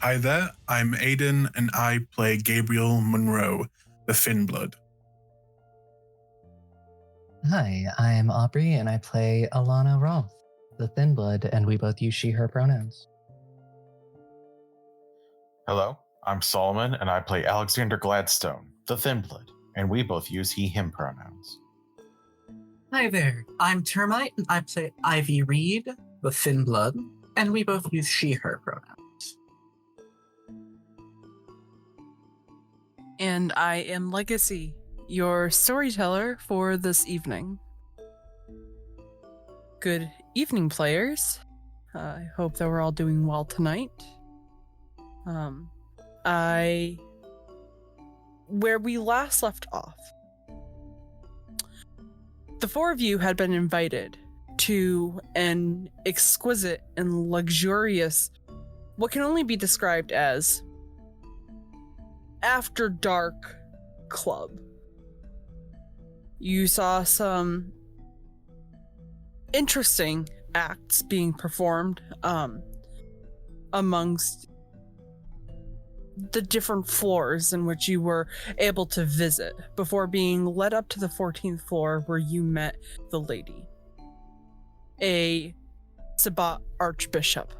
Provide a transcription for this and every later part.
Hi there, I'm Aidon, and I play Gabriel Monroe, the Finblood. Hi, I'm Aubrey, and I play Alannah Roth, the Thin Blood, and we both use she/her pronouns. Hello, I'm Solomon, and I play Alexander Gladstone, the Thin Blood, and we both use he/him pronouns. Hi there, I'm Termite, and I play Ivy Reed, the Thin Blood, and we both use she/her pronouns. And I am Legacy, your storyteller for this evening. Good evening, players. I hope that we're all doing well tonight. Where we last left off, the four of you had been invited to an exquisite and luxurious, what can only be described as after dark club. You saw some interesting acts being performed amongst the different floors in which you were able to visit before being led up to the 14th floor where you met the lady, a Sabbat archbishop.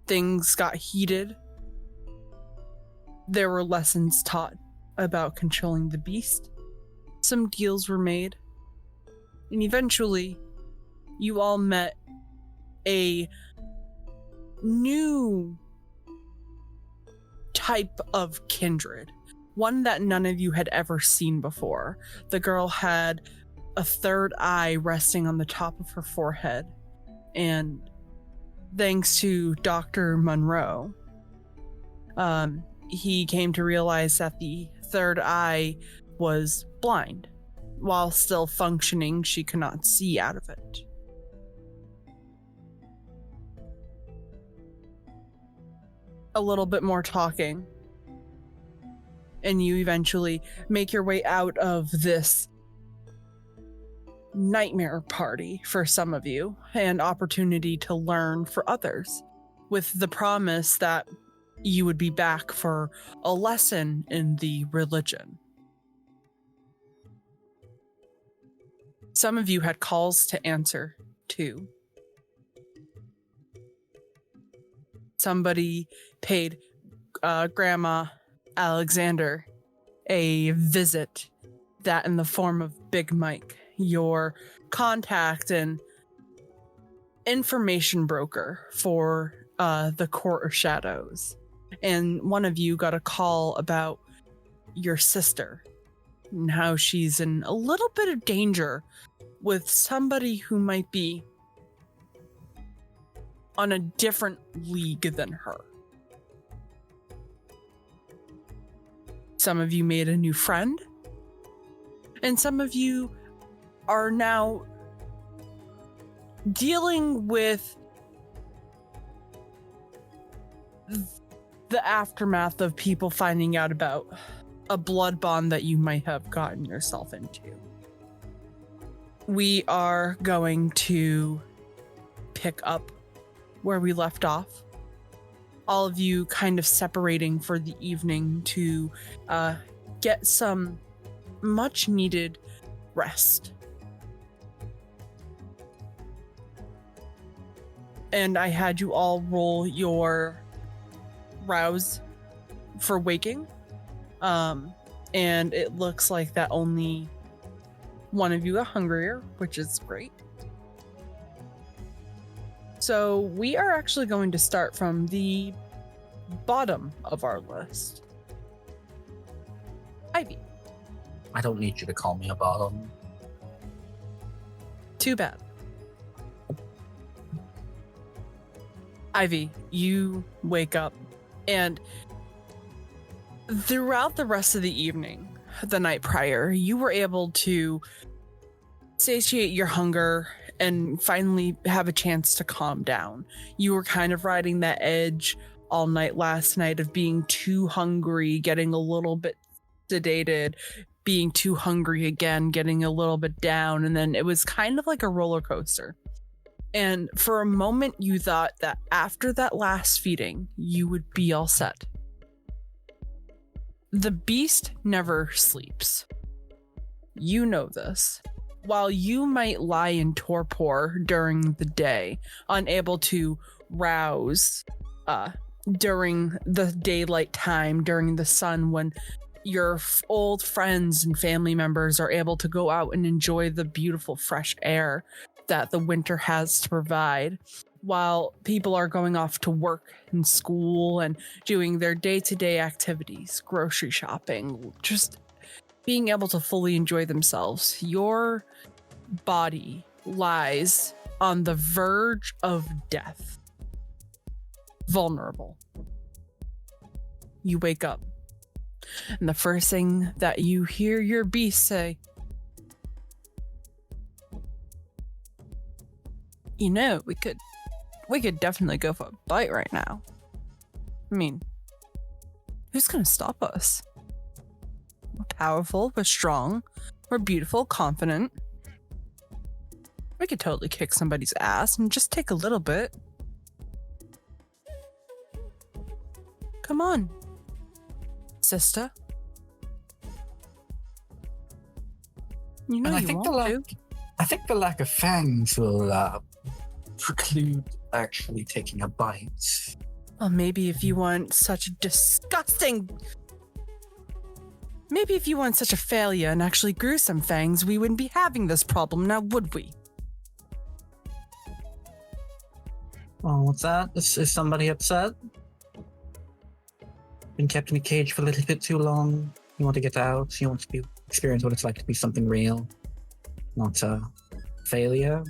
Things got heated. There were lessons taught about controlling the beast. Some deals were made. And eventually, you all met a new type of kindred. One that none of you had ever seen before. The girl had a third eye resting on the top of her forehead. And thanks to Dr. Monroe, he came to realize that the third eye was blind. While still functioning, she could not see out of it. A little bit more talking, and you eventually make your way out of this nightmare party for some of you, and opportunity to learn for others, with the promise that you would be back for a lesson in the religion. Some of you had calls to answer too. Somebody paid Grandma Alexander a visit, that in the form of Big Mike, your contact and information broker for the Court of Shadows. And one of you got a call about your sister and how she's in a little bit of danger with somebody who might be on a different league than her. Some of you made a new friend, and some of you are now dealing with the aftermath of people finding out about a blood bond that you might have gotten yourself into. We are going to pick up where we left off. All of you kind of separating for the evening to get some much needed rest. And I had you all roll your rouse for waking. And it looks like that only one of you got hungrier, which is great. So we are actually going to start from the bottom of our list. Ivy. I don't need you to call me a bottom. Too bad. Ivy, you wake up, and throughout the rest of the evening, the night prior, you were able to satiate your hunger and finally have a chance to calm down. You were kind of riding that edge all night last night of being too hungry, getting a little bit sedated, being too hungry again, getting a little bit down, and then it was kind of like a roller coaster. And for a moment, you thought that after that last feeding, you would be all set. The beast never sleeps. You know this. While you might lie in torpor during the day, unable to rouse during the daylight time, during the sun, when your old friends and family members are able to go out and enjoy the beautiful fresh air that the winter has to provide, while people are going off to work and school and doing their day-to-day activities, grocery shopping, just being able to fully enjoy themselves, your body lies on the verge of death. Vulnerable. You wake up, and the first thing that you hear your beast say, "You know, we could definitely go for a bite right now. I mean, who's gonna stop us? We're powerful, we're strong, we're beautiful, confident. We could totally kick somebody's ass and just take a little bit. Come on, sister. You know And you want to." I think the lack of fangs will preclude actually taking a bite. Well, maybe if you weren't such a disgusting... Maybe if you weren't such a failure and actually grew some fangs, we wouldn't be having this problem now, would we? Oh, what's that? Is somebody upset? Been kept in a cage for a little bit too long. You want to get out. You want to experience what it's like to be something real. Not a failure.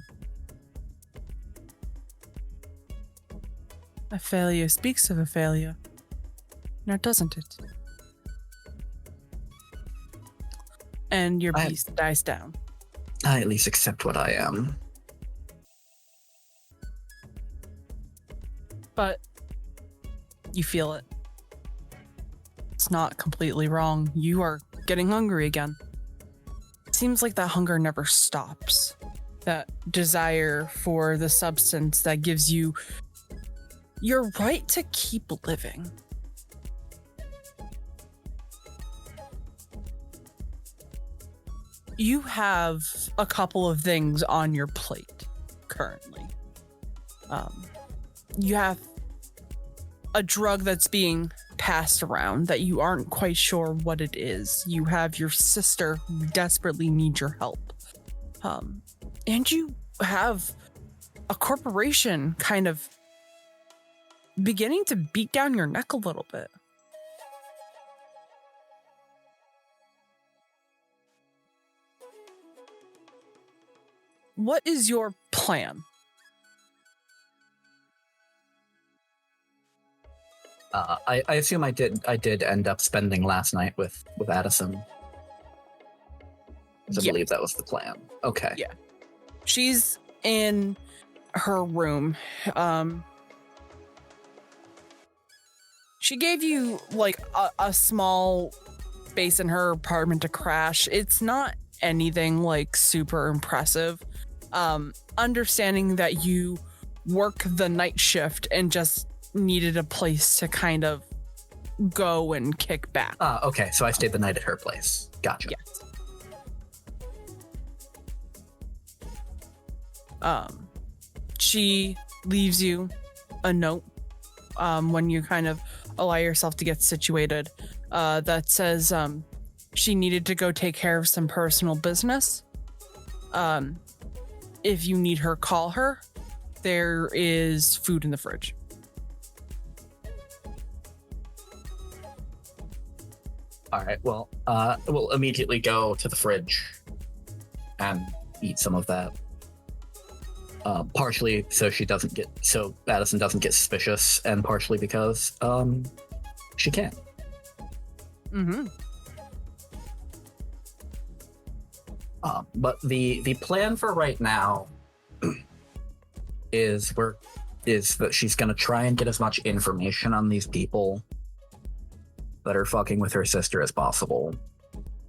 A failure speaks of a failure. Now, doesn't it? And your beast dies down. I at least accept what I am. But you feel it. It's not completely wrong. You are getting hungry again. Seems like that hunger never stops. That desire for the substance that gives you your right to keep living. You have a couple of things on your plate currently. You have a drug that's being passed around that you aren't quite sure what it is. You have your sister who desperately needs your help. And you have a corporation kind of beginning to beat down your neck a little bit. What is your plan? I assume I did end up spending last night with Addison. I believe that was the plan. Okay. Yeah. She's in her room. She gave you like a small space in her apartment to crash. It's not anything like super impressive. Understanding that you work the night shift and just needed a place to kind of go and kick back. Okay. So I stayed the night at her place. Gotcha. Yes. She leaves you a note when you kind of allow yourself to get situated that says she needed to go take care of some personal business. If you need her, call her. There is food in the fridge. All right. Well, we'll immediately go to the fridge and eat some of that. Partially so Addison doesn't get suspicious, and partially because she can. Mm-hmm. But the plan for right now is that she's gonna try and get as much information on these people that are fucking with her sister as possible.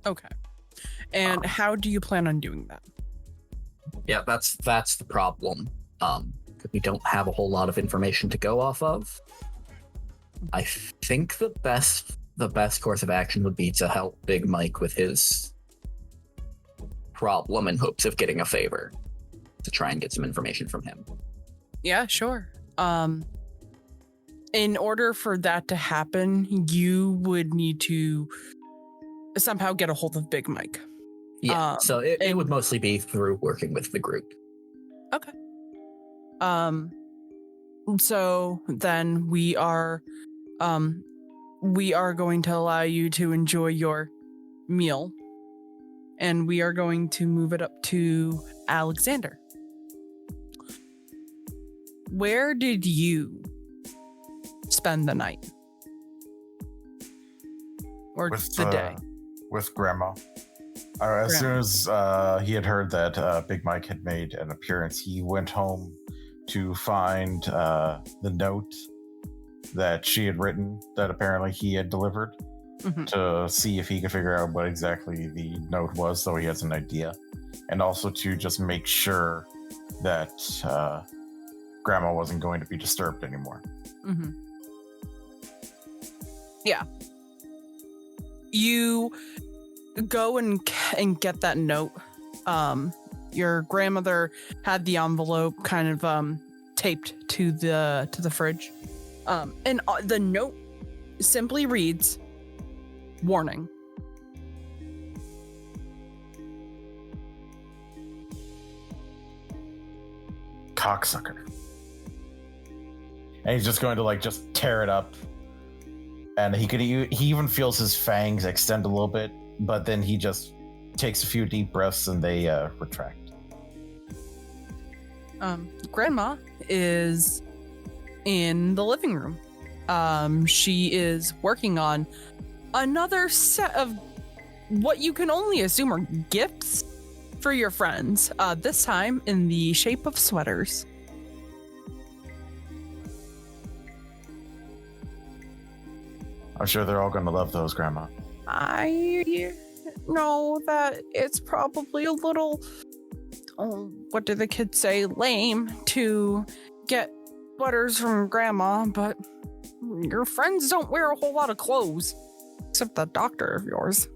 Okay. And how do you plan on doing that? Yeah, that's the problem. because we don't have a whole lot of information to go off of. I think the best course of action would be to help Big Mike with his problem in hopes of getting a favor, to try and get some information from him. Yeah, sure. In order for that to happen, you would need to somehow get a hold of Big Mike. Yeah, so it would mostly be through working with the group. Okay. So then we are going to allow you to enjoy your meal, and we are going to move it up to Alexander. Where did you spend the night? Or the day? With Grandma. As soon as he had heard that Big Mike had made an appearance, he went home to find the note that she had written that apparently he had delivered, to see if he could figure out what exactly the note was, so he has an idea. And also to just make sure that Grandma wasn't going to be disturbed anymore. Yeah. You go and get that note. Your grandmother had the envelope kind of taped to the fridge. And the note simply reads, "Warning. Cocksucker." And he's just going to just tear it up. And he even feels his fangs extend a little bit, but then he just takes a few deep breaths and they retract. Grandma is in the living room. She is working on another set of what you can only assume are gifts for your friends, this time in the shape of sweaters. I'm sure they're all going to love those, Grandma. I know that it's probably a little, what do the kids say, lame to get sweaters from Grandma, but your friends don't wear a whole lot of clothes, except the doctor of yours.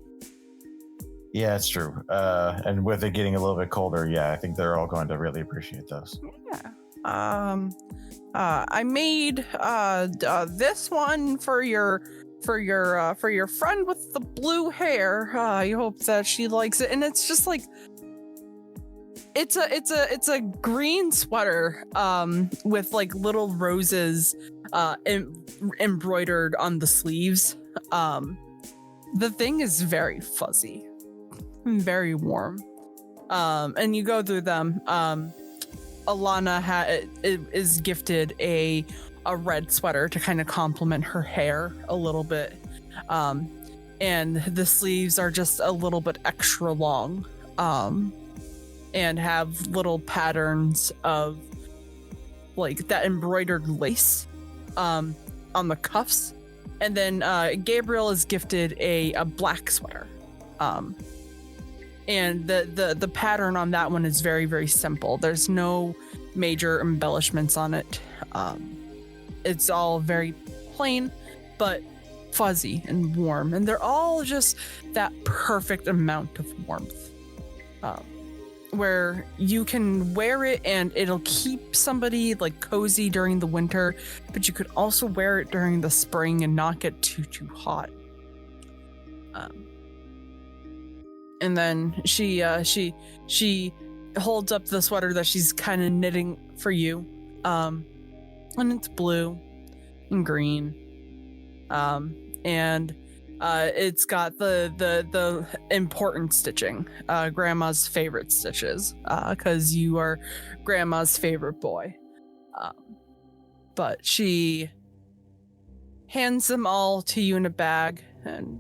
Yeah, it's true. And with it getting a little bit colder, yeah, I think they're all going to really appreciate those. Yeah. I made this one for your friend with the blue hair. I hope that she likes it. And it's just like, it's a green sweater with little roses embroidered on the sleeves. The thing is very fuzzy, very warm. And you go through them. Alannah is gifted a red sweater to kind of complement her hair a little bit. And the sleeves are just a little bit extra long. And have little patterns of that embroidered lace on the cuffs. And then Gabriel is gifted a black sweater. And the pattern on that one is very, very simple. There's no major embellishments on it. It's all very plain, but fuzzy and warm. And they're all just that perfect amount of warmth. Where you can wear it and it'll keep somebody cozy during the winter, but you could also wear it during the spring and not get too hot. And then she holds up the sweater that she's kind of knitting for you, and it's blue and green, and it's got the important stitching, Grandma's favorite stitches, because you are Grandma's favorite boy. But she hands them all to you in a bag, and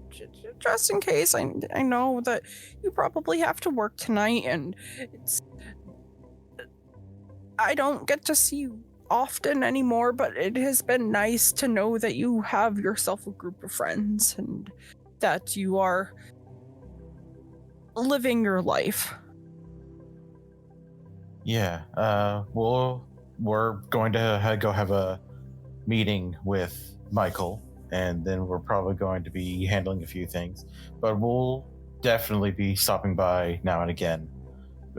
just in case, I know that you probably have to work tonight, and I don't get to see you often anymore, but it has been nice to know that you have yourself a group of friends and that you are living your life. Yeah, we'll we're going to go have a meeting with Michael, and then we're probably going to be handling a few things. But we'll definitely be stopping by now and again.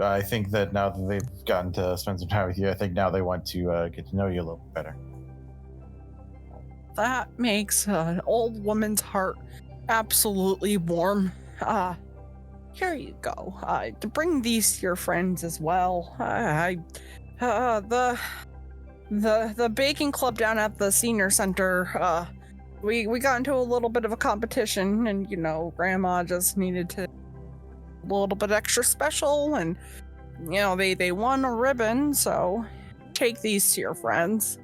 I think that now that they've gotten to spend some time with you, I think now they want to get to know you a little bit better. That makes an old woman's heart absolutely warm. Here you go. To bring these to your friends as well. The baking club down at the senior center. We got into a little bit of a competition, and Grandma just needed to a little bit extra special, and they won a ribbon. So take these to your friends.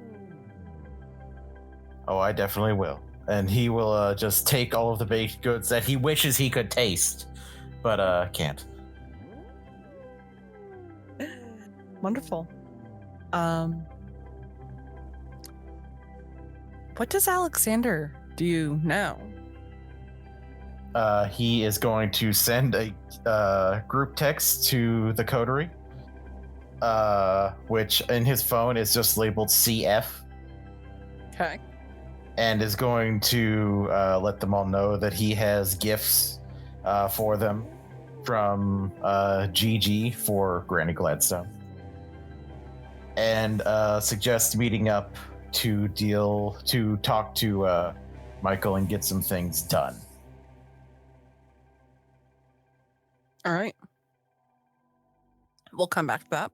Oh, I definitely will. And he will just take all of the baked goods that he wishes he could taste, but can't. Wonderful. What does Alexander do now? He is going to send a group text to the coterie, which in his phone is just labeled CF. Okay. And is going to let them all know that he has gifts for them from GG for Granny Gladstone. And suggest meeting up to talk to Michael and get some things done. All right. We'll come back to that.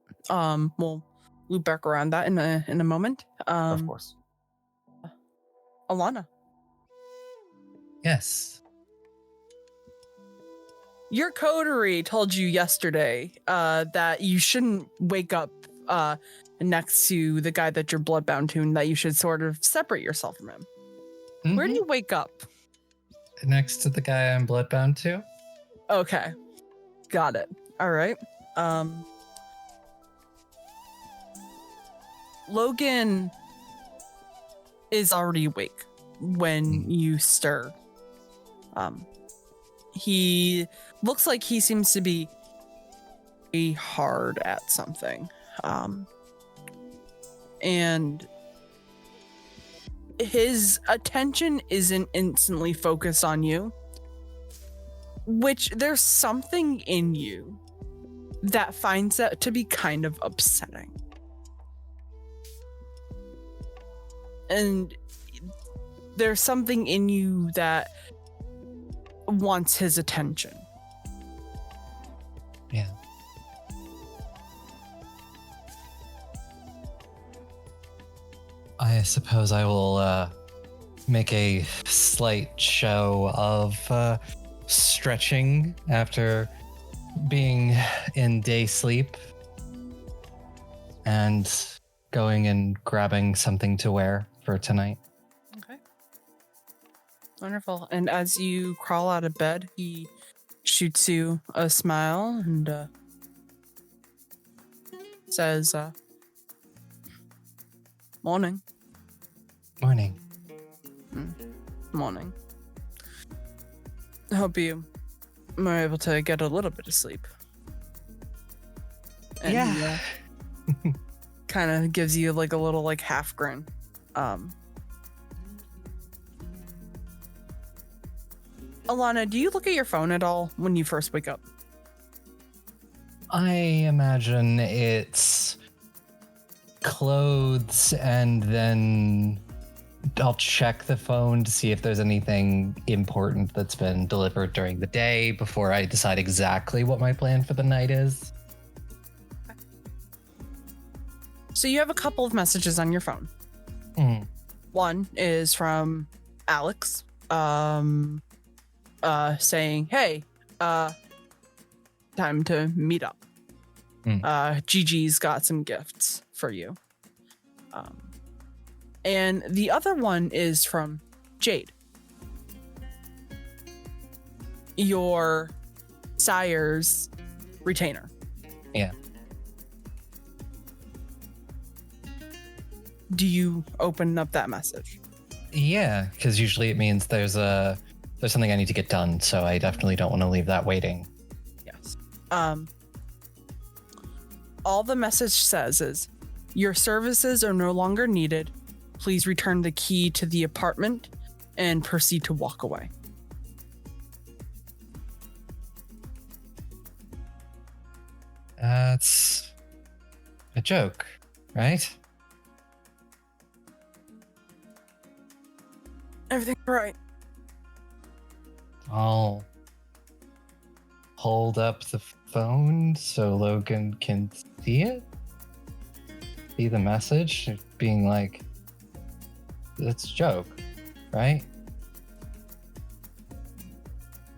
We'll loop back around that in a moment. Of course. Alannah, Yes. your coterie told you yesterday that you shouldn't wake up next to the guy that you're bloodbound to, and that you should sort of separate yourself from him. Mm-hmm. Where do you wake up? Next to the guy I'm bloodbound to. Okay. Got it. All right. Logan is already awake when you stir. He looks like he seems to be very hard at something. And his attention isn't instantly focused on you, which there's something in you that finds that to be kind of upsetting. And there's something in you that wants his attention. Yeah. I suppose I will make a slight show of stretching after being in day sleep and going and grabbing something to wear for tonight. Okay. Wonderful. And as you crawl out of bed, he shoots you a smile and says, morning. Morning. Morning. I hope you were able to get a little bit of sleep. And Yeah. kind of gives you like a little like half grin. Alannah, do you look at your phone at all when you first wake up? I imagine it's clothes, and then I'll check the phone to see if there's anything important that's been delivered during the day before I decide exactly what my plan for the night is. So you have a couple of messages on your phone. Mm. One is from Alex, saying, "Hey, time to meet up. Gigi's got some gifts for you." And the other one is from Jade, your sire's retainer. Yeah. Do you open up that message? Yeah, because usually it means there's something I need to get done, so I definitely don't want to leave that waiting. Yes. All the message says is, Your services are no longer needed. Please return the key to the apartment and proceed to walk away. That's a joke, right? Everything's right. I'll hold up the phone so Logan can see it. See the message being like, it's a joke, right?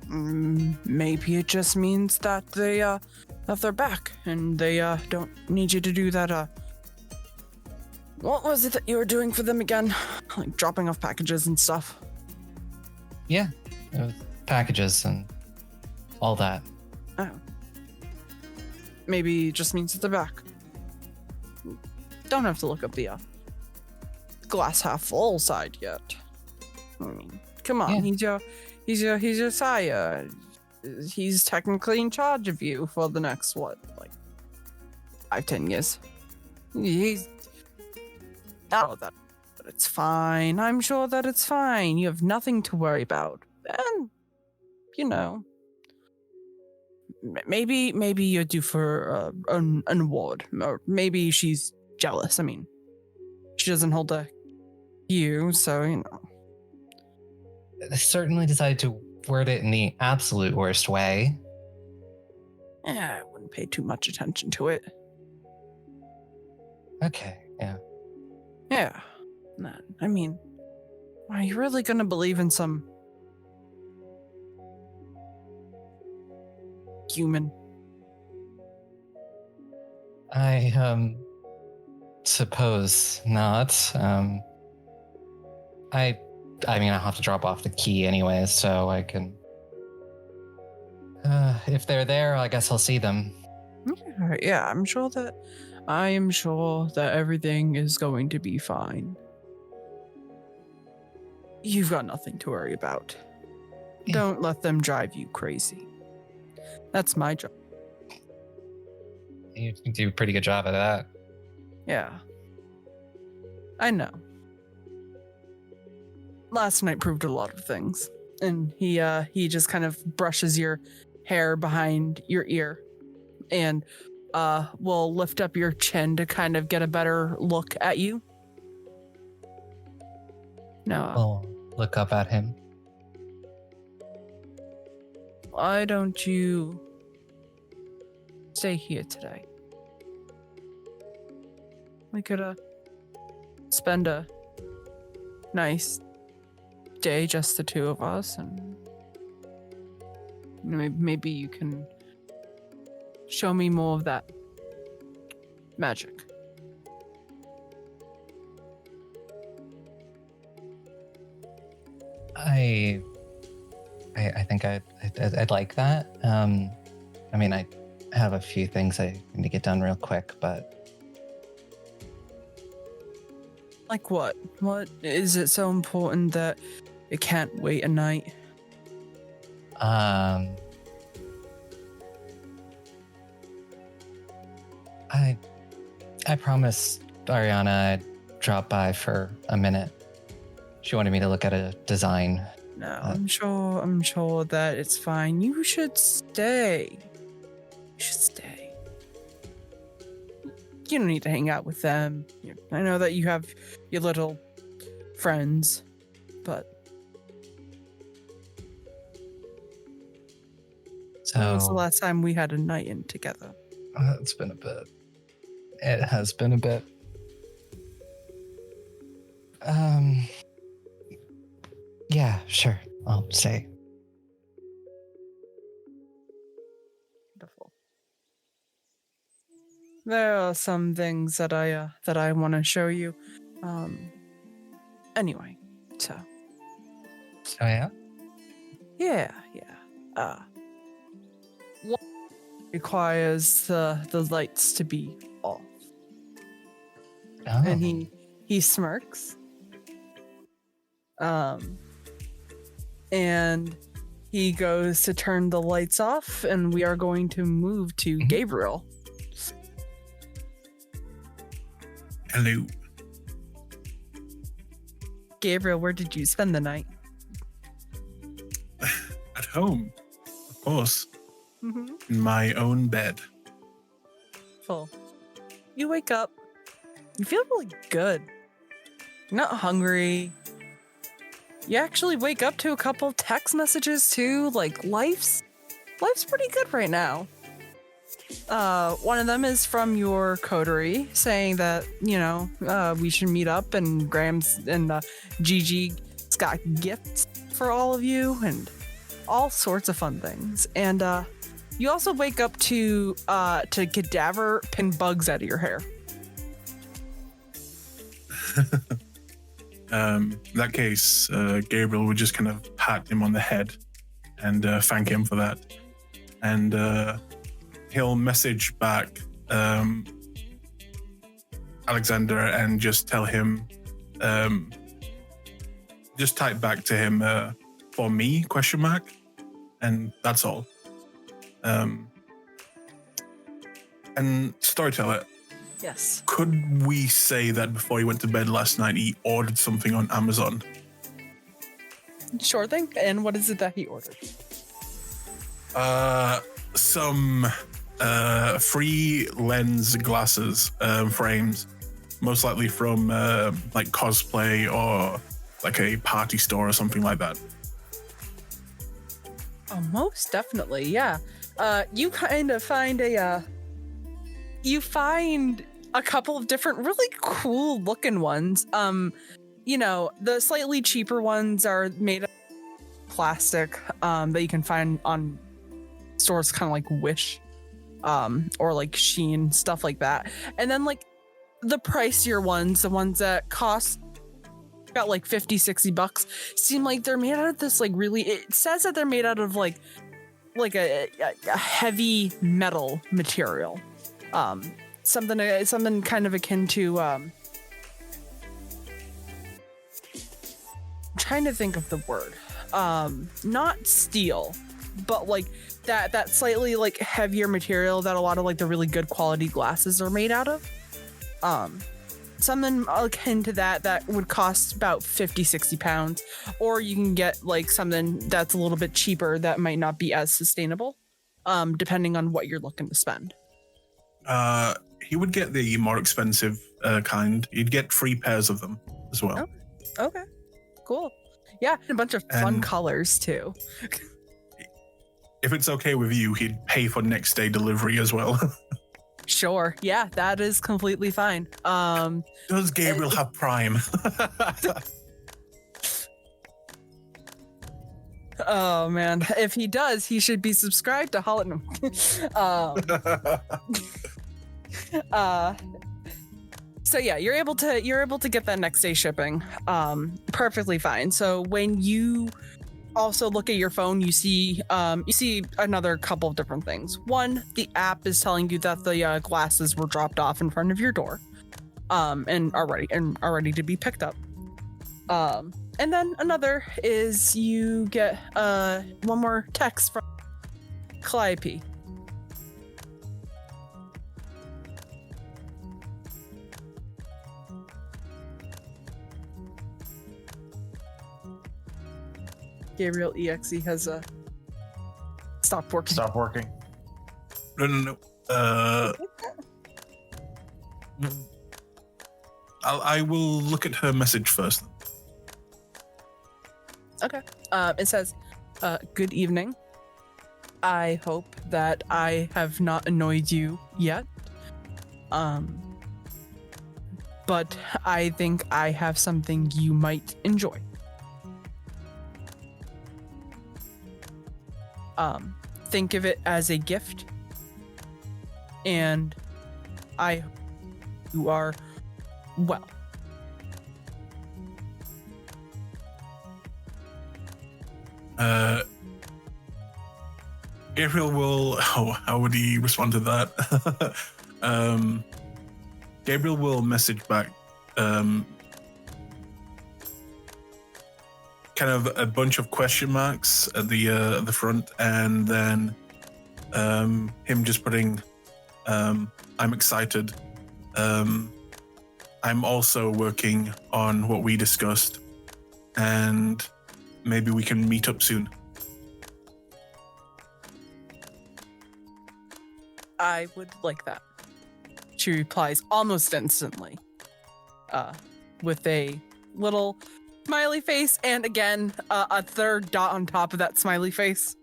Maybe it just means that they're back and they don't need you to do that. What was it that you were doing for them again? Like dropping off packages and stuff. Yeah, it was packages and all that. Oh. Maybe it just means that they're back. Don't have to look up the glass half full side yet. I mean, come on, Yeah. he's your sire. He's technically in charge of you for the next 5-10 years. He's that, but it's fine. I'm sure that it's fine. You have nothing to worry about. And maybe you're due for an award, or maybe she's jealous. I mean, she doesn't hold you, so They certainly decided to word it in the absolute worst way. I wouldn't pay too much attention to it. Okay, yeah. Yeah. Nah, I mean, are you really gonna believe in some human? I suppose not. I mean, I have to drop off the key anyways, so I can. If they're there, I guess I'll see them. Yeah, I am sure that everything is going to be fine. You've got nothing to worry about. Yeah. Don't let them drive you crazy. That's my job. You do a pretty good job at that. Yeah. I know. Last night proved a lot of things. And he just kind of brushes your hair behind your ear and will lift up your chin to kind of get a better look at you. No. I'll look up at him. Why don't you stay here today? We could spend a nice day, just the two of us, and maybe you can show me more of that magic. I think I'd like that. I mean, I have a few things I need to get done real quick, but Like what? What is it so important that it can't wait a night? I promised Ariana I'd drop by for a minute. She wanted me to look at a design. No, I'm sure that it's fine. You should stay. You don't need to hang out with them. I know that you have your little friends, but when was the So last time we had a night in together? it's been a bit. It has been a bit. Yeah, sure. I'll say. Wonderful. There are some things that I want to show you. Anyway, so Oh yeah. yeah. One requires the lights to be off, Oh. and he smirks. And he goes to turn the lights off, and we are going to move to Mhm. Gabriel. Hello. Gabriel, where did you spend the night? At home, of course. Mm-hmm. In my own bed. Full. You wake up. You feel really good. You're not hungry. You actually wake up to a couple of text messages too. Like life's pretty good right now. One of them is from your coterie saying that, we should meet up, and Graham's and Gigi's got gifts for all of you and all sorts of fun things. And you also wake up to cadaver pin bugs out of your hair. In that case, Gabriel would just kind of pat him on the head and thank him for that. And he'll message back Alexander and just tell him, just type back to him, for me, ? And that's all. And Storyteller, Yes. could we say that before he went to bed last night, he ordered something on Amazon? Sure thing. And what is it that he ordered? Some free lens glasses frames, most likely from like cosplay or like a party store or something like that. Oh, most definitely, yeah. You kind of find you find a couple of different really cool looking ones. The slightly cheaper ones are made of plastic that you can find on stores kind of like Wish or like Shein, stuff like that. And then like the pricier ones, the ones that cost about like $50-$60, seem like they're made out of this like really, it says that they're made out of like a heavy metal material. Something kind of akin to I'm trying to think of the word. Not steel, but like that slightly like heavier material that a lot of like the really good quality glasses are made out of. Something akin to that would cost about 50-60 pounds, or you can get like something that's a little bit cheaper that might not be as sustainable, depending on what you're looking to spend. He would get the more expensive kind. He'd get 3 pairs of them as well. Oh, okay, cool. Yeah, and a bunch of fun And- colors too. If it's okay with you, he'd pay for next day delivery as well. Sure, yeah, that is completely fine. Does Gabriel have Prime? Oh man, if he does, he should be subscribed to Holland. So yeah, you're able to get that next day shipping perfectly fine. So when you also look at your phone, you see another couple of different things. One, the app is telling you that the glasses were dropped off in front of your door, and are ready to be picked up. And then another is you get one more text from Calliope. Gabriel EXE has stopped working. Stop working. No. I will look at her message first. Okay. It says, good evening. I hope that I have not annoyed you yet. But I think I have something you might enjoy. Think of it as a gift. And I hope you are well. Gabriel will. How would he respond to that? Gabriel will message back, kind of a bunch of question marks at the front, and then him just putting, "I'm excited. I'm also working on what we discussed, and maybe we can meet up soon. I would like that. She replies almost instantly, with a little smiley face, and again, a third dot on top of that smiley face.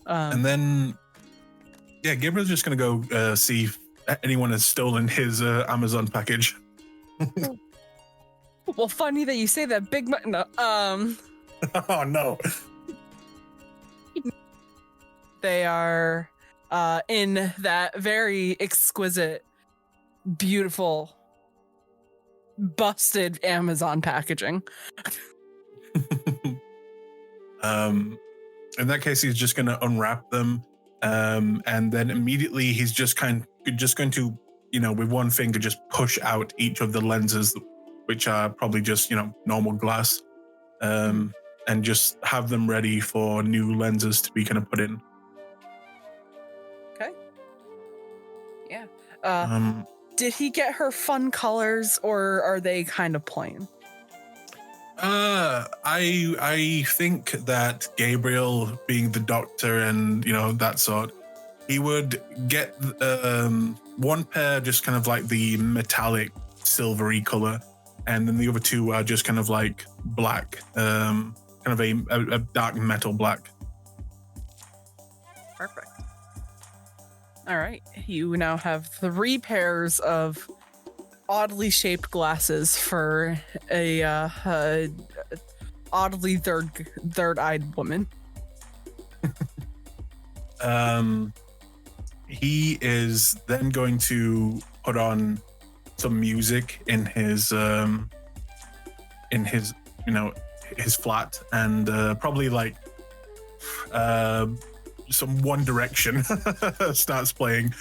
And then, yeah, Gabriel's just gonna go see if anyone has stolen his Amazon package. Well, funny that you say that. No, Oh no. they are in that very exquisite, beautiful, busted Amazon packaging. In that case, he's just going to unwrap them, and then immediately he's just going to, with one finger, just push out each of the lenses, which are probably just, normal glass, and just have them ready for new lenses to be kind of put in. Okay. Yeah. Did he get her fun colors, or are they kind of plain? I think that Gabriel, being the doctor and that sort, he would get one pair just kind of like the metallic silvery color, and then the other two are just kind of like black, kind of a dark metal black. Perfect. All right, you now have 3 pairs of oddly shaped glasses for a oddly third-eyed woman. He is then going to put on some music in his his flat, and probably like some One Direction starts playing.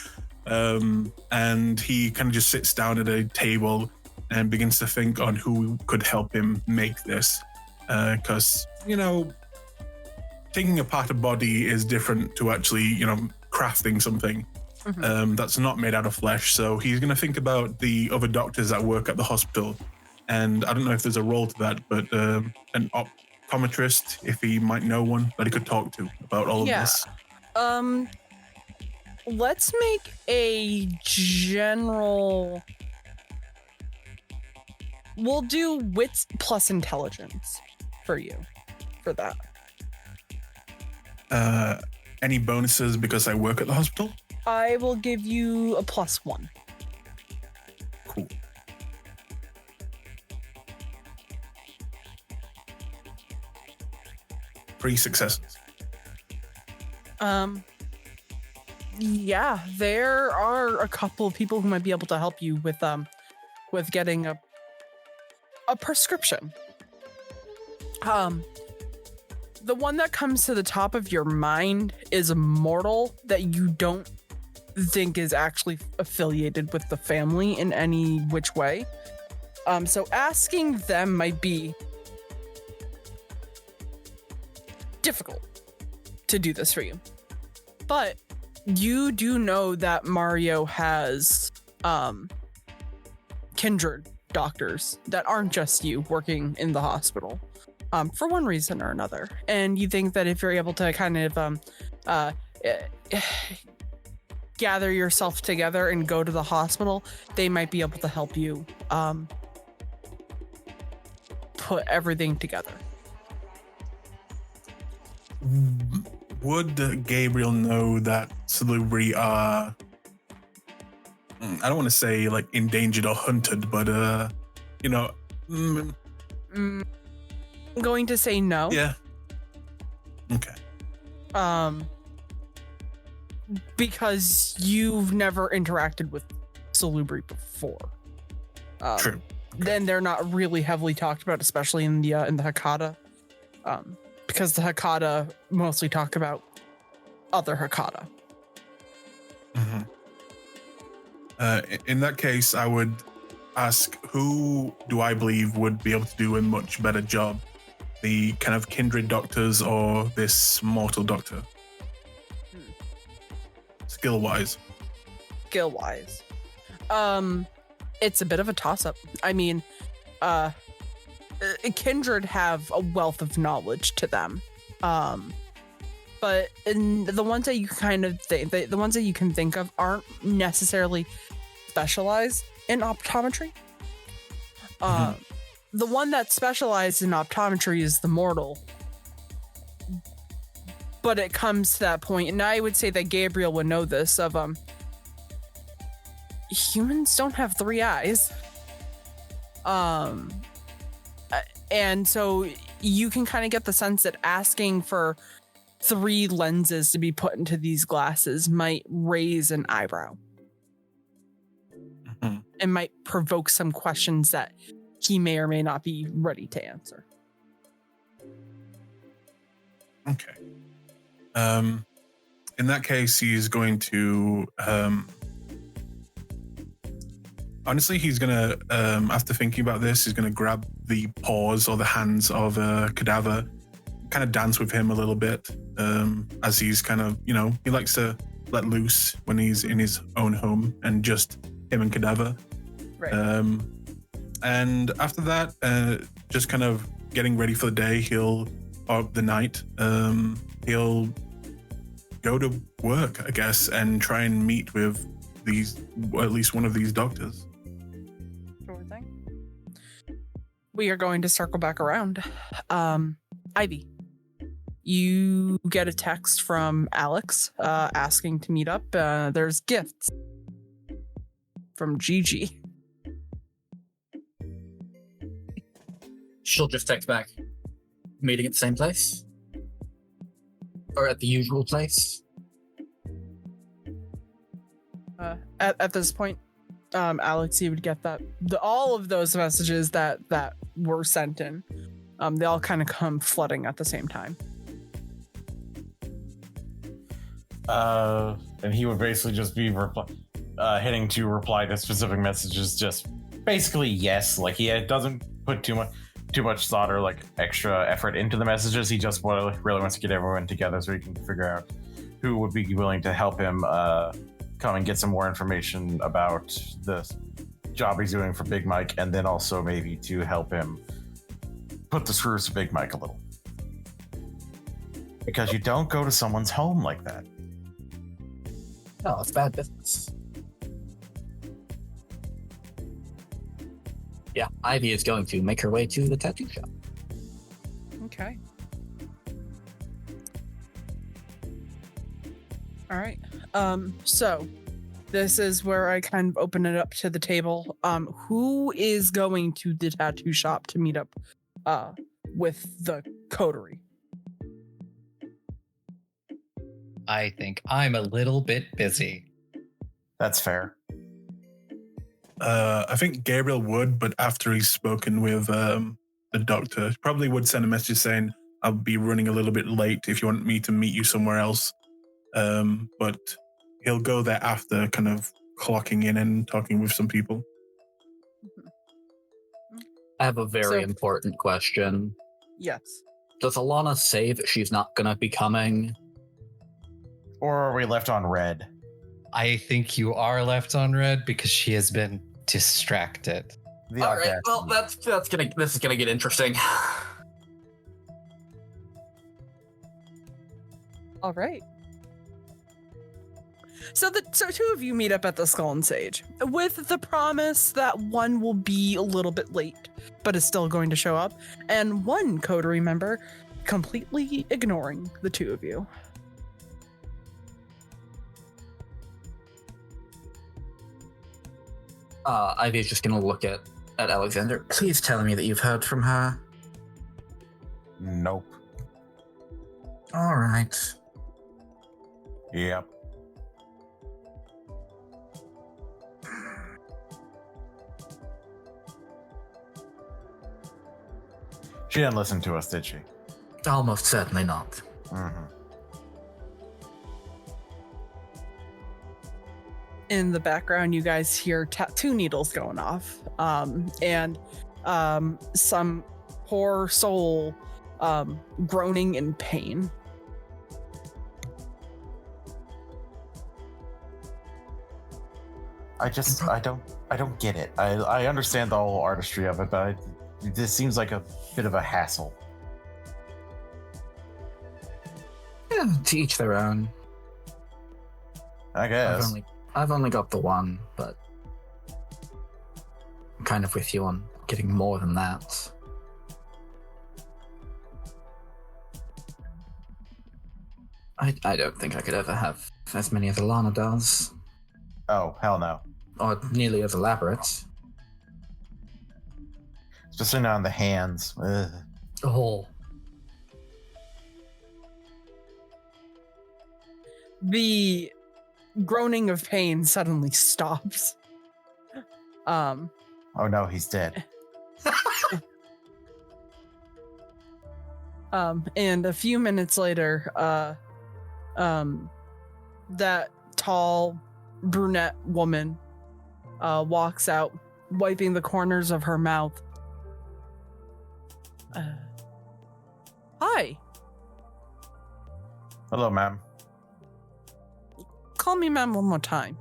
And he kind of just sits down at a table and begins to think on who could help him make this. Because, taking apart a body is different to actually, crafting something that's not made out of flesh. So he's going to think about the other doctors that work at the hospital. And I don't know if there's a role to that, but an optometrist, if he might know one that he could talk to about all of this. Let's make a general. We'll do wits plus intelligence for you for that. Any bonuses because I work at the hospital? I will give you a +1. Cool. Three successes. Yeah, there are a couple of people who might be able to help you with getting a prescription. The one that comes to the top of your mind is a mortal that you don't think is actually affiliated with the family in any which way. So asking them might be difficult to do this for you. But you do know that Mario has kindred doctors that aren't just you working in the hospital for one reason or another. And you think that if you're able to kind of gather yourself together and go to the hospital, they might be able to help you put everything together. Would Gabriel know that Salubri are, I don't want to say like endangered or hunted, but I'm going to say no. Yeah. Okay. Because you've never interacted with Salubri before. True. Okay. Then they're not really heavily talked about, especially in the Hakata. Because the Hakata mostly talk about other Hakata. Mm-hmm. In that case, I would ask, who do I believe would be able to do a much better job? The kind of kindred doctors or this mortal doctor? Skill-wise. Skill-wise. It's a bit of a toss-up. I mean, kindred have a wealth of knowledge to them. But in the ones that you kind of think, the ones that you can think of aren't necessarily specialized in optometry. The one that's specialized in optometry is the mortal. But it comes to that point, and I would say that Gabriel would know this, of humans don't have 3 eyes. And so you can kind of get the sense that asking for 3 lenses to be put into these glasses might raise an eyebrow. It might provoke some questions that he may or may not be ready to answer. Okay. In that case, he's going to honestly, he's gonna after thinking about this, he's gonna grab the paws or the hands of a cadaver, kind of dance with him a little bit, as he's kind of, he likes to let loose when he's in his own home and just him and cadaver. Right. And after that, just kind of getting ready for the day, or the night, he'll go to work, I guess, and try and meet with at least one of these doctors. Sure thing. We are going to circle back around. Ivy, you get a text from Alex asking to meet up. There's gifts from Gigi. She'll just text back. Meeting at the same place? Or at the usual place? At this point, Alex, you would get that all of those messages that were sent in, they all kind of come flooding at the same time. And he would basically just be hitting to reply to specific messages, just basically yes. Like, he doesn't put too much thought or like extra effort into the messages. He just really wants to get everyone together so he can figure out who would be willing to help him come and get some more information about the job he's doing for Big Mike, and then also maybe to help him put the screws to Big Mike a little. Because you don't go to someone's home like that. No, it's bad business. Yeah, Ivy is going to make her way to the tattoo shop. Okay. All right. So this is where I kind of open it up to the table. Who is going to the tattoo shop to meet up with the coterie? I think I'm a little bit busy. That's fair. I think Gabriel would, but after he's spoken with the doctor, probably would send a message saying, I'll be running a little bit late if you want me to meet you somewhere else. But he'll go there after kind of clocking in and talking with some people. I have a very important question. Yes. Does Alannah say that she's not going to be coming? Or are we left on red? I think you are left on red because she has been distracted. All right. Well, this is gonna get interesting. All right. So two of you meet up at the Skull and Sage with the promise that one will be a little bit late, but is still going to show up, and one coterie member completely ignoring the two of you. Ivy's just gonna look at Alexander. Please tell me that you've heard from her. Nope. All right. Yep. She didn't listen to us, did she? Almost certainly not. Mm-hmm. In the background, you guys hear tattoo needles going off, and some poor soul groaning in pain. I don't get it. I understand the whole artistry of it, but this seems like a bit of a hassle. Yeah, to each their own. I guess. I've only got the one, but I'm kind of with you on getting more than that. I don't think I could ever have as many as Alannah does. Oh, hell no. Or nearly as elaborate. Especially not on the hands. Ugh. Oh. The groaning of pain suddenly stops. Oh no, he's dead. And a few minutes later, that tall brunette woman walks out, wiping the corners of her mouth. Hi. Hello, ma'am. Call me ma'am one more time.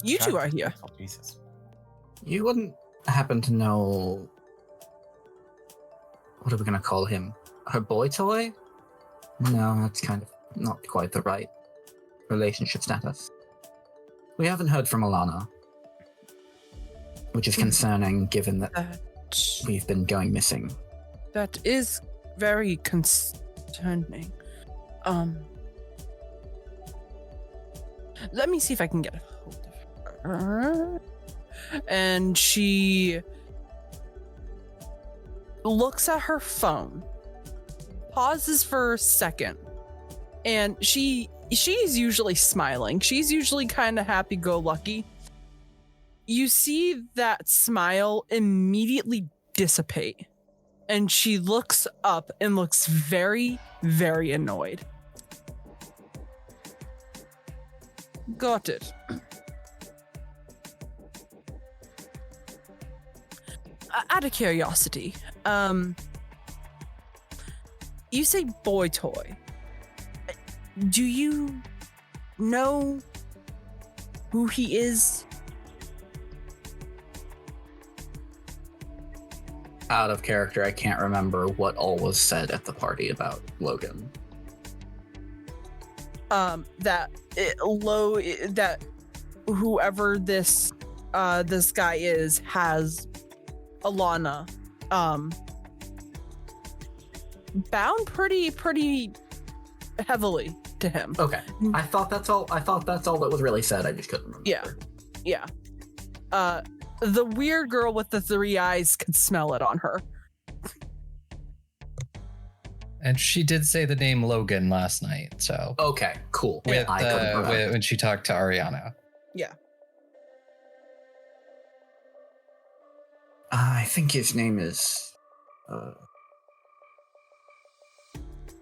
You two are here. Oh, Jesus. You wouldn't happen to know... What are we going to call him? Her boy toy? No, that's kind of not quite the right relationship status. We haven't heard from Alannah, which is concerning given that we've been going missing. That is very concerning. Let me see if I can get a hold of her. And she looks at her phone, pauses for a second, and she's usually smiling. She's usually kind of happy-go-lucky. You see that smile immediately dissipate, and she looks up and looks very, very annoyed. Got it. Out of curiosity, you say boy toy. Do you know who he is? Out of character, I can't remember what all was said at the party about Logan. That whoever this guy is has Alannah bound pretty heavily to him. Okay. I thought that's all that was really said. I just couldn't remember. Yeah. The weird girl with the 3 eyes could smell it on her. And she did say the name Logan last night, so Okay, cool. when she talked to Ariana. Yeah. I think his name is...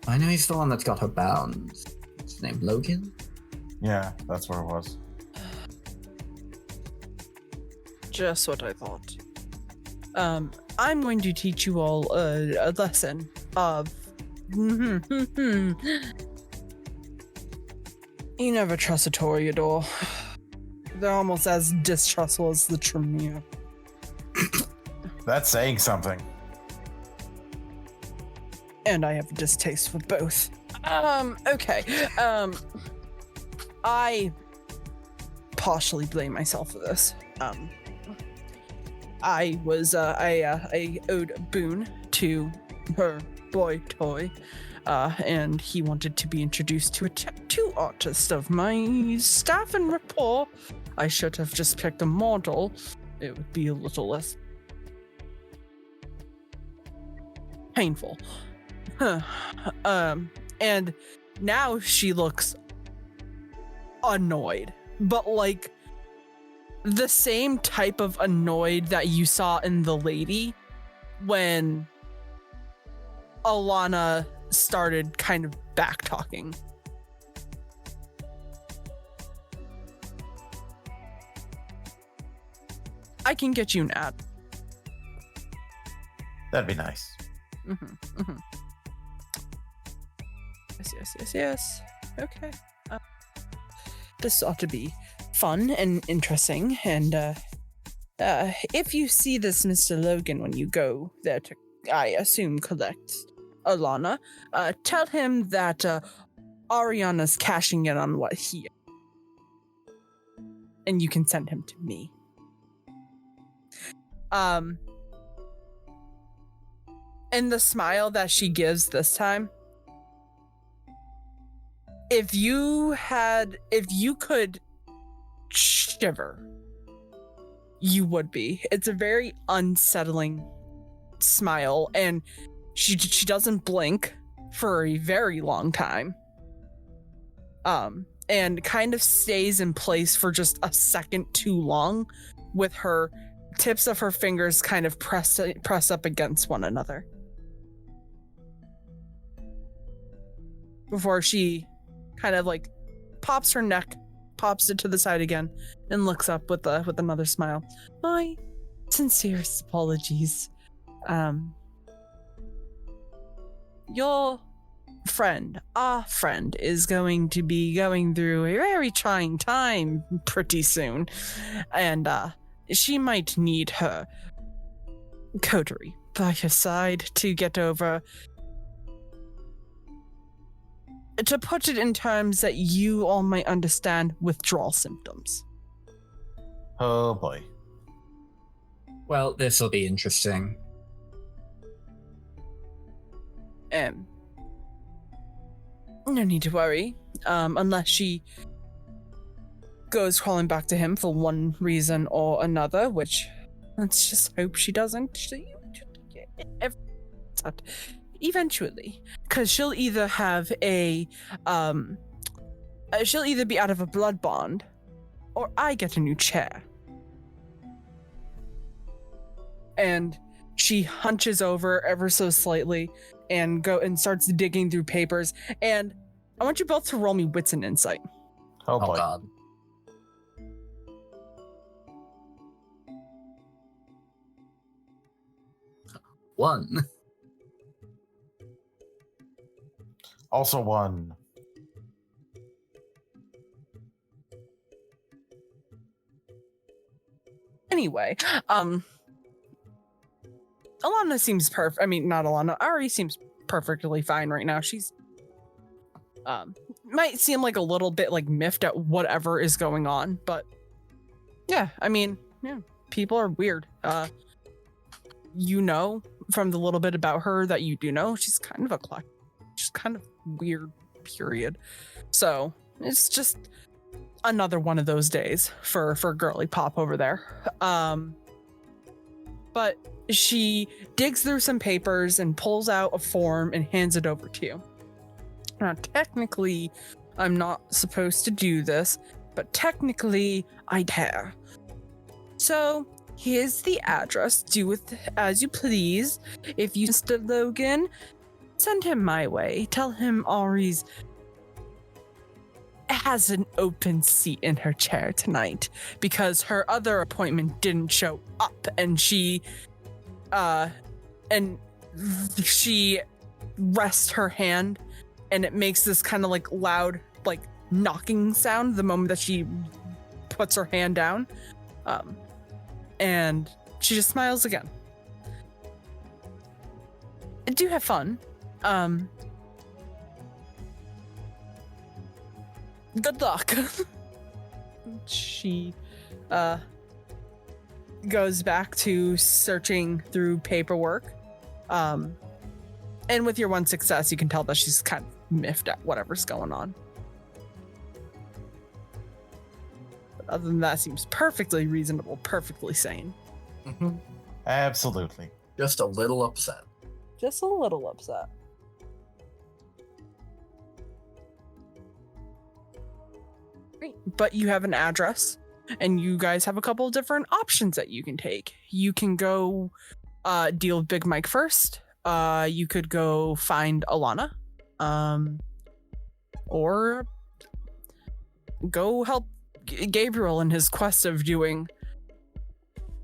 I know he's the one that's got her bound. What's his name? Logan? Yeah, that's what it was. Just what I thought. I'm going to teach you all a lesson of... You never trust a Toreador. They're almost as distrustful as the Tremere. That's saying something. And I have a distaste for both. Okay. I partially blame myself for this. I owed a boon to her boy toy, and he wanted to be introduced to a tattoo artist of my staff and rapport. I should have just picked a model. It would be a little less painful. And now she looks annoyed, but like the same type of annoyed that you saw in the lady when Alannah started kind of back talking. I can get you an ad. That'd be nice. Yes. Okay. this ought to be fun and interesting. And if you see this Mr. Logan when you go there to, I assume, collect Alannah, tell him that Ariana's cashing in on what he... And you can send him to me. And the smile that she gives this time, if you could shiver, you would be. It's a very unsettling smile, and she doesn't blink for a very long time. And kind of stays in place for just a second too long, with her tips of her fingers kind of press up against one another, before she kind of like pops her neck, pops it to the side again, and looks up with another smile. My sincerest apologies. Your friend, our friend, is going to be going through a very trying time pretty soon, and she might need her coterie by her side to get over. To put it in terms that you all might understand, withdrawal symptoms. Oh boy. Well, this will be interesting. No need to worry, unless she goes crawling back to him for one reason or another, which let's just hope she doesn't. Eventually, because she'll either have she'll either be out of a blood bond, or I get a new chair. And she hunches over ever so slightly and starts digging through papers. And I want you both to roll me wits and insight. Oh Oh boy. god. One. Also one. Anyway, Alannah seems perfect. I mean, not Alannah. Ari seems perfectly fine right now. She's might seem like a little bit like miffed at whatever is going on, but yeah, I mean, yeah, people are weird. You know, from the little bit about her that you do know, she's kind of she's kind of weird, period. So it's just another one of those days for girly pop over there. But she digs through some papers and pulls out a form and hands it over to you. Now, technically, I'm not supposed to do this, but technically, I dare. So, here's the address. Do with as you please. If you, Mr. Logan, send him my way. Tell him Ari's has an open seat in her chair tonight because her other appointment didn't show up, and she rests her hand, and it makes this kind of like loud like knocking sound the moment that she puts her hand down, and she just smiles again. Do have fun. Good luck. She goes back to searching through paperwork. And with your one success, you can tell that she's kind of miffed at whatever's going on. But other than that, seems perfectly reasonable, perfectly sane. Mm-hmm. Absolutely. Just a little upset. Just a little upset. Great. But you have an address, and you guys have a couple of different options that you can take. You can go deal with Big Mike first. You could go find Alannah. Or go help Gabriel in his quest of doing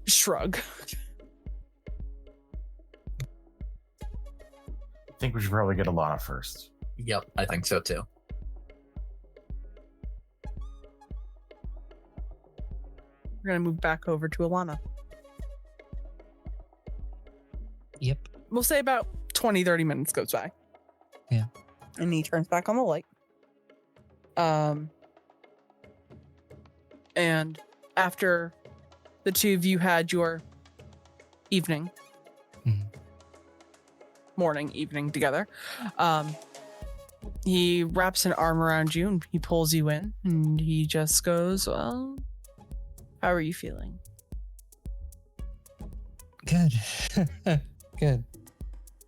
shrug. I think we should probably get Alannah first. Yep, I think so too. we're gonna move back over to Alannah. Yep. We'll say about 20-30 minutes goes by. Yeah. And he turns back on the light. And after the two of you had your evening, morning, evening together, he wraps an arm around you and he pulls you in and he just goes, well, how are you feeling? Good. Good.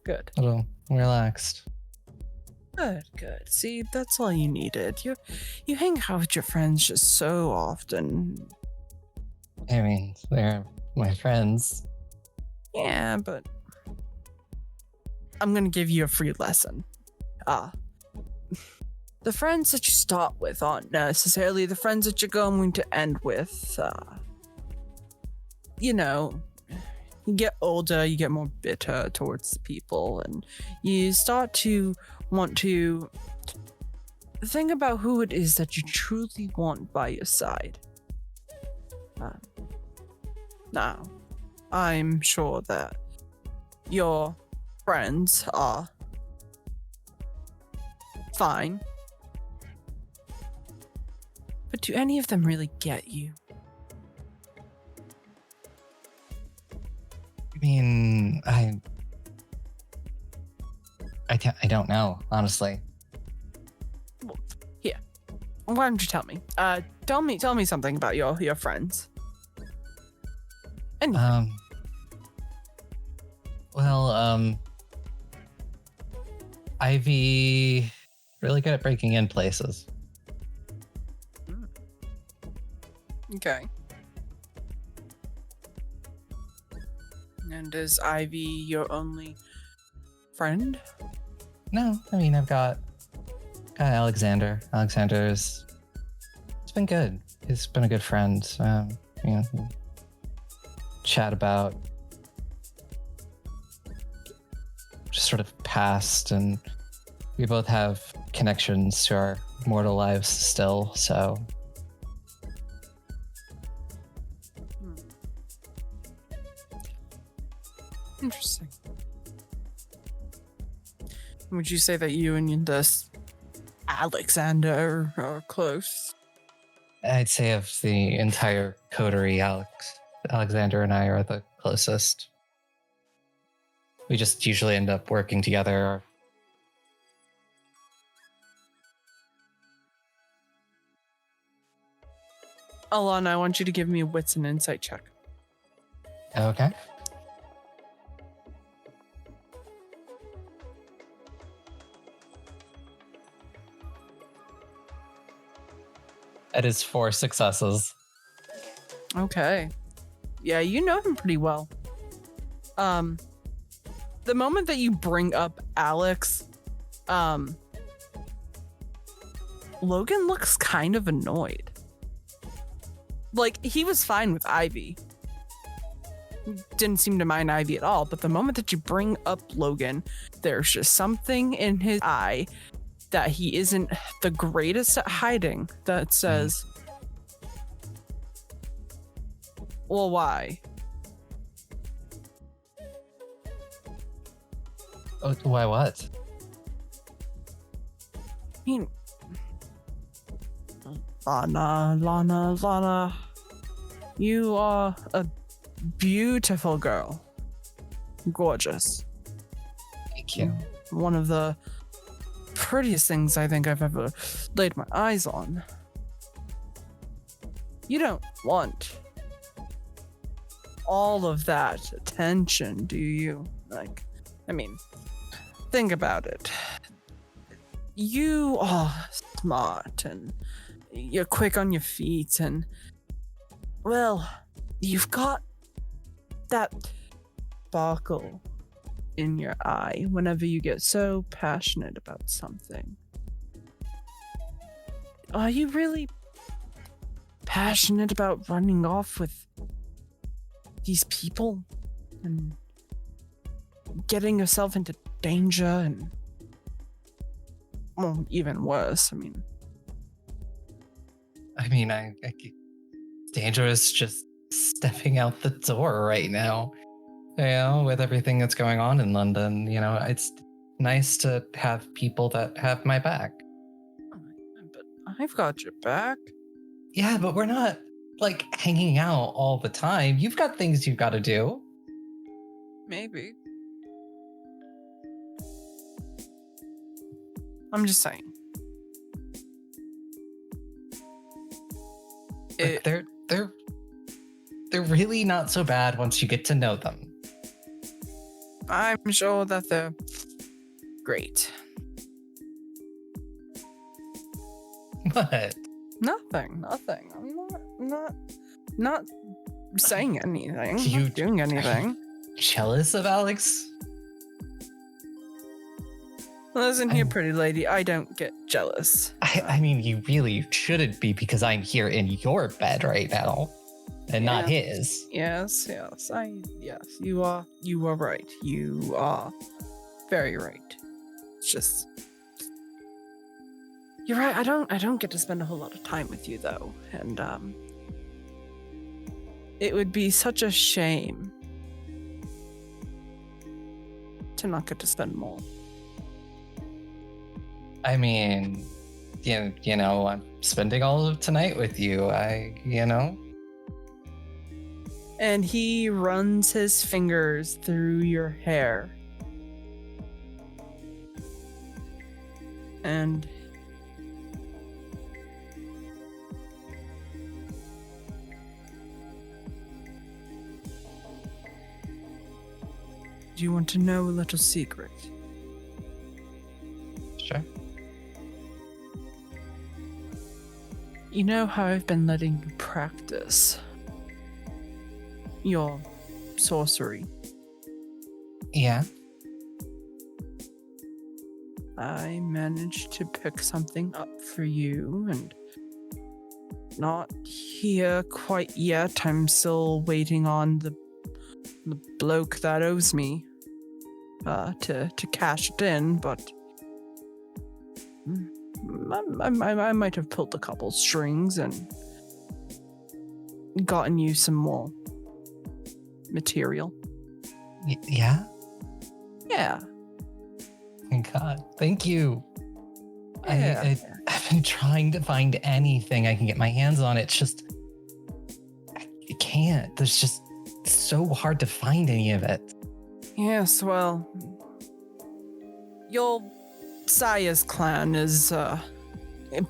Good. A little relaxed. Good. See, that's all you needed. You hang out with your friends just so often. I mean, they're my friends. Yeah, but I'm gonna give you a free lesson. The friends that you start with aren't necessarily the friends that you're going to end with. You know, you get older, you get more bitter towards people, and you start to want to think about who it is that you truly want by your side. Now, I'm sure that your friends are fine, but do any of them really get you? I mean, I don't know, honestly. Well, here, why don't you tell me? Tell me something about your friends. And Ivy, really good at breaking in places. okay. And is Ivy your only friend? No, I mean, I've got Alexander. Alexander's, it's been good. He's been a good friend. You know, chat about just sort of past, and we both have connections to our mortal lives still, so. Interesting. Would you say that you and this Alexander are close? I'd say of the entire coterie, Alexander and I are the closest. We just usually end up working together. Alannah, I want you to give me a wits and insight check. Okay. It is 4 successes. Okay. Yeah, you know him pretty well. The moment that you bring up Alex, Logan looks kind of annoyed. Like, he was fine with Ivy. Didn't seem to mind Ivy at all, but the moment that you bring up Logan, there's just something in his eye that he isn't the greatest at hiding that says, well, why? Oh, why what? I mean, Lana, you are a beautiful girl. Gorgeous. Thank you. One of the prettiest things I think I've ever laid my eyes on. You don't want all of that attention, do you? Like, I mean, think about it. You are smart and you're quick on your feet and, well, you've got that sparkle in your eye whenever you get so passionate about something. Are you really passionate about running off with these people and getting yourself into danger and, well, even worse? I mean, I dangerous just stepping out the door right now. You know, with everything that's going on in London, you know, it's nice to have people that have my back. But I've got your back. Yeah, but we're not, like, hanging out all the time. You've got things you've got to do. Maybe. I'm just saying. Like, they're really not so bad once you get to know them. I'm sure that they're great. But Nothing. I'm not saying anything. You- Not doing anything. jealous of Alex? Listen here, pretty lady. I don't get jealous. I mean, you really shouldn't be because I'm here in your bed right now and not his. Yes. You are right. You are very right. It's just you're right. I don't get to spend a whole lot of time with you though, and it would be such a shame to not get to spend more. I mean, you know, I'm spending all of tonight with you. You know. And he runs his fingers through your hair. And do you want to know a little secret? Sure. You know how I've been letting you practice your sorcery? Yeah. I managed to pick something up for you, and not here quite yet. I'm still waiting on the bloke that owes me to cash it in, but I might have pulled a couple strings and gotten you some more material. Yeah. Yeah. Thank God. Thank you. Yeah. I've been trying to find anything I can get my hands on. It's just, I can't. There's just it's so hard to find any of it. Yes, well, your Sire's clan is a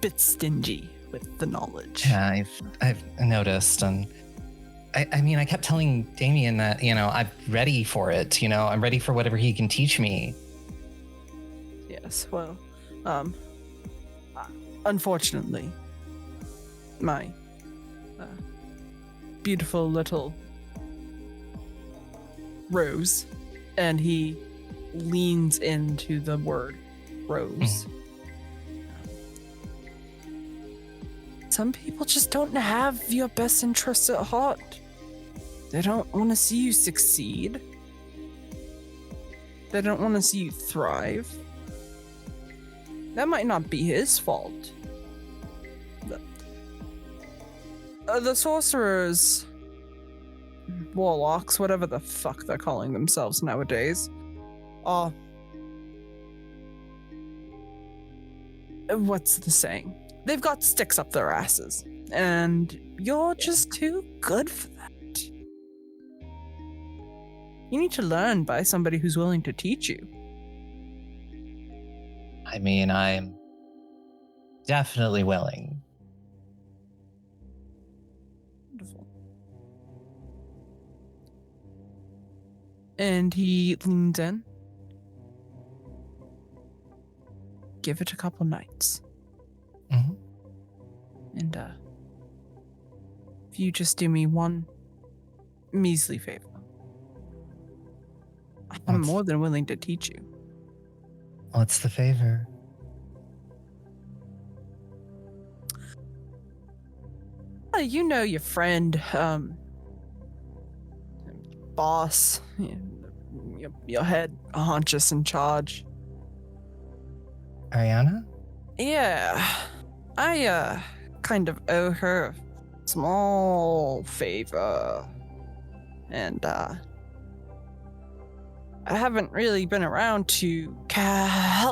bit stingy with the knowledge. Yeah, I've noticed, and I mean, I kept telling Damien that, you know, I'm ready for it. You know, I'm ready for whatever he can teach me. Yes, well, unfortunately, my beautiful little Rose, and he leans into the word Rose. Some people just don't have your best interests at heart. They don't want to see you succeed. They don't want to see you thrive. That might not be his fault. The sorcerers, warlocks, whatever the fuck they're calling themselves nowadays, are... what's the saying? They've got sticks up their asses, and you're just too good for that. You need to learn by somebody who's willing to teach you. I mean, I'm definitely willing. Wonderful. And he leans in. Give it a couple nights. Mm-hmm. And if you just do me one measly favor, I'm more than willing to teach you. What's the favor? You know your friend, boss, your head honchus in charge. Ariana? Yeah, I kind of owe her small favor. And I haven't really been around to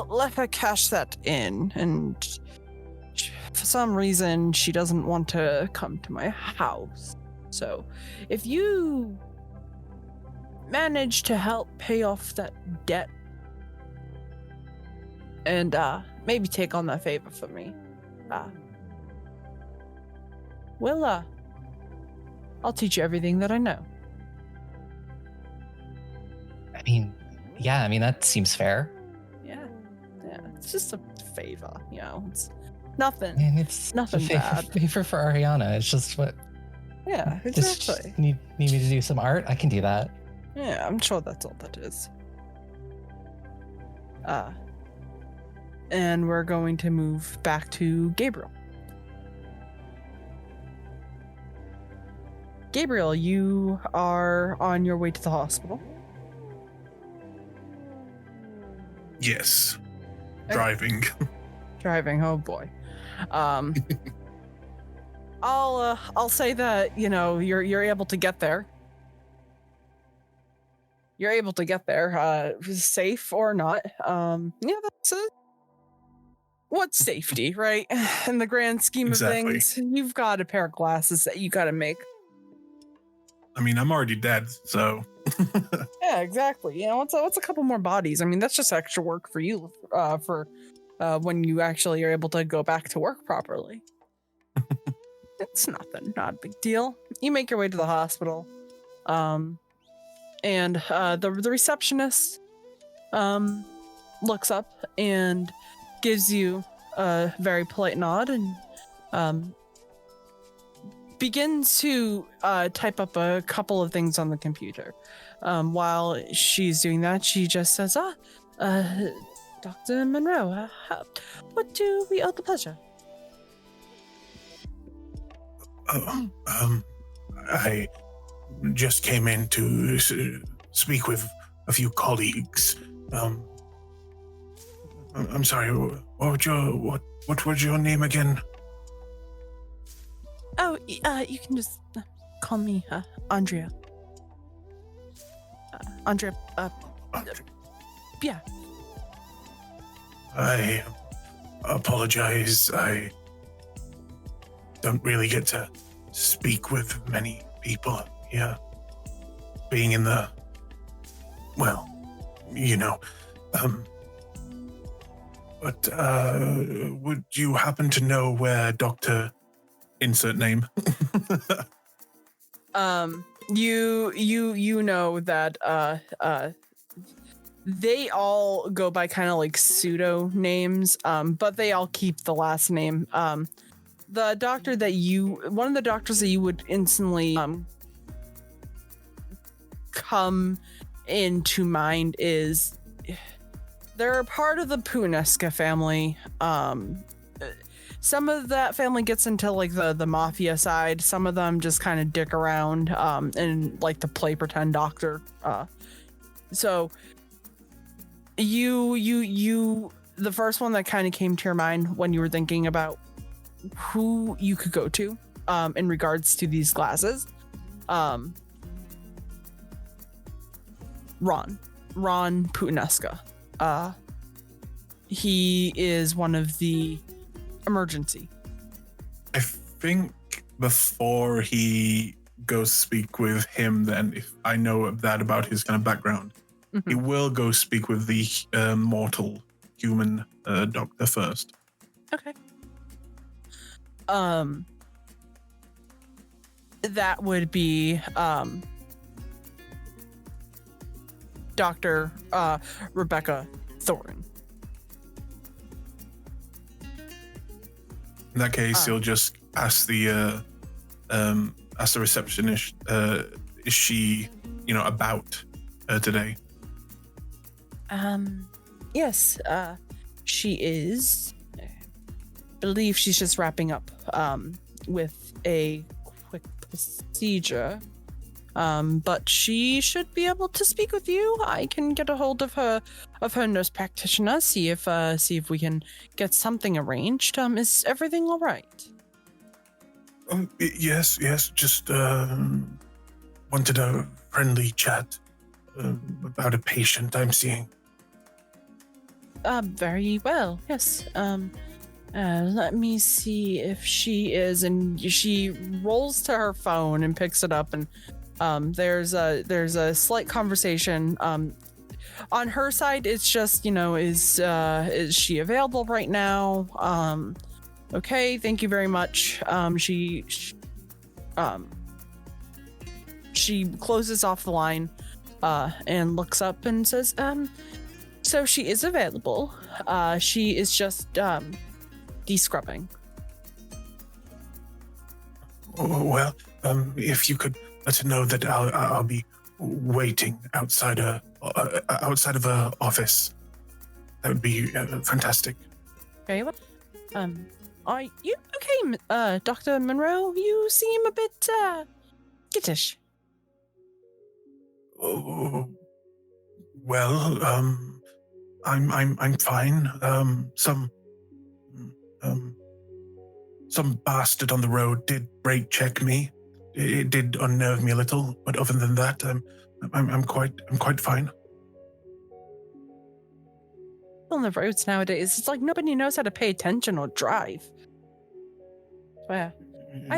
let her cash that in. And for some reason, she doesn't want to come to my house. So if you manage to help pay off that debt and maybe take on that favor for me, I'll teach you everything that I know. I mean, yeah, that seems fair. Yeah, it's just a favor, it's nothing. And it's nothing a bad. favor for Ariana. It's just what. Yeah, exactly. Just need me to do some art? I can do that. Yeah, I'm sure that's all that is. And we're going to move back to Gabriel. Gabriel, you are on your way to the hospital. Yes. Driving. Driving, oh boy. I'll say that, you're able to get there. You're able to get there, safe or not. That's it. What's safety, right? In the grand scheme of things, you've got a pair of glasses that you got to make. I'm already dead, so. Yeah, exactly. What's a couple more bodies? That's just extra work for you, for when you actually are able to go back to work properly. It's nothing, not a big deal. You make your way to the hospital, and the receptionist looks up and gives you a very polite nod and begins to type up a couple of things on the computer. While she's doing that, she just says, Dr. Monroe, what do we owe the pleasure? I just came in to speak with a few colleagues. I'm sorry, what was your name again? Oh, you can just call me Andrea. Andrea. Yeah. I apologize. I don't really get to speak with many people here. Being in the, but would you happen to know where Dr. Insert name? You know that they all go by kind of like pseudo names, but they all keep the last name. The doctor one of the doctors that you would instantly come into mind is, they're a part of the Puneska family. Some of that family gets into like the mafia side. Some of them just kind of dick around and like to play pretend doctor. So you the first one that kind of came to your mind when you were thinking about who you could go to in regards to these glasses, Ron Puneska. He is one of the emergency. I think before he goes speak with him, then if I know that about his kind of background, he will go speak with the mortal human doctor first. Okay. That would be Dr. Rebecca Thornton. In that case, he'll just ask the receptionist, is she, about today? Yes, she is. I believe she's just wrapping up with a quick procedure. But she should be able to speak with you. I can get a hold of her nurse practitioner, see if we can get something arranged. Is everything all right? Yes, just wanted a friendly chat about a patient I'm seeing. Very well. Yes. Let me see if she is, and she rolls to her phone and picks it up, and there's a slight conversation. On her side, it's just, is she available right now? Okay, thank you very much. She closes off the line, and looks up and says, so she is available. She is just de-scrubbing. Well, if you could let her know that I'll be waiting outside of her office, that would be fantastic. Okay. What? Are you okay, Dr. Monroe? You seem a bit skittish. Oh, well, I'm fine. Some bastard on the road did brake check me. It did unnerve me a little, but other than that, I'm quite fine. On the roads nowadays, it's like nobody knows how to pay attention or drive. Swear. I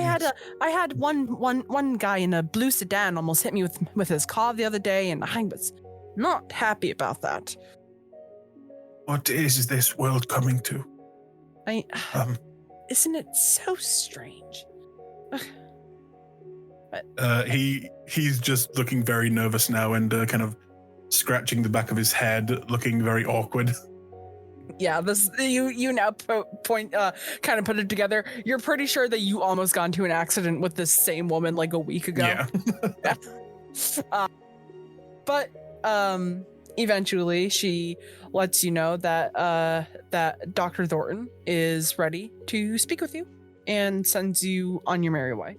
had one guy in a blue sedan almost hit me with his car the other day, and I was not happy about that. What is this world coming to? Isn't it so strange? He's just looking very nervous now and kind of scratching the back of his head, looking very awkward. Yeah, this you now kind of put it together. You're pretty sure that you almost got into an accident with this same woman like a week ago. Yeah. But eventually she lets you know that Dr. Thornton is ready to speak with you and sends you on your merry way.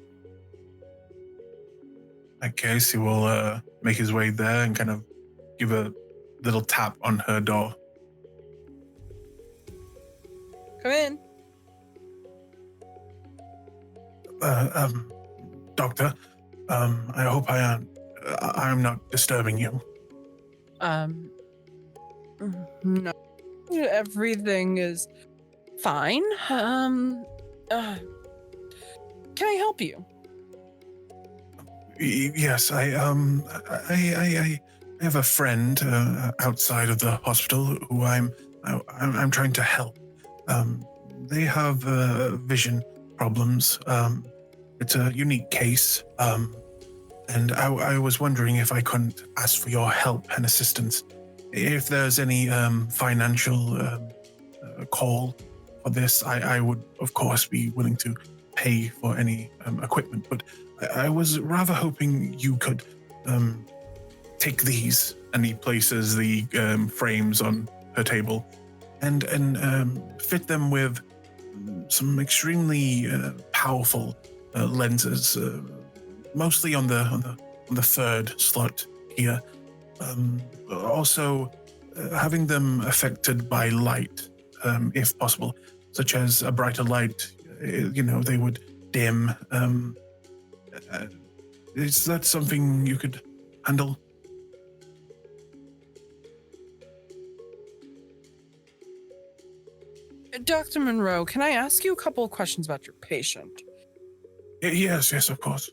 Okay, so he will make his way there and kind of give a little tap on her door. Come in. Doctor, I hope I'm not disturbing you. No, everything is fine. Can I help you? Yes, I have a friend outside of the hospital who I'm trying to help. They have vision problems. It's a unique case, and I was wondering if I couldn't ask for your help and assistance. If there's any financial call for this, I would, of course, be willing to pay for any equipment, but I was rather hoping you could take these, and he places the frames on her table, and fit them with some extremely powerful lenses, mostly on the third slot here. Also, having them affected by light, if possible, such as a brighter light. They would dim. Is that something you could handle? Dr. Monroe, can I ask you a couple of questions about your patient? Yes, of course.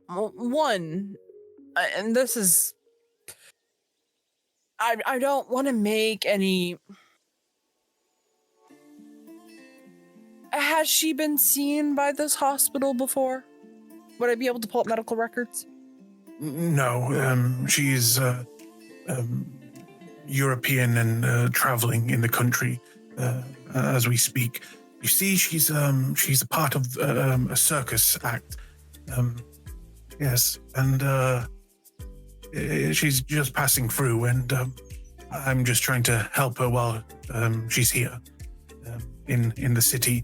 One, and this is, I don't want to make any. Has she been seen by this hospital before? Would I be able to pull up medical records? No, she's European and traveling in the country as we speak. You see, she's a part of a circus act. Yes, and she's just passing through, and I'm just trying to help her while she's here in the city.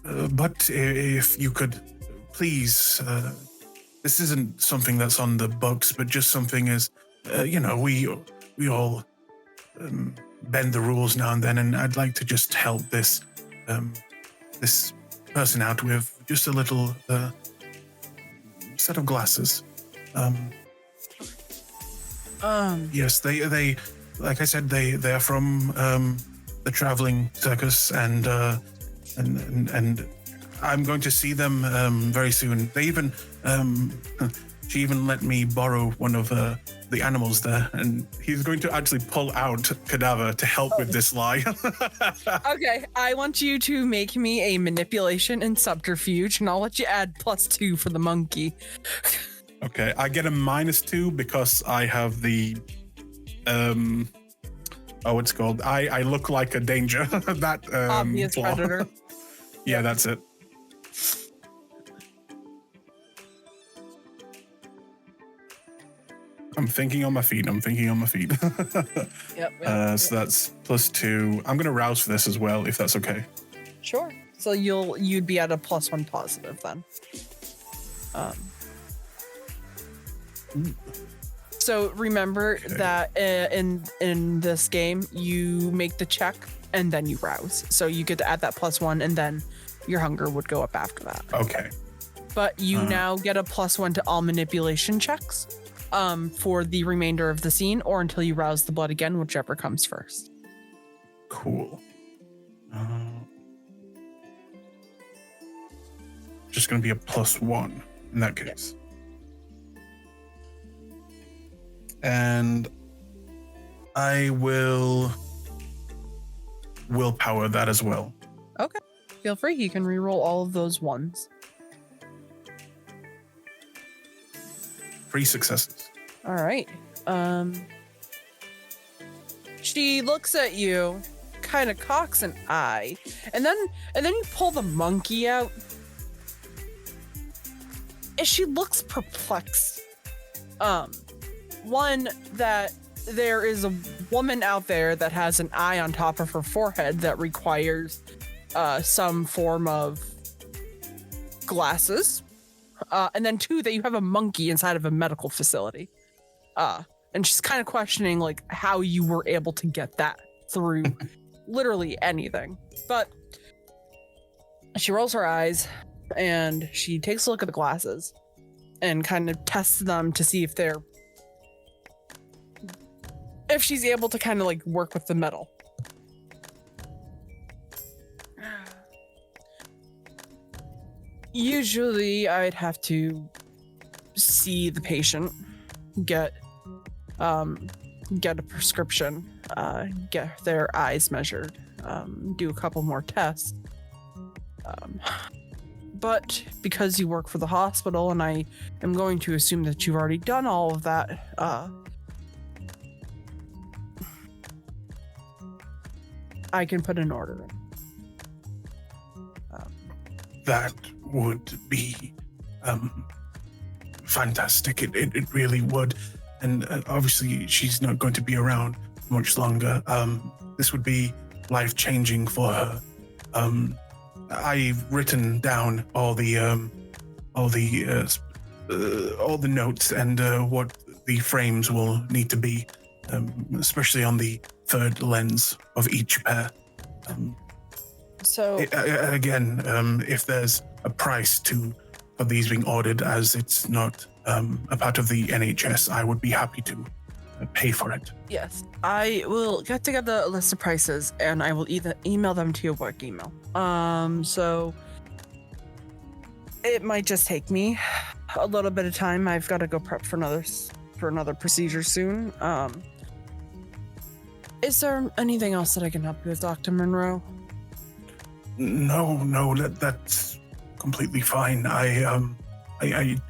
But if you could please, this isn't something that's on the books, but just something as, we all bend the rules now and then, and I'd like to just help this this person out with just a little set of glasses. Yes, they like I said, they're from the traveling circus, and I'm going to see them very soon. They even she even let me borrow one of the animals there, and he's going to actually pull out Cadaver to help with this lie. Okay, I want you to make me a manipulation and subterfuge, and I'll let you add +2 for the monkey. Okay, I get a -2 because I have the what's it called? I look like a danger. That Obvious flaw. predator. Yeah, that's it. I'm thinking on my feet. Yep. So that's +2. I'm gonna rouse for this as well, if that's okay. Sure. So you'd be at a +1 positive then. So remember that in this game you make the check and then you rouse. So you get to add that +1 and then your hunger would go up after that. Okay. But you now get a +1 to all manipulation checks for the remainder of the scene, or until you rouse the blood again, whichever comes first. Cool. Just gonna be a +1 in that case. And I will willpower that as well. Okay. Feel free. You can reroll all of those ones. 3 successes. All right. She looks at you, kind of cocks an eye, and then you pull the monkey out. And she looks perplexed. One, that there is a woman out there that has an eye on top of her forehead that requires some form of glasses. And then 2, that you have a monkey inside of a medical facility. And she's kind of questioning like how you were able to get that through literally anything. But she rolls her eyes and she takes a look at the glasses and kind of tests them to see if she's able to kind of like work with the metal. Usually I'd have to see the patient, get a prescription, get their eyes measured, do a couple more tests. But because you work for the hospital and I am going to assume that you've already done all of that, I can put an order in. That would be fantastic. It really would. And obviously she's not going to be around much longer. This would be life-changing for her. I've written down all the notes and what the frames will need to be, especially on the third lens of each pair. So again, if there's a price for these being ordered, as it's not a part of the NHS, I would be happy to pay for it. yes, I will get together a list of prices and I will either email them to your work email. So it might just take me a little bit of time. I've got to go prep for another procedure soon. Is there anything else that I can help you with, Dr. Monroe? No, that's completely fine. I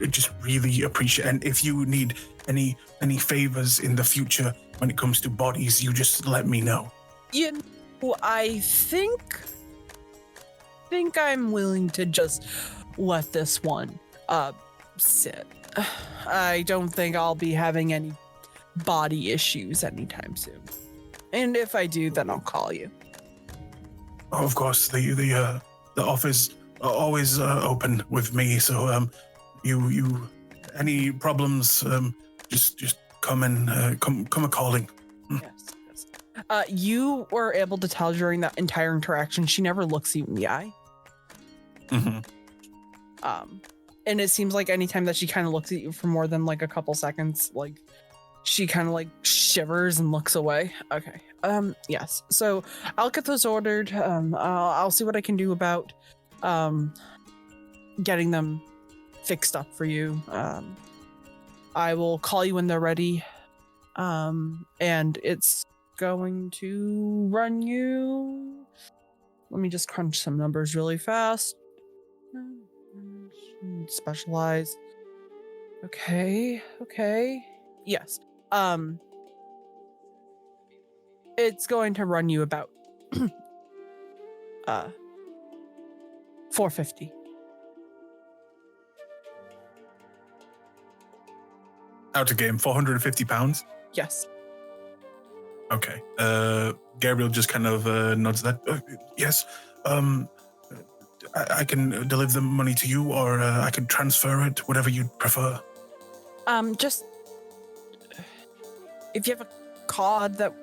just really appreciate, and if you need any favors in the future when it comes to bodies, you just let me know. You know, I think I'm willing to just let this one sit. I don't think I'll be having any body issues anytime soon. And if I do, then I'll call you. Of course, the office are always open with me. So you any problems, just come and come a calling. Yes. You were able to tell during that entire interaction, she never looks you in the eye. Mm-hmm. And it seems like anytime that she kind of looks at you for more than like a couple seconds, like she kind of like shivers and looks away. Okay. Yes. So I'll get those ordered. I'll see what I can do about getting them fixed up for you. I will call you when they're ready. And it's going to run you. Let me just crunch some numbers really fast. Specialize. Okay. Yes. It's going to run you about $450. Out of game, £450. Yes. Okay. Gabriel just kind of nods that. Yes. I can deliver the money to you, or I can transfer it, whatever you'd prefer. Just if you have a card that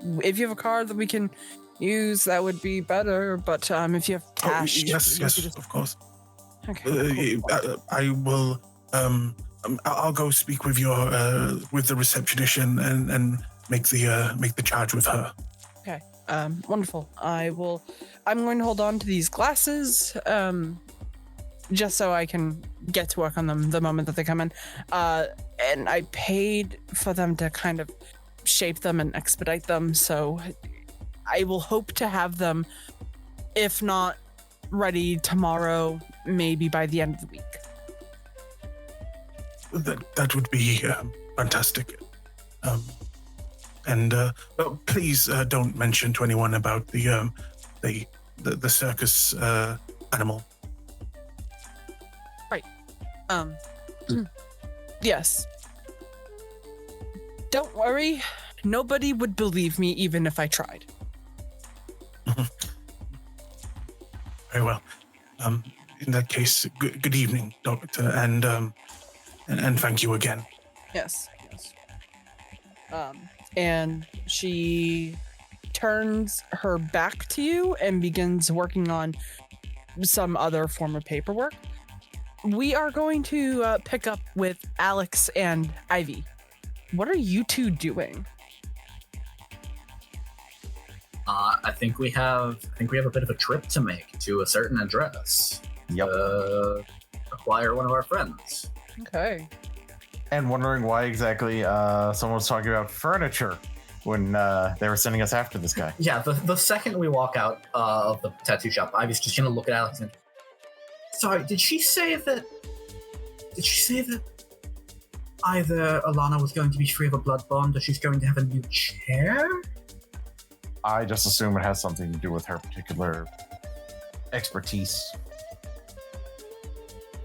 we can use, that would be better. But if you have cash, yes, of course. Okay. Cool. I will. I'll go speak with your with the receptionist and make the charge with her. Okay. Wonderful. I'm going to hold on to these glasses, just so I can get to work on them the moment that they come in. And I paid for them to kind of shape them and expedite them, so I will hope to have them, if not ready tomorrow, maybe by the end of the week. That would be fantastic. And please don't mention to anyone about the circus animal. Right. Yes. Don't worry. Nobody would believe me even if I tried. Very well. In that case, good evening, Doctor, and thank you again. Yes. And she turns her back to you and begins working on some other form of paperwork. We are going to pick up with Alex and Ivy. What are you two doing? I think we have a bit of a trip to make to a certain address. Yep. Acquire one of our friends. Okay. And wondering why exactly someone was talking about furniture when they were sending us after this guy. Yeah, the second we walk out of the tattoo shop, Ivy's just gonna look at Alex and, sorry, did she say that either Alannah was going to be free of a blood bond or she's going to have a new chair? I just assume it has something to do with her particular expertise.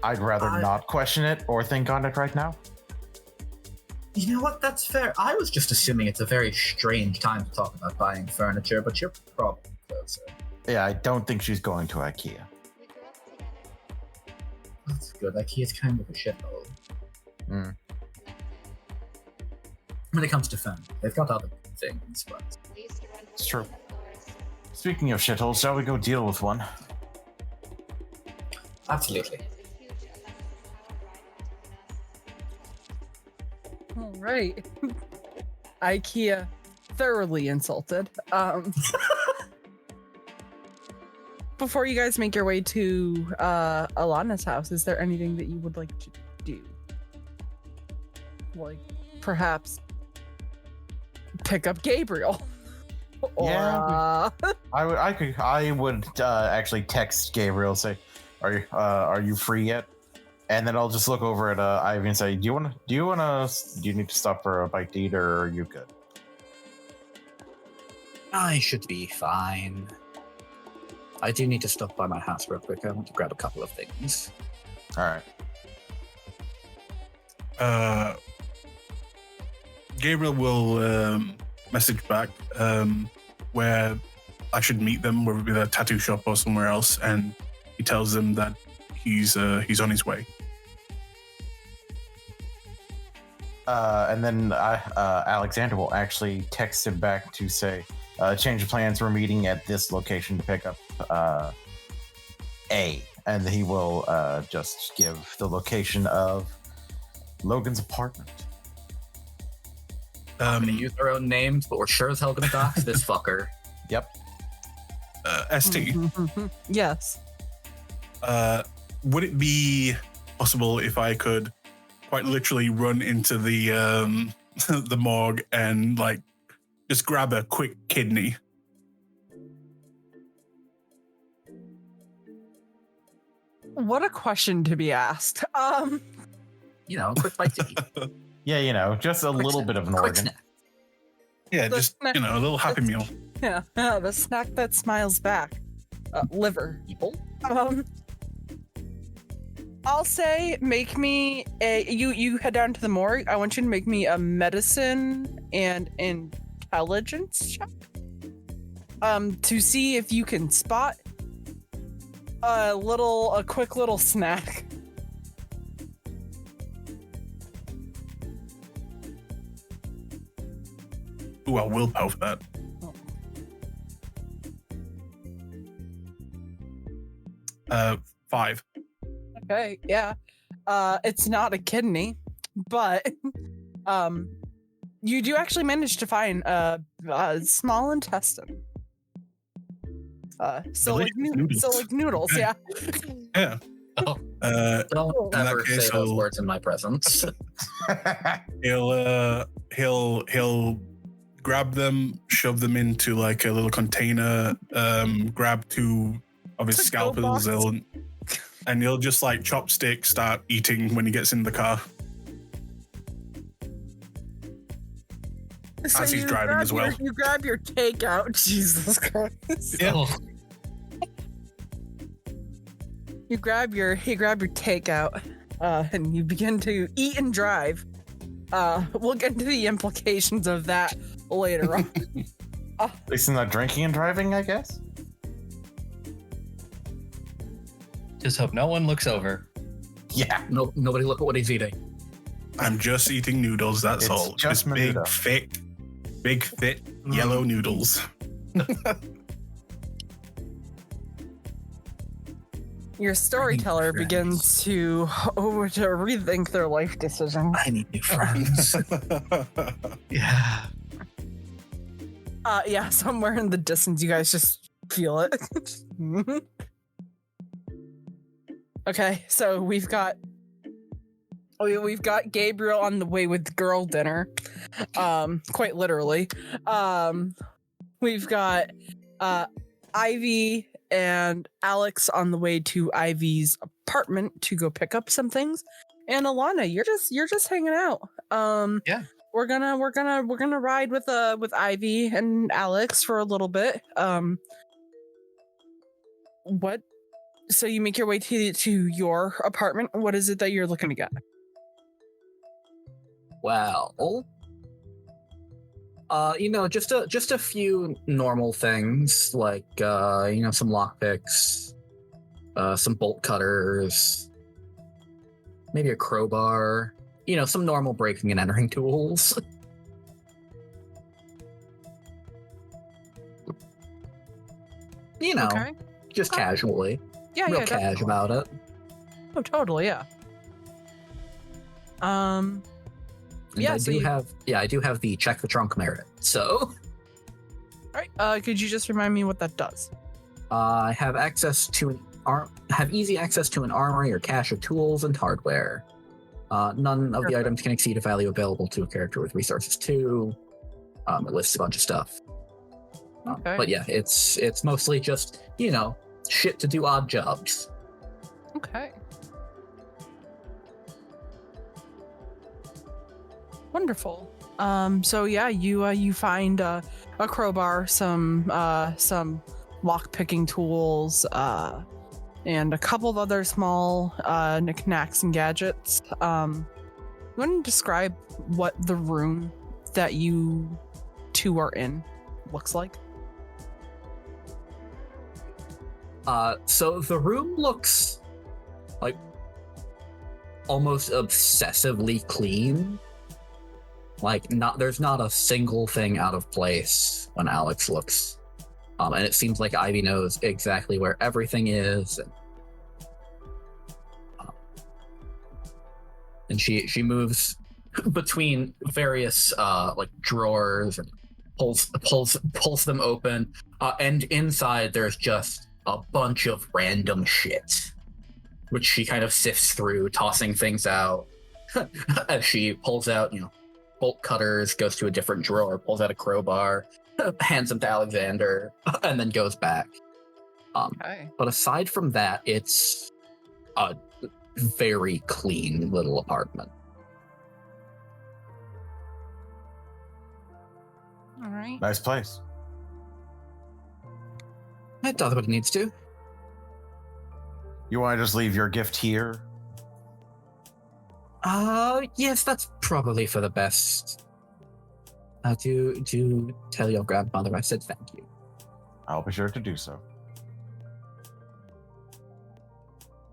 I'd rather not question it or think on it right now. You know what? That's fair. I was just assuming it's a very strange time to talk about buying furniture, but you're probably closer. Yeah, I don't think she's going to IKEA. That's good. IKEA's kind of a shithole. Mm. When it comes to family, they've got other things, but... It's true. Speaking of shitholes, shall we go deal with one? Absolutely. All right. IKEA thoroughly insulted. Before you guys make your way to Alannah's house, is there anything that you would like to do? Like, perhaps pick up Gabriel? Or, yeah, I would actually text Gabriel, say, "Are you free yet?" And then I'll just look over at Ivy and say, "Do you need to stop for a bite to eat, or are you good?" I should be fine. I do need to stop by my house real quick. I want to grab a couple of things. All right. Gabriel will message back where I should meet them, whether it be the tattoo shop or somewhere else, and he tells them that he's on his way. And then Alexander will actually text him back to say, change of plans. We're meeting at this location to pick up A, and he will just give the location of Logan's apartment. I'm gonna use their own names, but we're sure as hell gonna dox this fucker. Yep. ST. Yes. Would it be possible if I could quite literally run into the the morgue and like just grab a quick kidney? What a question to be asked. Quick bite to eat. Yeah, just a little bit of an Quick organ. snack. Yeah, The just snack- a little happy meal. Yeah, the snack that smiles back. Liver. People? I'll say make me you head down to the morgue. I want you to make me a medicine and intelligence check. To see if you can spot a quick little snack. Ooh, I'll willpower for that. Oh. 5. Okay, yeah. It's not a kidney, but you do actually manage to find a small intestine. So like noodles, yeah. Yeah. Oh, in don't that ever case, say those I'll- words in my presence. He'll grab them, shove them into like a little container, grab 2 of his It's a go scalpels, box. and he'll just like chopstick start eating when he gets in the car. So As he's you driving grab as well. You grab your takeout. Jesus Christ. Yeah. You grab your takeout, and you begin to eat and drive. We'll get into the implications of that later on. At least in not drinking and driving, I guess. Just hope no one looks over. Yeah. No, nobody look at what he's eating. I'm just eating noodles, that's It's all. just Just big, menudo. fit, yellow noodles. Your storyteller begins to rethink their life decisions. I need new friends. Yeah. Yeah, somewhere in the distance, you guys just feel it. Okay, so we've got Gabriel on the way with girl dinner, quite literally. We've got Ivy and Alex on the way to Ivy's apartment to go pick up some things, and Alannah, you're just hanging out. Yeah. We're gonna ride with Ivy and Alex for a little bit. What? So you make your way to your apartment. What is it that you're looking to get? Well, just a few normal things like some lockpicks, some bolt cutters, maybe a crowbar. Some normal breaking and entering tools. Okay. Just Okay. casually, Yeah, real yeah, cash definitely. about it. Oh, totally, yeah. And Yeah, I so do you- have the check the trunk merit. So All right. Could you just remind me what that does? I have easy access to an armory or cache of tools and hardware. None of the items can exceed a value available to a character with resources 2. It lists a bunch of stuff. Okay. But yeah, it's mostly just shit to do odd jobs. Okay. Wonderful. So yeah, you find a crowbar, some lock picking tools, and a couple of other small knickknacks and gadgets. You want to describe what the room that you two are in looks like? So the room looks like almost obsessively clean. There's not a single thing out of place when Alex looks. And it seems like Ivy knows exactly where everything is. And she moves between various drawers and pulls them open. And inside there's just a bunch of random shit, which she kind of sifts through, tossing things out. As she pulls out, bolt cutters, goes to a different drawer, pulls out a crowbar, hands them to Alexander, and then goes back. Okay. But aside from that, it's a very clean little apartment. All right. Nice place. It does what it needs to. You want to just leave your gift here? Yes, that's probably for the best. Do tell your grandmother I said thank you. I'll be sure to do so.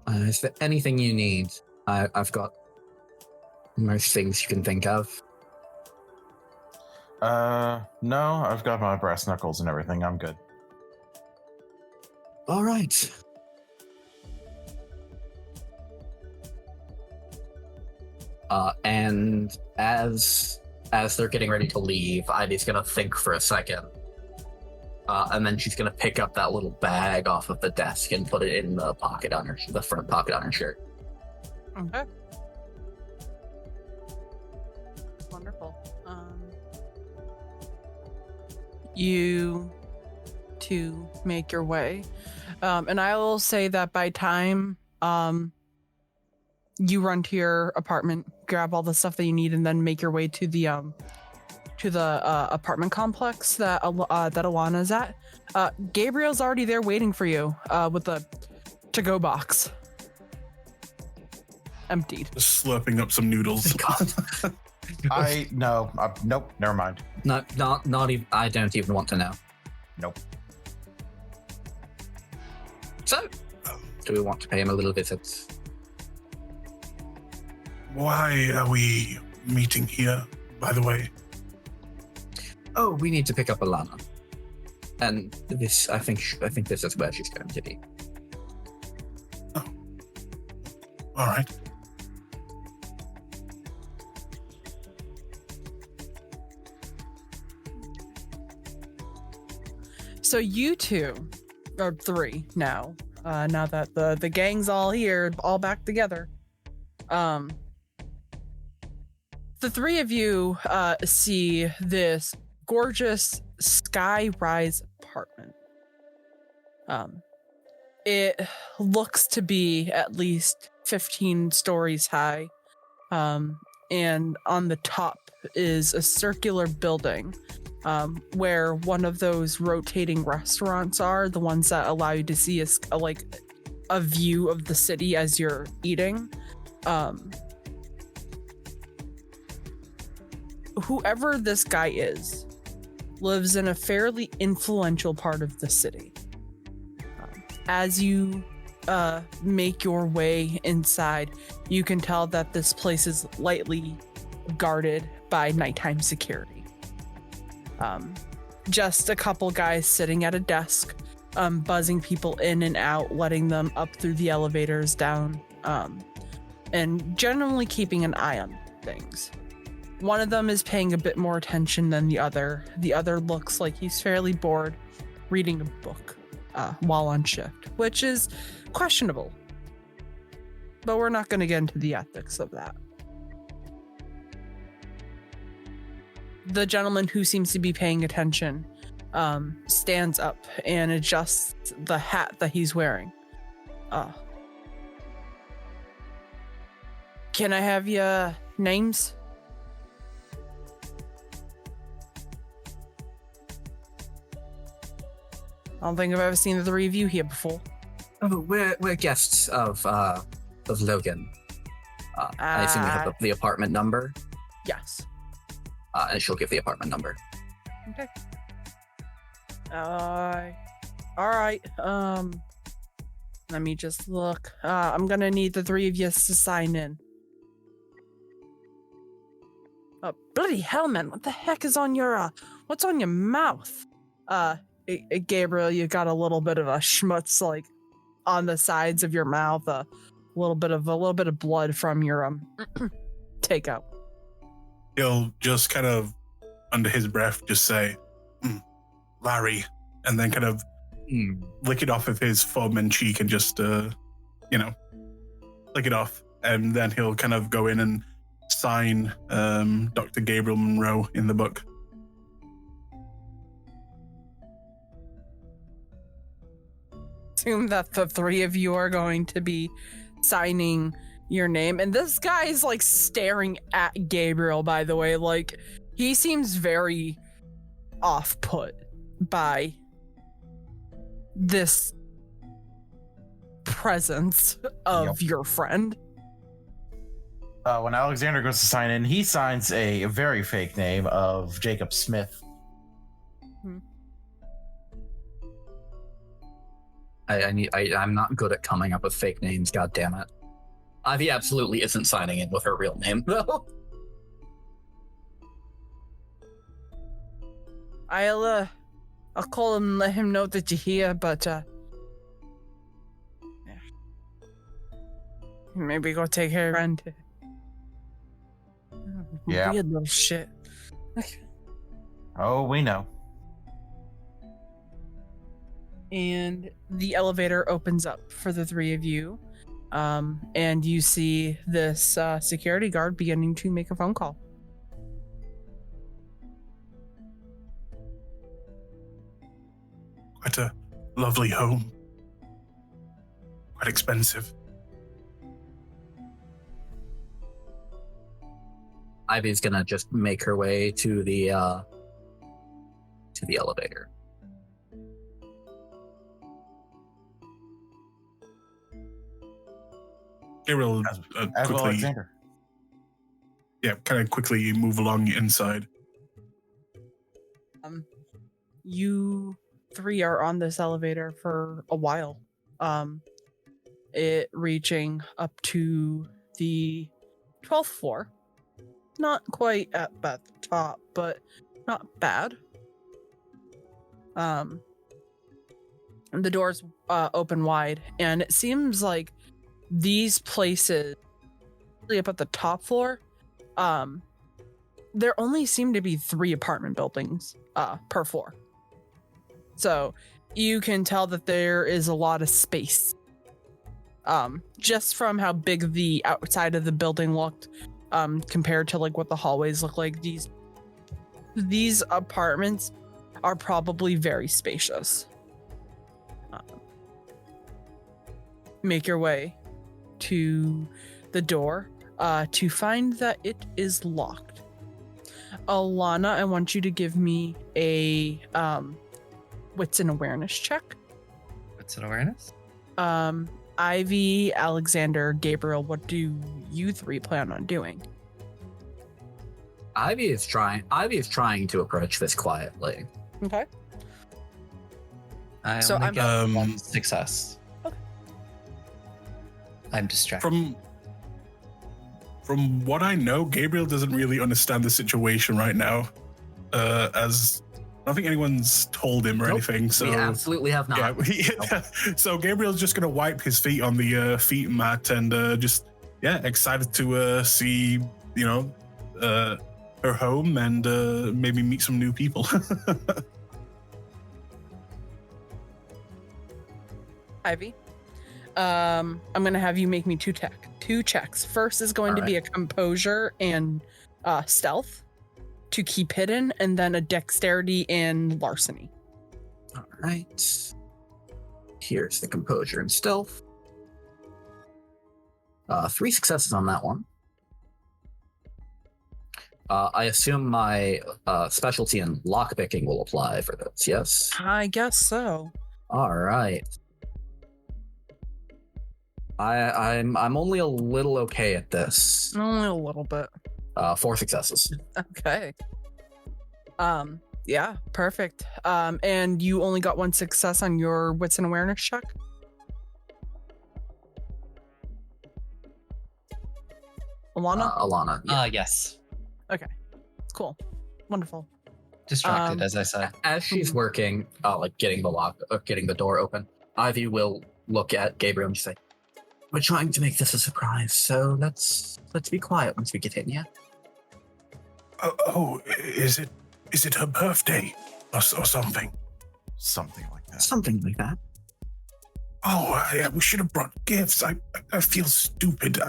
Is there anything you need? I've got most things you can think of. No, I've got my brass knuckles and everything. I'm good. All right. And as they're getting ready to leave, Ivy's gonna think for a second. And then she's gonna pick up that little bag off of the desk and put it in the front pocket on her shirt. Okay. Wonderful. You two make your way. And I will say that by time you run to your apartment, grab all the stuff that you need, and then make your way to the apartment complex that Alannah's at. Gabriel's already there waiting for you with a to-go box. Emptied. Just slurping up some noodles. Nope, never mind. Not even. I don't even want to know. Nope. So, do we want to pay him a little visit? Why are we meeting here, by the way? Oh, we need to pick up Alannah, and this. I think this is where she's going to be. Oh, all right. So you two, or three now, now that the gang's all here, all back together. The three of you see this gorgeous sky-rise apartment. It looks to be at least 15 stories high. And on the top is a circular building where one of those rotating restaurants are, the ones that allow you to see a view of the city as you're eating. Whoever this guy is lives in a fairly influential part of the city. As you make your way inside, you can tell that this place is lightly guarded by nighttime security. Just a couple guys sitting at a desk, buzzing people in and out, letting them up through the elevators, down, and generally keeping an eye on things. One of them is paying a bit more attention than the other. The other looks like he's fairly bored, reading a book while on shift, which is questionable. But we're not going to get into the ethics of that. The gentleman who seems to be paying attention stands up and adjusts the hat that he's wearing. Can I have your names? I don't think I've ever seen the three of you here before. Oh, we're guests of Logan. I assume we have the apartment number. Yes. And she'll give the apartment number. Okay. All right. Let me just look. I'm gonna need the three of you to sign in. Bloody hell, man! What the heck is on your what's on your mouth? Gabriel, you got a little bit of a schmutz like on the sides of your mouth. A little bit of blood from your takeout. He'll just kind of, under his breath, just say, Larry, and then kind of lick it off of his thumb and cheek and just, lick it off. And then he'll kind of go in and sign Dr. Gabriel Monroe in the book. Assume that the three of you are going to be signing your name. And this guy is like staring at Gabriel, by the way. Like, he seems very off-put by this presence of your friend. When Alexander goes to sign in, he signs a very fake name of Jacob Smith. I'm not good at coming up with fake names, god damn it. Ivy absolutely isn't signing in with her real name, though. I'll call him and let him know that you're here, but maybe go take care of your friend. Yeah. Weird little shit. Oh, we know. And the elevator opens up for the three of you. And you see this security guard beginning to make a phone call. Quite a lovely home. Quite expensive. Ivy's gonna just make her way to the elevator. Gabriel As well, quickly, Alexander. kind of quickly move along inside. You three are on this elevator for a while. It reaching up to the 12th floor. Not quite at the top, but not bad. And the doors open wide, and it seems like these places, really up at the top floor, there only seem to be 3 apartment buildings per floor. So you can tell that there is a lot of space. Just from how big the outside of the building looked, compared to like what the hallways look like, these apartments are probably very spacious. Make your way to the door to find that it is locked. Alannah, I want you to give me a wits and awareness check. What's an awareness? Ivy, Alexander, Gabriel, what do you three plan on doing? Ivy is trying to approach this quietly. Okay. I So only I'm- get 1 success. Okay. I'm distracted. From what I know, Gabriel doesn't really understand the situation right now, as I don't think anyone's told him or Nope, anything. So we absolutely have not. So Gabriel's just gonna wipe his feet on the feet mat and excited to see her home and maybe meet some new people. Ivy, I'm gonna have you make me 2 checks. First is going to be a composure and stealth to keep hidden, and then a dexterity and larceny. All right. Here's the composure and stealth. 3 successes on that one. I assume my specialty in lockpicking will apply for this, yes? I guess so. All right. I'm only a little okay at this. Only a little bit. 4 successes. Okay. Yeah, perfect. And you only got 1 success on your wits and awareness check? Alannah? Alannah. Yeah. Yes. Cool. Wonderful. Distracted, as I said. As she's working, getting the door open, Ivy will look at Gabriel and say, "We're trying to make this a surprise, so let's be quiet once we get in, yeah?" Is it her birthday or something? Something like that. Something like that. Oh, we should have brought gifts. I feel stupid.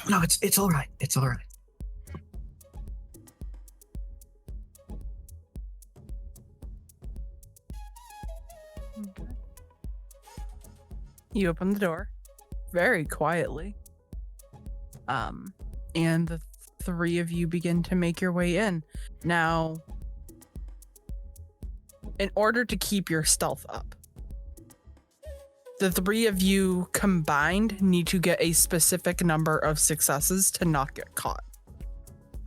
No, it's all right. It's all right. Okay. You open the door very quietly. And the three of you begin to make your way in. Now, in order to keep your stealth up, the three of you combined need to get a specific number of successes to not get caught.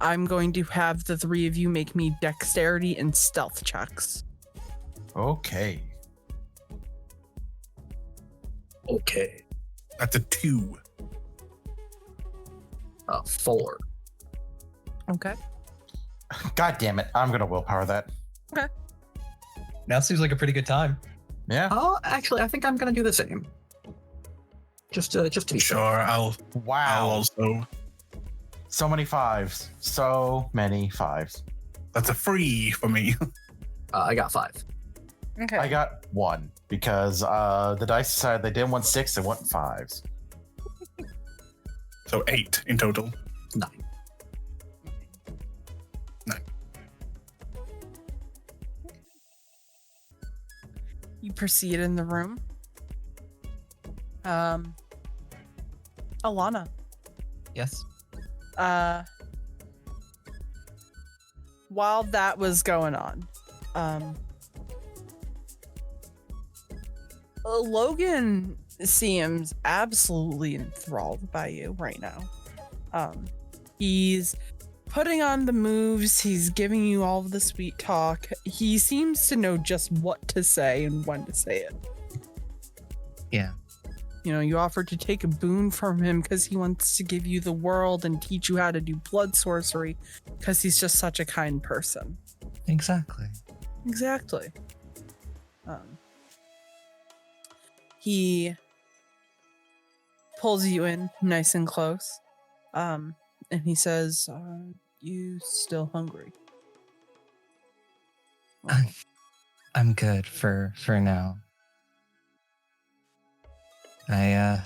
I'm going to have the three of you make me dexterity and stealth checks. Okay. Okay. That's a 2. 4. Okay. God damn it. I'm going to willpower that. Now seems like a pretty good time. Yeah. Oh, actually, I think I'm gonna do the same. Just to be Sure, I'll Wow. also. So many 5s. So many 5s. That's a 3 for me. I got 5. Okay. I got 1 because the dice decided they didn't want 6, they want 5s. So 8 in total. 9. You proceed in the room. Alannah. Yes. While that was going on, Logan seems absolutely enthralled by you right now. He's putting on the moves, he's giving you all of the sweet talk. He seems to know just what to say and when to say it. Yeah. You know, you offered to take a boon from him because he wants to give you the world and teach you how to do blood sorcery because he's just such a kind person. Exactly. Exactly. He pulls you in nice and close, and he says, "Are you still hungry?" I'm good for now. I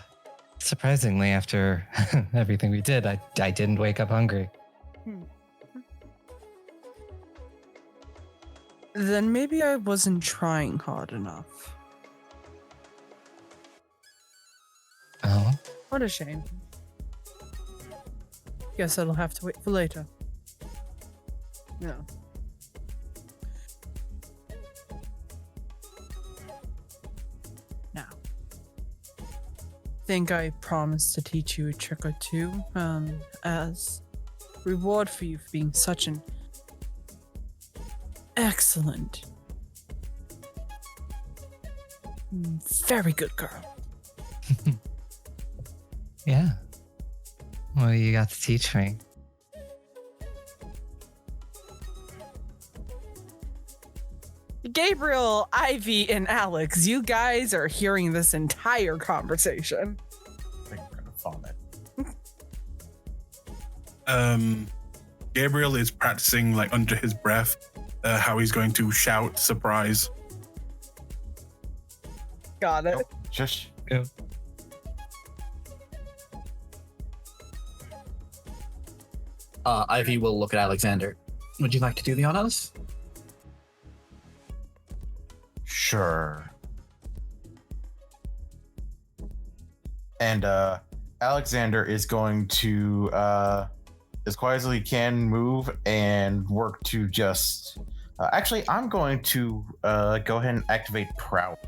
surprisingly, after everything we did, I didn't wake up hungry. Then maybe I wasn't trying hard enough. Oh, What a shame. Guess I'll have to wait for later. No. Now, think I promised to teach you a trick or two, as reward for you for being such an excellent, very good girl. yeah. Well, you got to teach me. Gabriel, Ivy, and Alex, you guys are hearing this entire conversation. I think we're going to vomit. Gabriel is practicing like under his breath how he's going to shout surprise. Got it. Nope, just Go. Ivy will look at Alexander. Would you like to do the honors? sure. And Alexander is going to, as quiet as he can, move and work to just. Actually, I'm going to go ahead and activate Prowl.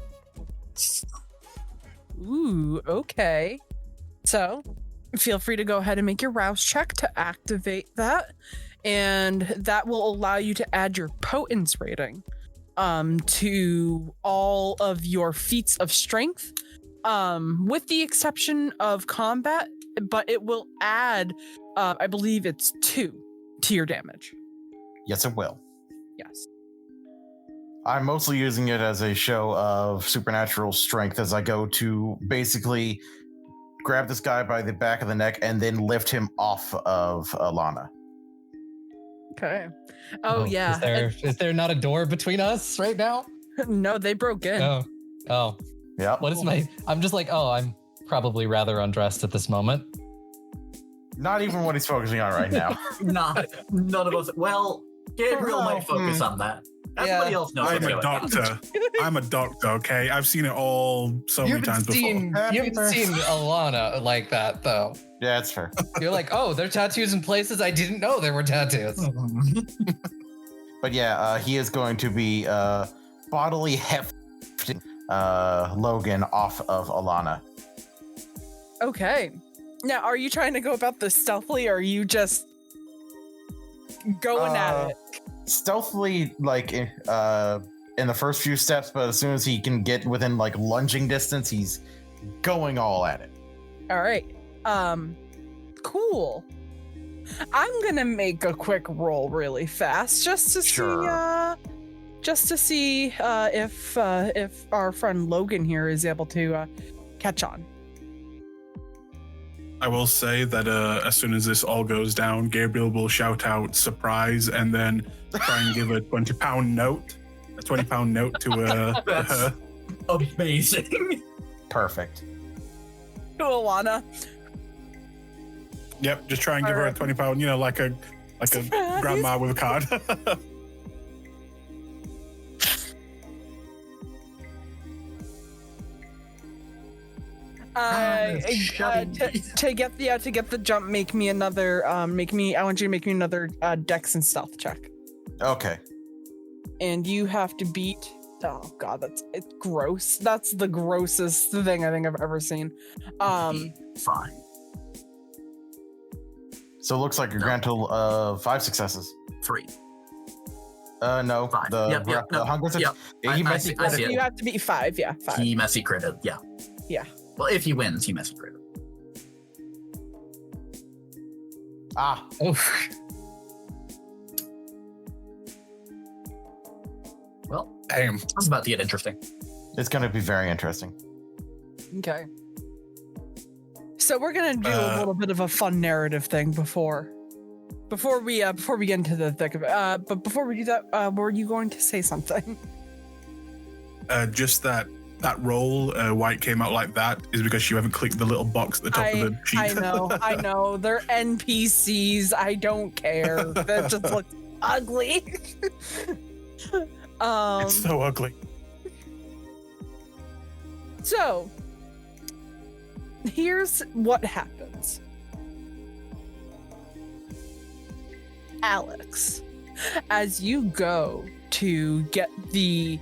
Ooh, okay. So, feel free to go ahead and make your rouse check to activate that. And that will allow you to add your potence rating to all of your feats of strength, with the exception of combat, but it will add, I believe it's 2 to your damage. Yes, it will. Yes. I'm mostly using it as a show of supernatural strength as I go to basically grab this guy by the back of the neck and then lift him off of Alannah. Okay. Oh yeah. Is there not a door between us right now? No, they broke in. Oh. Yep. What is I'm just like, I'm probably rather undressed at this moment. Not even what he's focusing on right now. None of us. Well, Gabriel might focus on that. Everybody else knows. I'm a doctor. I'm a doctor, okay? I've seen it all so many times before. You haven't seen Alannah like that, though. Yeah, it's fair. You're like, there are tattoos in places I didn't know there were tattoos. But yeah, he is going to be bodily hefting Logan off of Alannah. Okay. Now, are you trying to go about this stealthily, or are you just going at it? Stealthily, like in the first few steps, but as soon as he can get within like lunging distance, he's going all at it. All right. Cool. I'm gonna make a quick roll really fast just to see if our friend Logan here is able to catch on. I will say that as soon as this all goes down, Gabriel will shout out surprise and then try and give a 20-pound note to her. Amazing. Perfect. To Alannah. Yep, just try and give her a 20-pound, like a grandma with a card. To get the jump, make me another I want you to make me another dex and stealth check. Okay. And you have to beat, oh god, it's gross. That's the grossest thing I think I've ever seen. Fine. So it looks like a grand total of 5 successes. 3. No. 5. The hunger six. Yep. Yeah, I see it. You have to beat 5, yeah. 5. He messy critted, yeah. Yeah. Well, if he wins, he messy critted. Ah. Oof. Well, Damn. it's about to get interesting. It's going to be very interesting. Okay. So we're gonna do a little bit of a fun narrative thing before we get into the thick of it. But before we do that, were you going to say something? Just that roll, why it came out like that is because you haven't clicked the little box at the top of the sheet. I know. They're NPCs. I don't care. That just looks ugly. It's so ugly. So, here's what happens. Alex, as you go to get the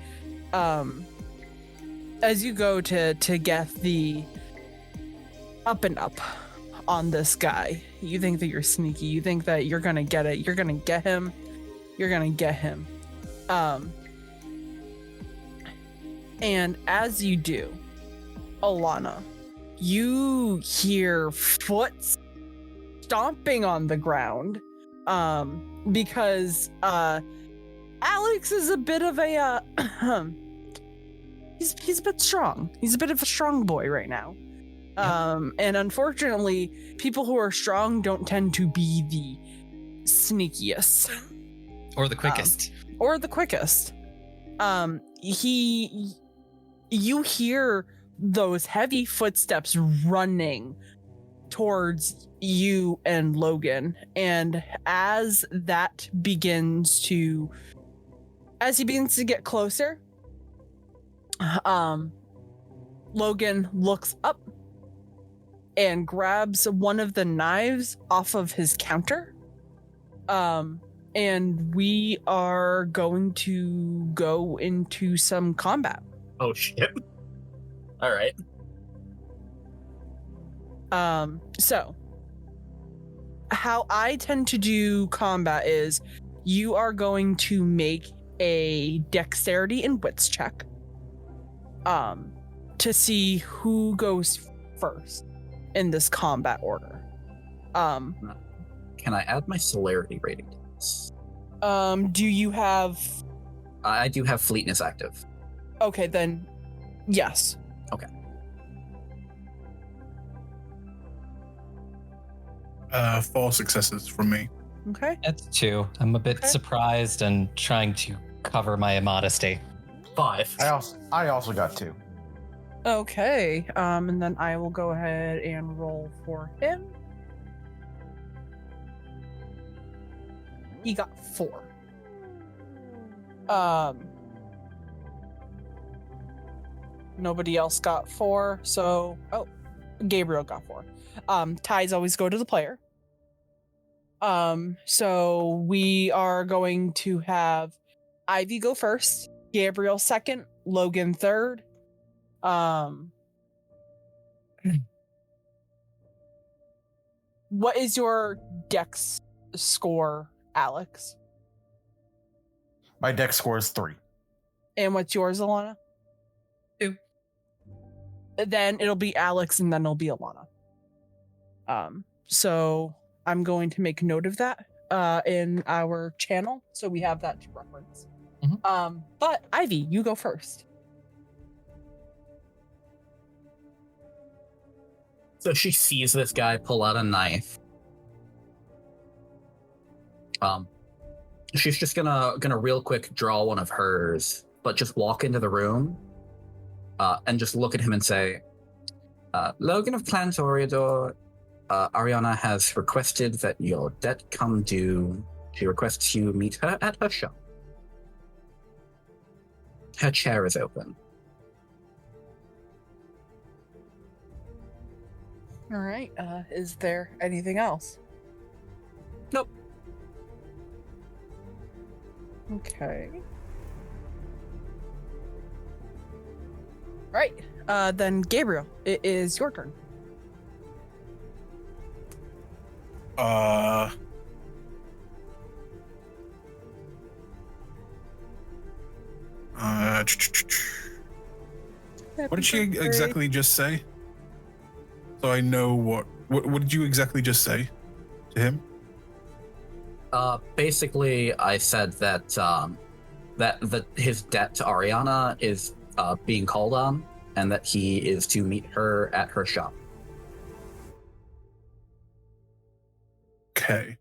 get the up and up on this guy, you think that you're sneaky, you think that you're gonna get it, you're gonna get him. And as you do, Alannah, you hear foot stomping on the ground, because Alex is a bit of a he's a bit strong. He's a bit of a strong boy right now. And unfortunately, people who are strong don't tend to be the sneakiest Or the quickest. You hear those heavy footsteps running towards you and Logan, and as he begins to get closer, Logan looks up and grabs one of the knives off of his counter, and we are going to go into some combat. Oh shit. All right. So how I tend to do combat is you are going to make a dexterity and wits check to see who goes first in this combat order. Can I add my celerity rating to this? Do you have... I do have fleetness active. Okay, then yes. Okay. 4 successes from me. Okay. That's 2. I'm a bit Okay. surprised and trying to cover my immodesty. 5. I also got 2. Okay. And then I will go ahead and roll for him. He got 4. Nobody else got 4, so Gabriel got 4. Ties always go to the player. So we are going to have Ivy go first, Gabriel second, Logan third. What is your dex score, Alex? My dex score is 3. And what's yours, Alannah? 2. Then it'll be Alex, and then it'll be Alannah. So I'm going to make note of that in our channel, so we have that to reference. Mhm. But Ivy, you go first. So she sees this guy pull out a knife. She's just gonna real quick draw one of hers, but just walk into the room, and just look at him and say, "Logan of Clan Toreador, Ariana has requested that your debt come due. She requests you meet her at her shop. Her chair is open." All right. Is there anything else? Nope. Okay. All right. Then Gabriel, it is your turn. What did she exactly just say? So I know what did you exactly just say to him? Basically, I said that that his debt to Ariana is being called on, and that he is to meet her at her shop. Okay.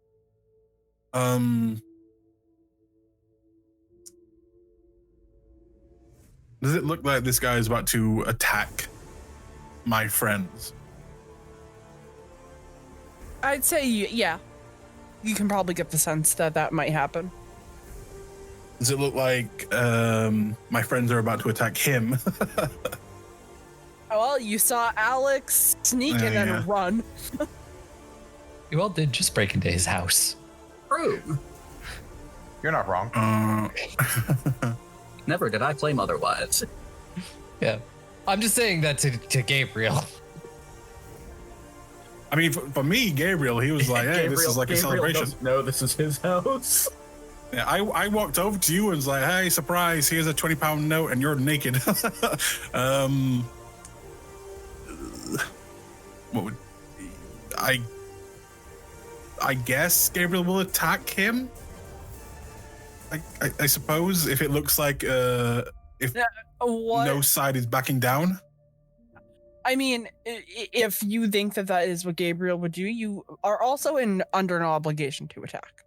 Does it look like this guy is about to attack my friends? I'd say, yeah. You can probably get the sense that that might happen. Does it look like my friends are about to attack him? Oh, well, you saw Alex sneak and then Yeah. run. You all did just break into his house. True. You're not wrong. Never did I claim otherwise. Yeah. I'm just saying that to Gabriel. I mean, for me, Gabriel, he was like, "Hey, this is like a celebration." No, this is his house. Yeah, I walked over to you and was like, "Hey, surprise! Here's a 20-pound note, and you're naked." What would I guess Gabriel will attack him. I suppose if it looks like if What? no side is backing down. I mean, if you think that that is what Gabriel would do, you are also under an obligation to attack.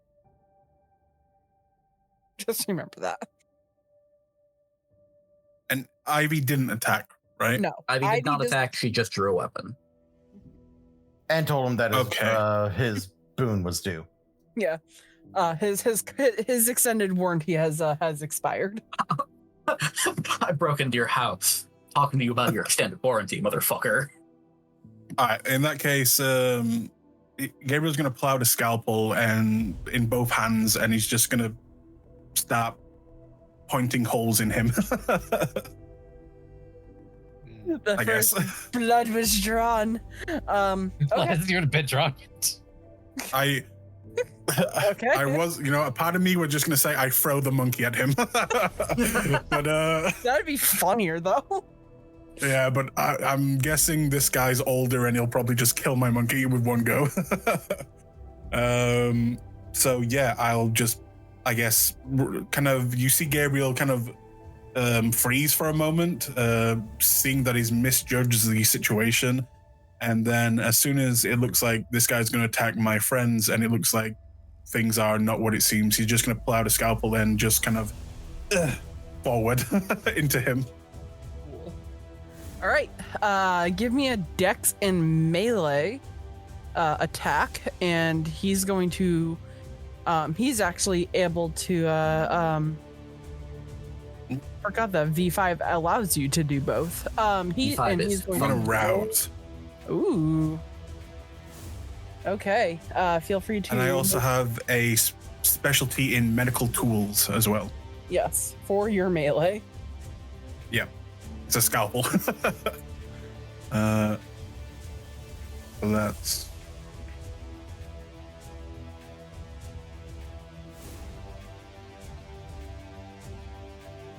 Just remember that. And Ivy didn't attack, right? No. Ivy did not just- attack. She just drew a weapon. And told him that Okay. his boon was due. Yeah. His extended warranty has expired. I broke into your house, talking to you about your extended warranty, motherfucker. All right. In that case, Gabriel's going to pull out a scalpel and in both hands, and he's just going to start pointing holes in him. The I guess. first blood was drawn. Okay. You're a bit drunk. I was, a part of me was just going to say I throw the monkey at him. But That'd be funnier though. yeah, but I'm guessing this guy's older and he'll probably just kill my monkey with one go. So yeah, I guess, kind of, you see Gabriel kind of freeze for a moment, seeing that he's misjudged the situation. And then as soon as it looks like this guy's going to attack my friends and it looks like things are not what it seems, he's just going to pull out a scalpel and just kind of forward into him. Cool. All right. Give me a dex and melee attack, and he's going to he's actually able to forgot that V5 allows you to do both. He's going to rouse. Ooh. Okay. Feel free to. And I also have a specialty in medical tools as well. Yes, for your melee. Yeah, it's a scalpel. That's.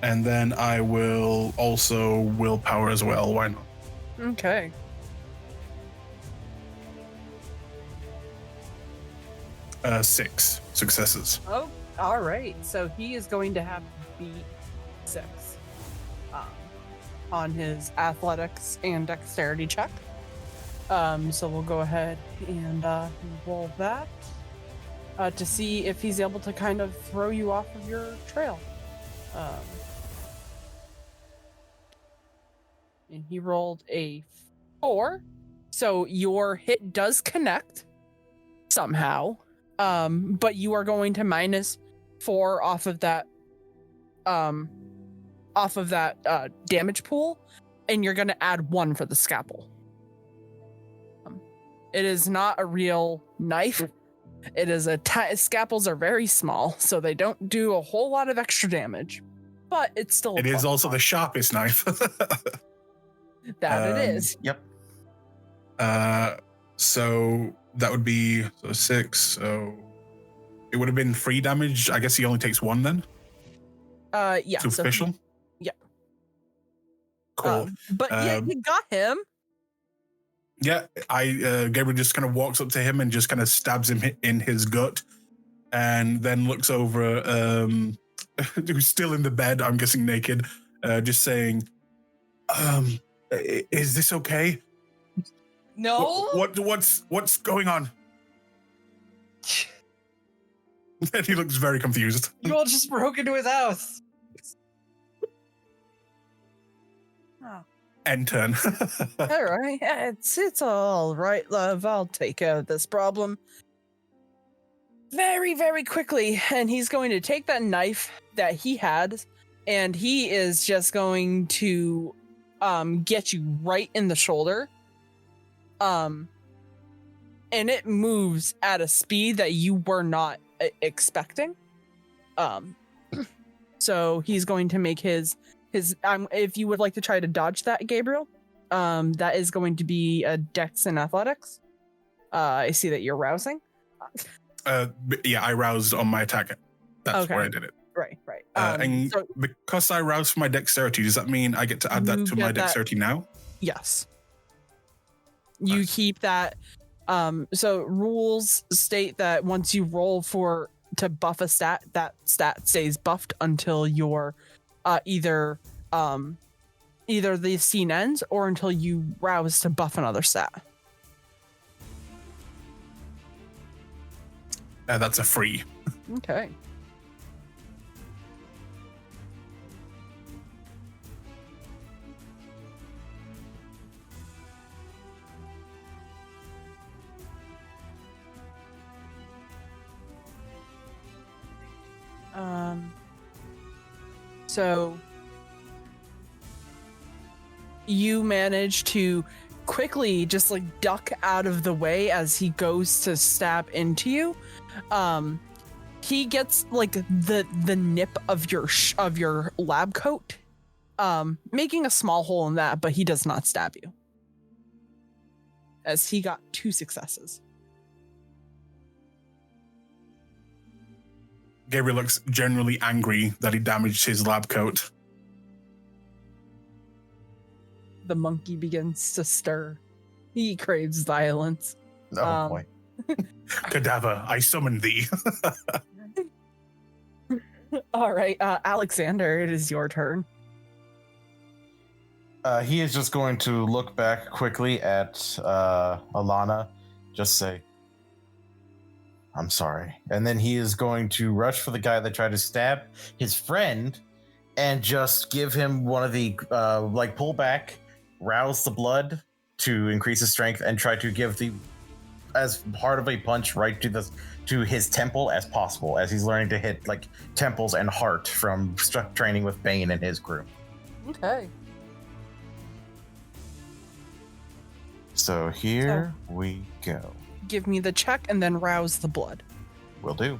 And then I will also willpower as well. Why not? Okay. Six successes. Oh, all right. So he is going to have to beat 6 on his athletics and dexterity check. So we'll go ahead and roll that to see if he's able to kind of throw you off of your trail. And he rolled a 4. So your hit does connect somehow. But you are going to -4 off of that damage pool, and you're going to add 1 for the scalpel. It is not a real knife. It is scalpels are very small, so they don't do a whole lot of extra damage, but it's still. It is also the sharpest knife. That it is. Yep. So that would be 6. So it would have been 3 damage. I guess he only takes 1 then. Yeah. It's official. Yeah. Cool. But yeah, you got him. Yeah, Gabriel just kind of walks up to him and just kind of stabs him in his gut, and then looks over, who's still in the bed, I'm guessing naked, just saying, is this okay? No. What's going on? And he looks very confused. You all just broke into his house. Oh. End turn. All right, it's all right, love. I'll take care of this problem very, very quickly. And he's going to take that knife that he had, and he is just going to get you right in the shoulder. And it moves at a speed that you were not expecting. So he's going to make his if you would like to try to dodge that, Gabriel, that is going to be a dex and athletics. I see that you're rousing. Yeah, I roused on my attack. That's Okay. where I did it. Right. And so, because I roused for my dexterity, does that mean I get to add that You to my get that- dexterity now? yes. You Nice. keep that. So rules state that once you roll to buff a stat, that stat stays buffed until your either the scene ends or until you rouse to buff another stat. That's a free. Okay. So you manage to quickly just like duck out of the way as he goes to stab into you. He gets like the nip of your lab coat, making a small hole in that, but he does not stab you, as he got 2 successes. Gabriel looks generally angry that he damaged his lab coat. The monkey begins to stir. He craves violence. Oh boy. Cadaver, I summon thee. All right, Alexander, it is your turn. He is just going to look back quickly at Alannah, just say, I'm sorry. And then he is going to rush for the guy that tried to stab his friend and just give him one of the, pull back, rouse the blood to increase his strength, and try to give as hard of a punch right to his temple as possible, as he's learning to hit like temples and heart from training with Bane and his crew. Okay. So here we go. Give me the check and then rouse the blood. Will do.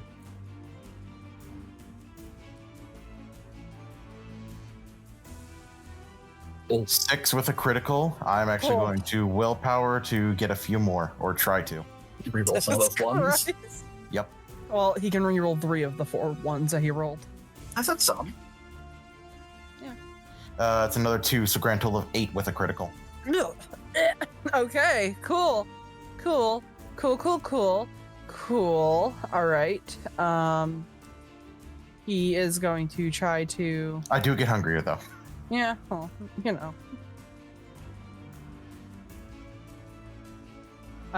Oh. 6 with a critical. I'm actually going to willpower to get a few more, or try to. Reroll some of those ones. Christ. Yep. Well, he can reroll 3 of the 4 ones that he rolled. I said some. It's another 2, so grand total of 8 with a critical. Okay, cool. All right. He is going to try to. I do get hungrier though. Yeah, well, you know.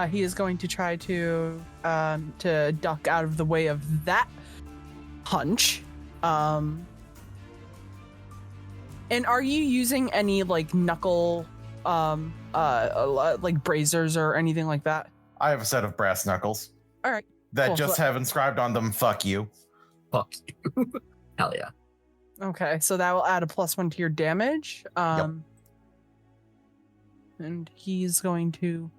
He is going to try to duck out of the way of that punch. And are you using any like knuckle, like braziers or anything like that? I have a set of brass knuckles. All right. That Cool. just have inscribed on them, fuck you. Fuck you. Hell yeah. Okay, so that will add a +1 to your damage. Yep. And he's going to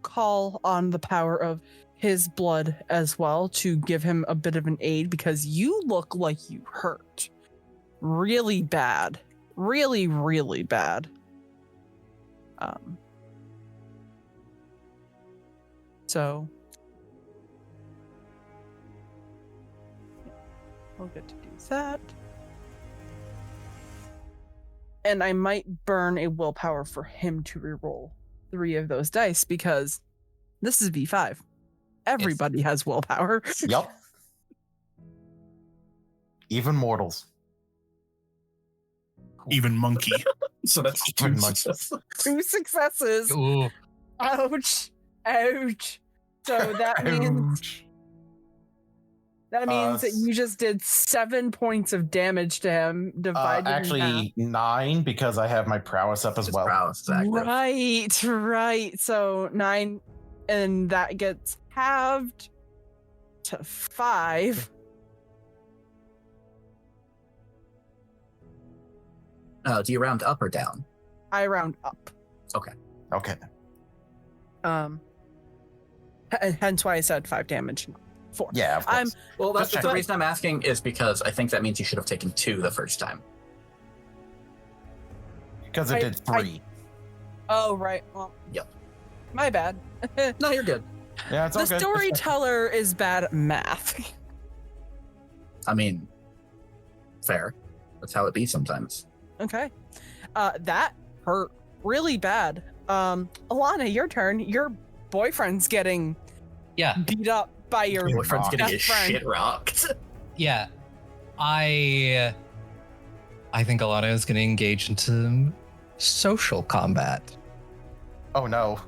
call on the power of his blood as well to give him a bit of an aid, because you look like you hurt really bad. Really, really bad. So we'll get to do that. And I might burn a willpower for him to reroll 3 of those dice, because this is V5. Everybody has willpower. Yep. Even mortals. Even monkey. So that's Pretty two much. successes. 2 successes. Ooh. Ouch. So that means that you just did 7 points of damage to him, divided in half. Actually, 9 because I have my prowess up as His well. prowess is active. Right. So 9, and that gets halved to 5. Do you round up or down? I round up. Okay. Hence why I said 5 damage, not 4. Yeah, of course. Well, that's Just the check. reason I'm asking is because I think that means you should have taken 2 the first time. Because it did 3. Oh, right. Well, Yep. My bad. No, you're good. Yeah, it's The okay. storyteller is bad at math. I mean, fair. That's how it be sometimes. Okay. That hurt really bad. Alannah, your turn. Your boyfriend's getting beat up by your Boyfriend's getting best his friend. shit rocked. Yeah. I think Alannah is going to engage into social combat. Oh no.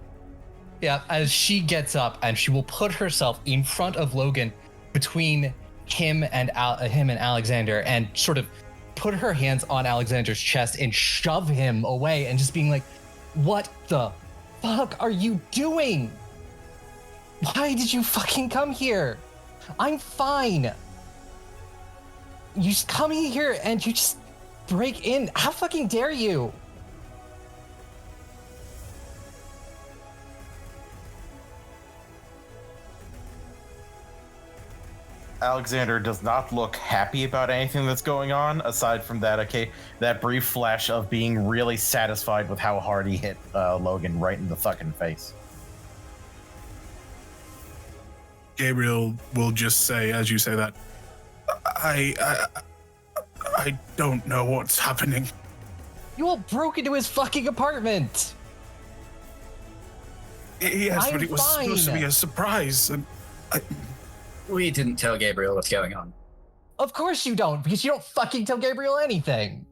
Yeah, as she gets up and she will put herself in front of Logan, between him and Alexander, and sort of put her hands on Alexander's chest and shove him away, and just being like, "What the fuck are you doing? Why did you fucking come here? I'm fine. You just come here and you just break in. How fucking dare you?" Alexander does not look happy about anything that's going on, aside from that that brief flash of being really satisfied with how hard he hit Logan right in the fucking face. Gabriel will just say, as you say that, I don't know what's happening. You all broke into his fucking apartment. Yes, but I'm it was supposed to fine. be a surprise. And We didn't tell Gabriel what's going on. Of course you don't, because you don't fucking tell Gabriel anything.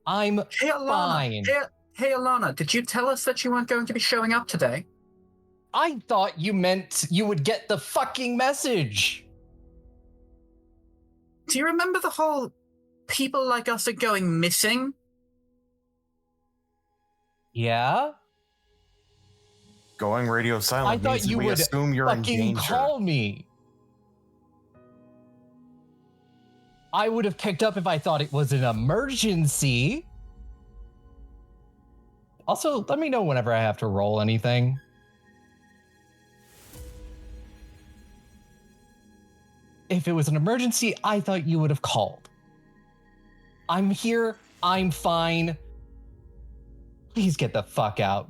I'm Hey, Alannah. fine. Hey, Alannah, did you tell us that you weren't going to be showing up today? I thought you meant you would get the fucking message. Do you remember the whole people like us are going missing? Yeah? Going radio I silent thought means you we would assume you're in fucking danger. call me. I would have picked up if I thought it was an emergency. Also, let me know whenever I have to roll anything. If it was an emergency, I thought you would have called. I'm here. I'm fine. Please get the fuck out.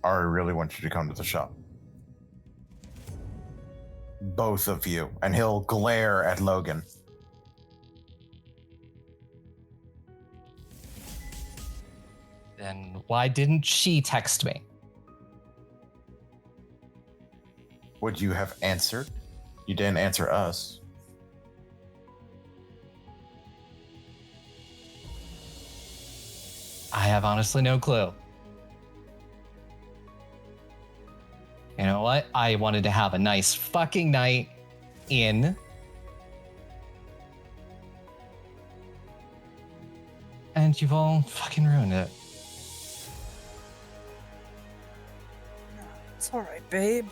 Ari really wants you to come to the shop. Both of you. And he'll glare at Logan. Then why didn't she text me? Would you have answered? You didn't answer us. I have honestly no clue. You know what? I wanted to have a nice fucking night in. And you've all fucking ruined it. It's all right, babe.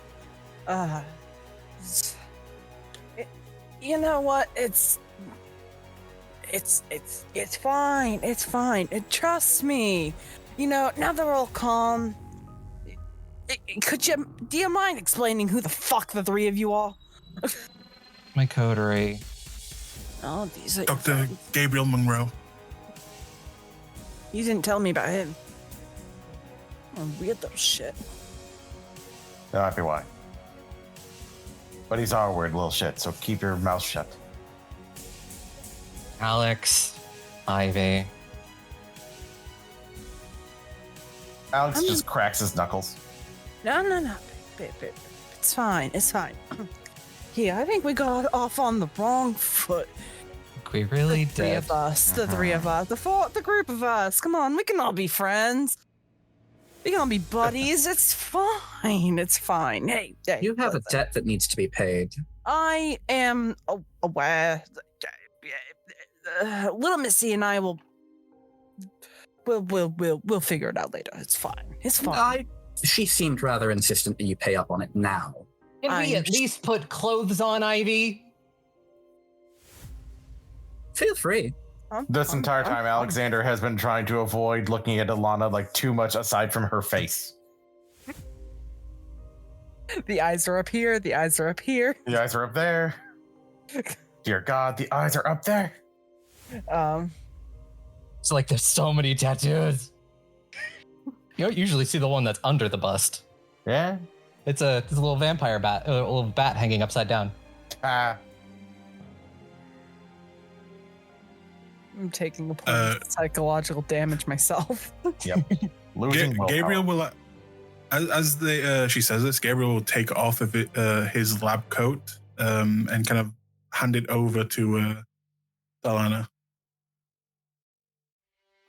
You know what? It's fine. It's fine. Trust me. You know, now they're all calm. Do you mind explaining who the fuck the three of you are? My coterie. Oh, these are Dr. Gabriel Monroe. You didn't tell me about him. Oh, weirdo shit. That might be why. But he's our weird little shit, so keep your mouth shut. Alex. Ivy. Alex just cracks his knuckles. No, babe. It's fine. Yeah, I think we got off on the wrong foot. We really The three did. of us, the group of us. Come on, we can all be friends. We can all be buddies. It's fine. Hey, You have a listen. debt that needs to be paid. I am aware. Little Missy and I will. We'll figure it out later. It's fine. She seemed rather insistent that you pay up on it now. Can we at least put clothes on, Ivy? Feel free. This entire time, Alexander has been trying to avoid looking at Alannah like too much aside from her face. The eyes are up here. The eyes are up there. Dear God, the eyes are up there. It's like there's so many tattoos. You don't usually see the one that's under the bust. Yeah? It's a little vampire bat, a little bat hanging upside down. Ah. I'm taking a point of psychological damage myself. Yep. Losing Gabriel willpower. will, as she says this, Gabriel will take off of his lab coat and kind of hand it over to Alannah.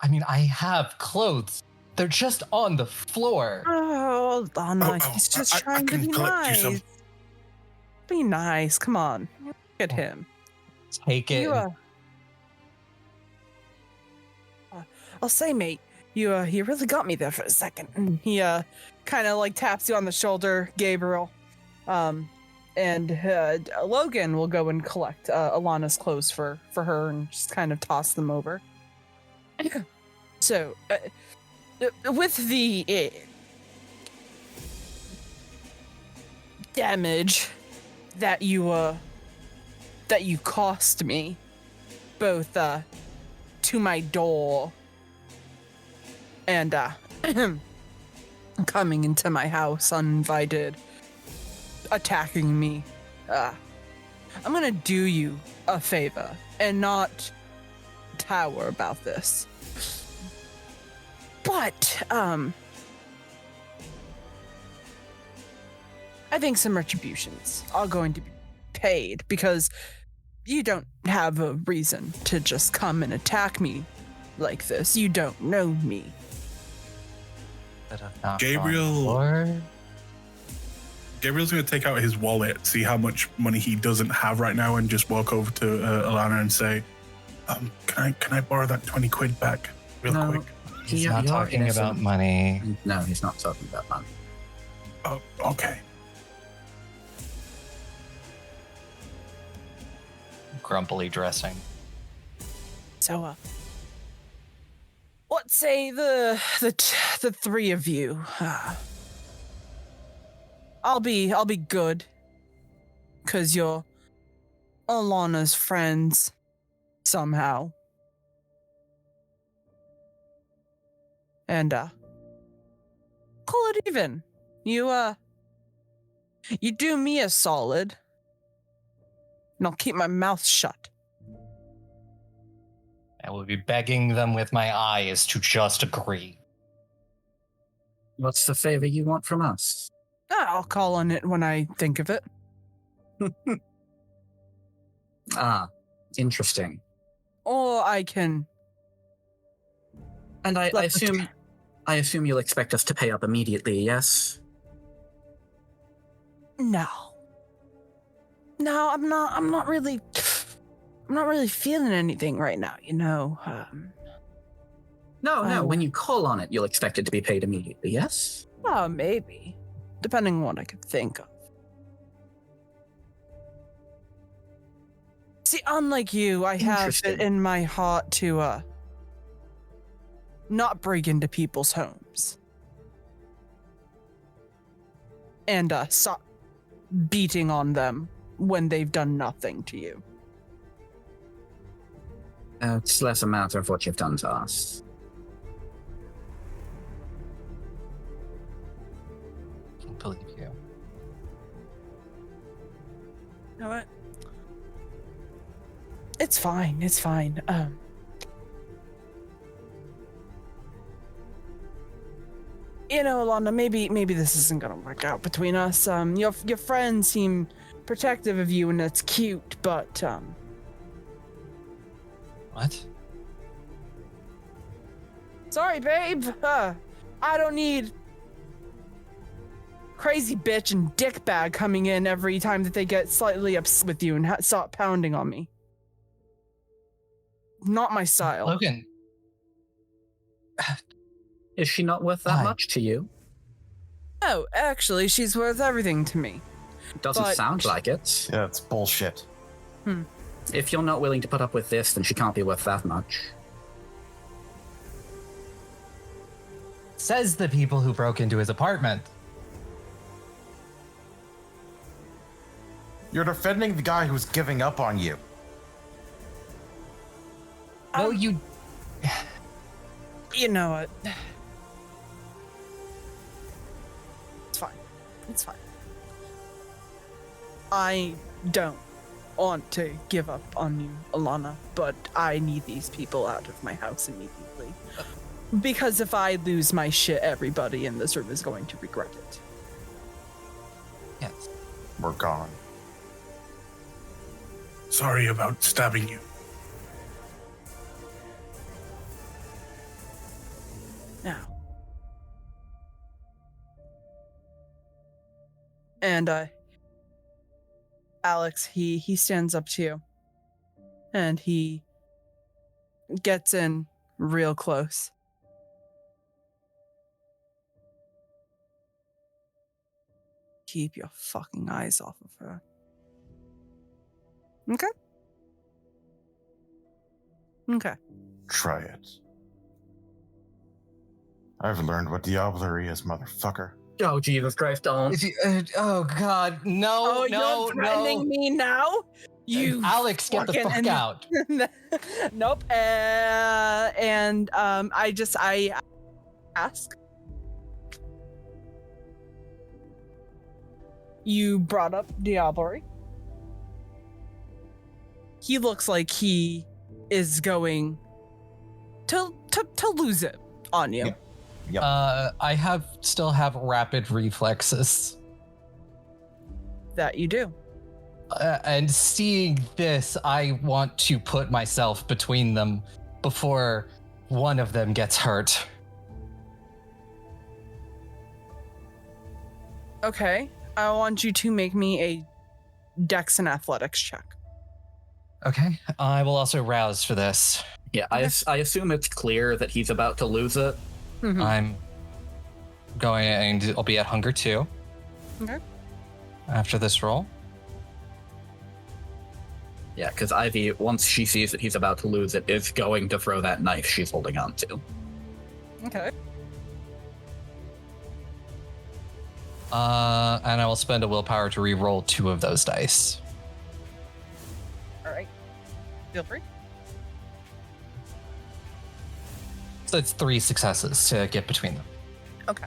I mean, I have clothes. They're just on the floor. Oh, Alannah, he's just trying to be nice. Be nice. Come on. Look at him. Take it. I'll say, mate, you really got me there for a second. And he kind of like taps you on the shoulder, Gabriel. And Logan will go and collect Alannah's clothes for her and just kind of toss them over. So, with the damage that you cost me, both to my door and coming into my house uninvited, attacking me, I'm gonna do you a favor and not tower about this. But, I think some retributions are going to be paid because you don't have a reason to just come and attack me like this. You don't know me. That have not Gabriel- gone before. Gabriel's going to take out his wallet, see how much money he doesn't have right now, and just walk over to Alannah and say, can I borrow that 20 quid back real No. quick? He's Yeah, not you're talking innocent. about money. No, he's not talking about money. Oh, okay. Grumpily dressing. So, what say the three of you? I'll be good, 'cause you're Alannah's friends somehow. And call it even. You do me a solid, and I'll keep my mouth shut. I will be begging them with my eyes to just agree. What's the favor you want from us? I'll call on it when I think of it. Ah, interesting. Or I can. And I Let the- assume you'll expect us to pay up immediately, yes? No, I'm not really feeling anything right now. You know. No, Oh. when you call on it, you'll expect it to be paid immediately, yes? Maybe, depending on what I could think of. See, unlike you, I have it Interesting. in my heart to not break into people's homes and stop beating on them when they've done nothing to you. It's less a matter of what you've done to us. I can't believe you. You know what? It's fine. You know, Alannah, maybe this isn't gonna work out between us. Your friends seem protective of you, and that's cute. But What? sorry, babe. I don't need crazy bitch and dickbag coming in every time that they get slightly upset with you and start pounding on me. Not my style. Logan, Is she not worth that Why? much to you? Oh, actually, she's worth everything to me. Doesn't But- sound like it. Yeah, it's bullshit. If you're not willing to put up with this, then she can't be worth that much. says the people who broke into his apartment. You're defending the guy who's giving up on you. No, you. You know what? It's fine. I don't want to give up on you, Alannah, but I need these people out of my house immediately. Because if I lose my shit, everybody in this room is going to regret it. Yes. We're gone. Sorry about stabbing you. Now. And Alex, he stands up to you. And he gets in real close. Keep your fucking eyes off of her. Okay? Okay. Try it. I've learned what diablerie is, motherfucker. Oh, Jesus Christ, don't. If you, oh God, no, Oh, no, you're threatening no. me now? You Alex, get the fucking- fuck out. Nope. I ask. You brought up diablerie. He looks like he is going to lose it on you. Yep. I still have rapid reflexes. That you do. And seeing this, I want to put myself between them before one of them gets hurt. Okay. I want you to make me a Dex and Athletics check. Okay. I will also rouse for this. Yeah, I assume it's clear that he's about to lose it. Mhm. I'm going, and I'll be at hunger 2. Okay. After this roll. Yeah, because Ivy, once she sees that he's about to lose it, is going to throw that knife she's holding on to. Okay. And I will spend a willpower to re-roll 2 of those dice. All right. Feel free. So it's 3 successes to get between them. Okay.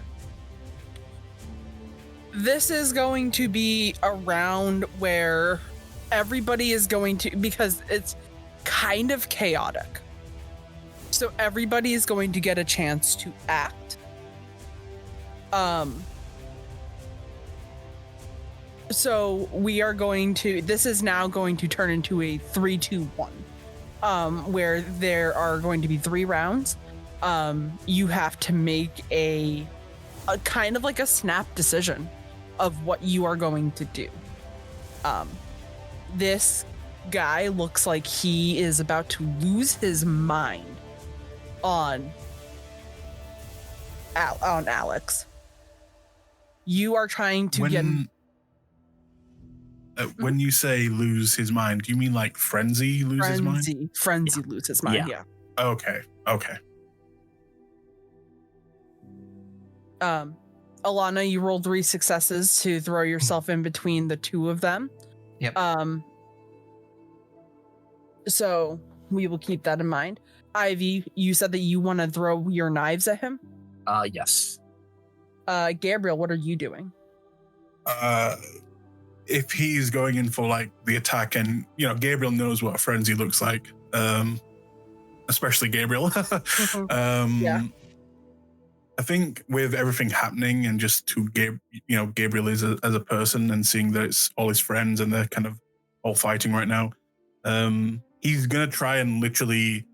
This is going to be a round where everybody is going to, because it's kind of chaotic. So everybody is going to get a chance to act. So we are going to, this is now going to turn into a 3-2-1, where there are going to be 3 rounds. You have to make a kind of like a snap decision of what you are going to do. This guy looks like he is about to lose his mind on Alex. You are trying to get. When you say lose his mind, do you mean like frenzy lose his mind? Frenzy lose his mind. Yeah. Okay. Alannah, you rolled 3 successes to throw yourself in between the 2 of them. Yep. So we will keep that in mind. Ivy, you said that you want to throw your knives at him? Yes. Gabriel, what are you doing? If he's going in for like the attack, and Gabriel knows what a frenzy looks like, especially Gabriel. Yeah. I think with everything happening and just who Gabriel is as a person, and seeing that it's all his friends and they're kind of all fighting right now, he's gonna try and literally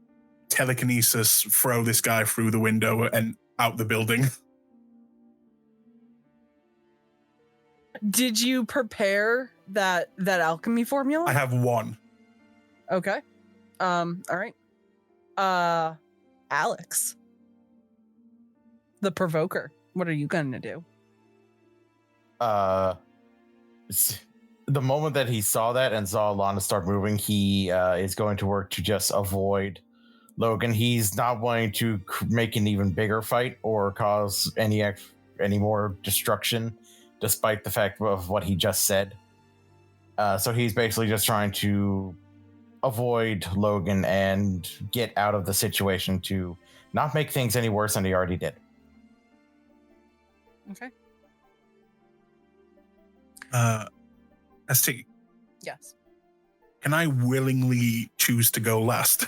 telekinesis throw this guy through the window and out the building. Did you prepare that alchemy formula? I have 1. Okay. All right. Alex, the provoker. What are you gonna do? The moment that he saw that and saw Alannah start moving, he is going to work to just avoid Logan. He's not wanting to make an even bigger fight or cause any more destruction, despite the fact of what he just said. So he's basically just trying to avoid Logan and get out of the situation to not make things any worse than he already did. Okay. ST, Yes. can I willingly choose to go last?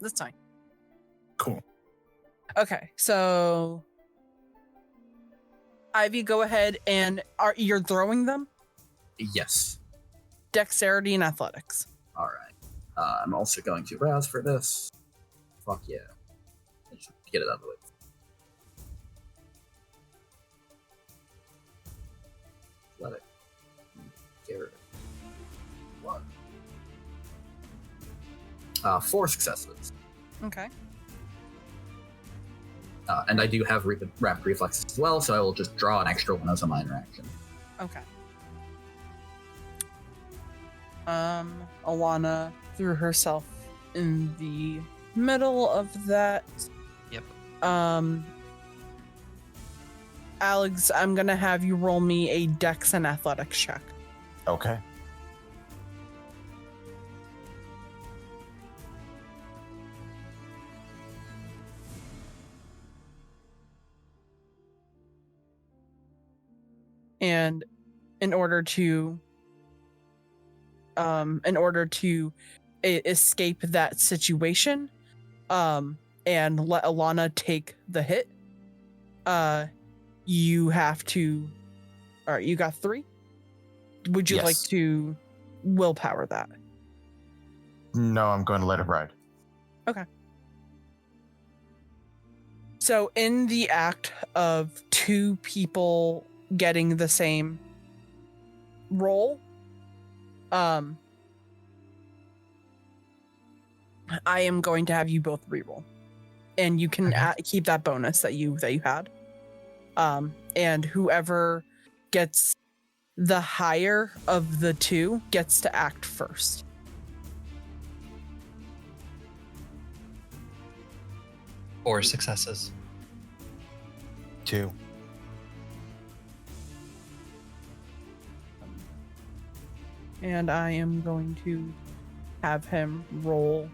That's fine. Cool. Okay, so Ivy, go ahead and you're throwing them? Yes. Dexterity and athletics. All right. I'm also going to rouse for this. Fuck yeah. Just get it out of the way. Let it. Get rid of it. 1. 4 successes. Okay. And I do have rapid reflexes as well, so I will just draw an extra one as a minor action. Okay. Alannah threw herself in the middle of that. Yep. Alex, I'm gonna have you roll me a Dex and Athletics check. Okay. And in order to escape that situation, and let Alannah take the hit. You have to. All right, you got 3. Would you Yes. like to willpower that? No, I'm going to let it ride. So in the act of 2 people getting the same roll, I am going to have you both reroll, and you can keep that bonus that you had. And whoever gets the higher of the 2 gets to act first. Or successes. 2. And I am going to have him roll.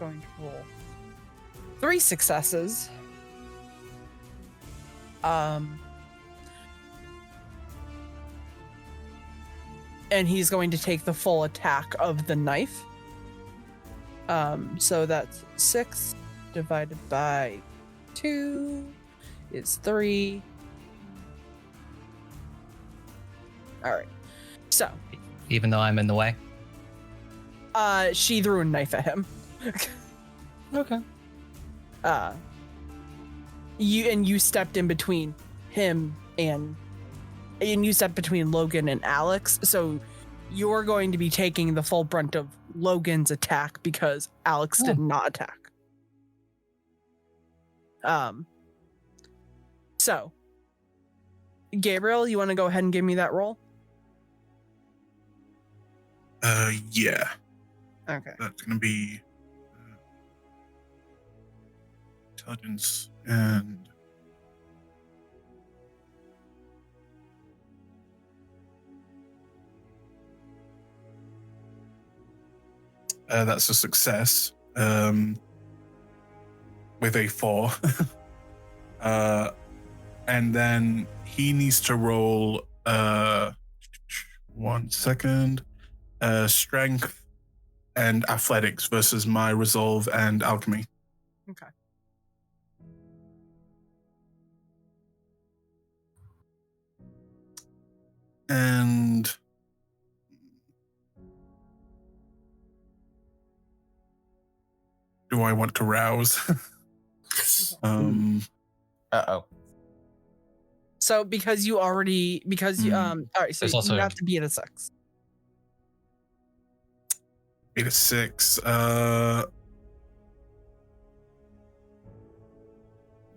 Going to roll 3 successes. And he's going to take the full attack of the knife. So that's 6 divided by 2 is 3. All right. So, Even though I'm in the way. she threw a knife at him. Okay. You stepped in between him and you stepped between Logan and Alex, so you're going to be taking the full brunt of Logan's attack because Alex did not attack. So Gabriel, you want to go ahead and give me that roll? Yeah. Okay. That's gonna be intelligence and that's a success. With a 4. And then he needs to roll 1 second. Strength and athletics versus my resolve and alchemy. Okay. And do I want to rouse? Uh-oh. So because you all right, so There's also- you have to be at a 6. 8 to 6.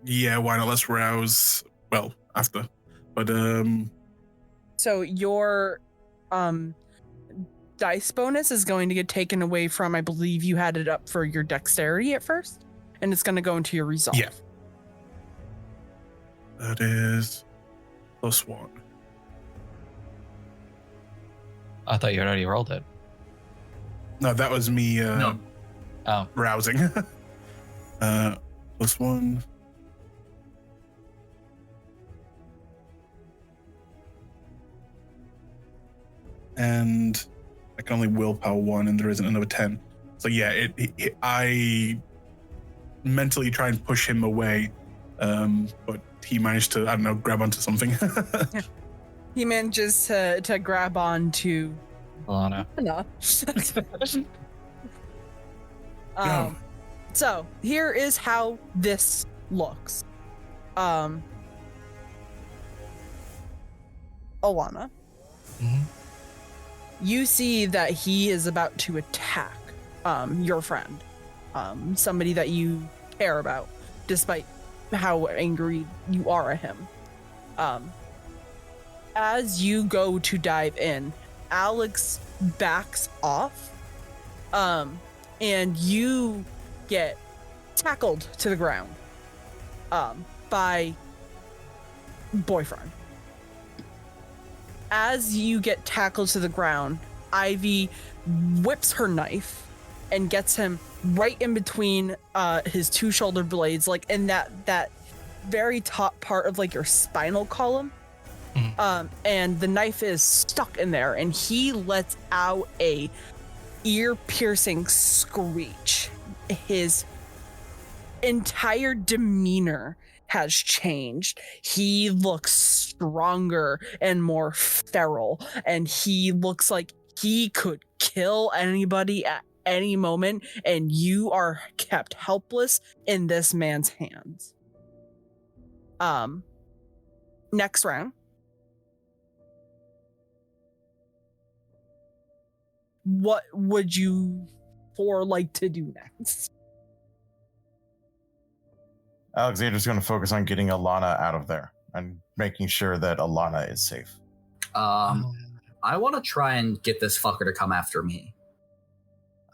Yeah, why not? Let's rouse. Well, after. But So your dice bonus is going to get taken away from, I believe you had it up for your dexterity at first, and it's going to go into your resolve. Yeah. That is +1. I thought you had already rolled it. No, that was me No. Oh, rousing. +1. And I can only willpower 1, and there isn't another 10. So yeah, I mentally try and push him away, but he managed to, I don't know, grab onto something. He manages to grab on to Alannah. No. No. So here is how this looks. Alannah, Mhm. you see that he is about to attack your friend, somebody that you care about, despite how angry you are at him. As you go to dive in, Alex backs off, and you get tackled to the ground by boyfriend. As you get tackled to the ground, Ivy whips her knife and gets him right in between his 2 shoulder blades, like in that very top part of like your spinal column. And the knife is stuck in there, and he lets out a ear-piercing screech. His entire demeanor has changed. He looks stronger and more feral, and he looks like he could kill anybody at any moment, and you are kept helpless in this man's hands. Next round. What would you like to do next? Alexander's going to focus on getting Alannah out of there and making sure that Alannah is safe. I want to try and get this fucker to come after me.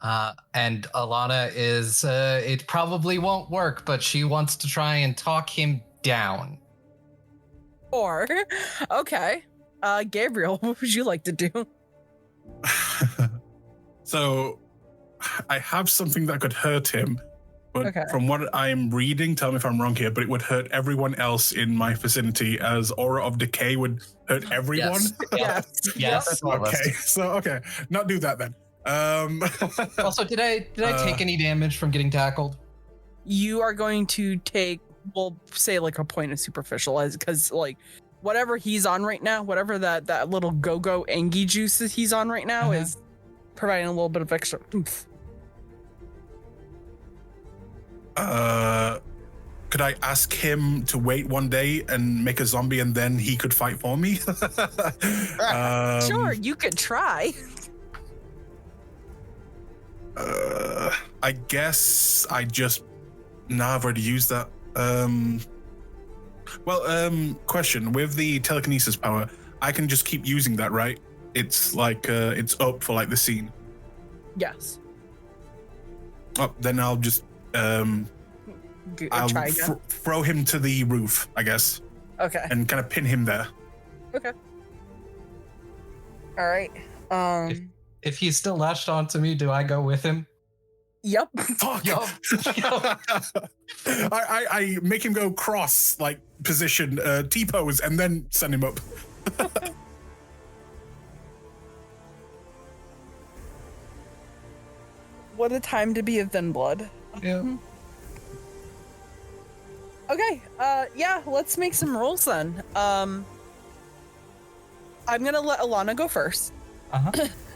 And Alannah is, it probably won't work, but she wants to try and talk him down. Or, okay, Gabriel, what would you like to do? So, I have something that could hurt him, but from what I'm reading, tell me if I'm wrong here, but it would hurt everyone else in my vicinity, as Aura of Decay would hurt everyone. Yes. Okay, not do that then. Also, did I take any damage from getting tackled? You are going to take, we'll say like a point of superficial, as because like whatever he's on right now, whatever that little go-go Angie juice that he's on right now is providing a little bit of extra oomph. Could I ask him to wait one day and make a zombie and then he could fight for me? Sure, you could try. I guess I just... Nah, I've already used that. Question. With the telekinesis power, I can just keep using that, right? It's like, it's up for like the scene. Yes. Oh, then I'll just, I'll try again. throw him to the roof, I guess. Okay. And kind of pin him there. Okay. All right. If he's still latched onto me, do I go with him? Yep. Fuck. I make him go cross, like position, T-pose, and then send him up. What a time to be a thin blood. Yeah. Okay. Yeah. Let's make some rolls then. I'm gonna let Alannah go first.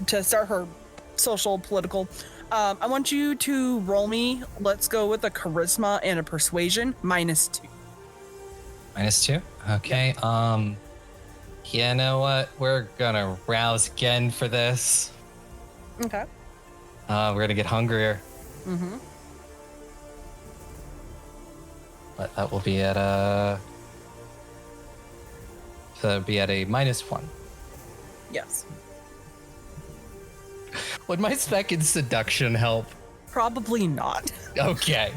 To start her social political. I want you to roll me. Let's go with a charisma and a persuasion -2. -2? Okay. You know what? We're gonna rouse again for this. Okay. We're gonna get hungrier. Mm-hmm. But that will be at a... So that would be at a -1. Yes. Would my spec in seduction help? Probably not. Okay.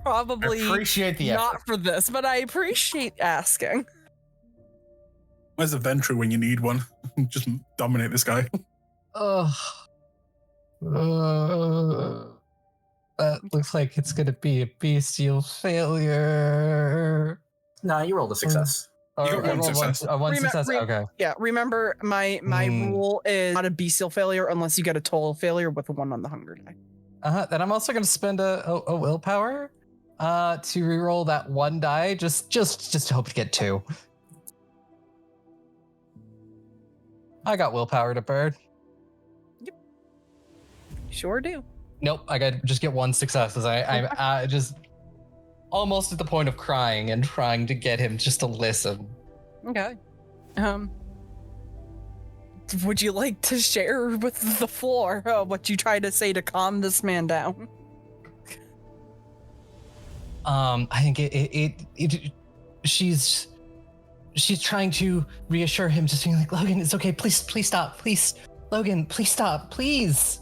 Probably Appreciate the not effort. for this, but I appreciate asking. Where's the Ventrue when you need one? Just dominate this guy. That looks like it's gonna be a bestial failure. No, you rolled a success. You got I one rolled success. One success. Okay. Yeah, remember my rule is not a bestial failure unless you get a total failure with a 1 on the hunger die. Then I'm also gonna spend a willpower to reroll that 1 die, just to hope to get 2. I got willpower to burn. Sure do. Nope, I got just get 1 success as I'm just almost at the point of crying and trying to get him just to listen. Okay. Would you like to share with the floor what you try to say to calm this man down? I think she's trying to reassure him, just being like, Logan, it's okay. Please stop. Please, Logan, please stop. Please.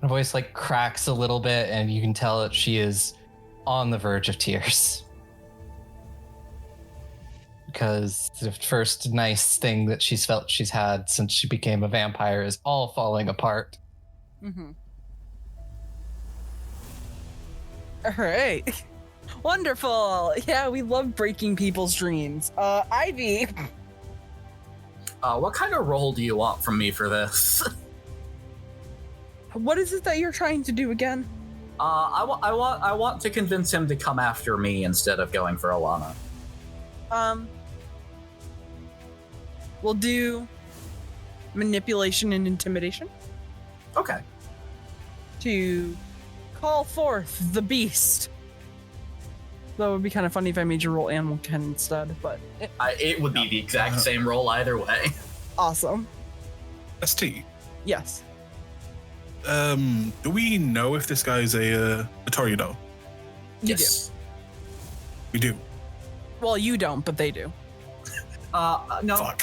Her voice like cracks a little bit, and you can tell that she is on the verge of tears. Because the first nice thing that she's felt she's had since she became a vampire is all falling apart. Mm-hmm. All right. Wonderful. Yeah, we love breaking people's dreams. Ivy. What kind of role do you want from me for this? What is it that you're trying to do again? I want to convince him to come after me instead of going for Alannah. We'll do manipulation and intimidation Okay. to call forth the beast. Though it would be kind of funny if I made you roll animal ken instead, but It would be the exact same role either way. awesome. ST. Yes. Do we know if this guy's a Toreador? You Yes. We do. do. Well, you don't, but they do. No. Fuck.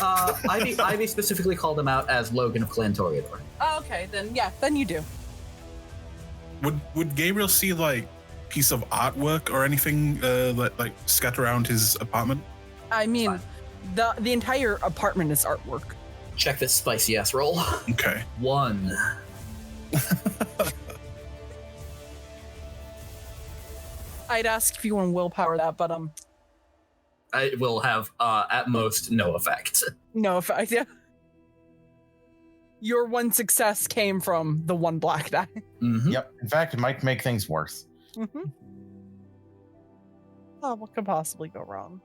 Ivy specifically called him out as Logan of Clan Toreador. Oh, okay, then you do. Would Gabriel see like piece of artwork or anything like scattered around his apartment? I mean, the entire apartment is artwork. Check this spicy ass roll. Okay. 1. I'd ask if you want to willpower that, but It will have at most no effect. no effect. Yeah. Your one success came from the one black die. Mm-hmm. Yep. In fact, it might make things worse. Mm-hmm. Oh, what could possibly go wrong?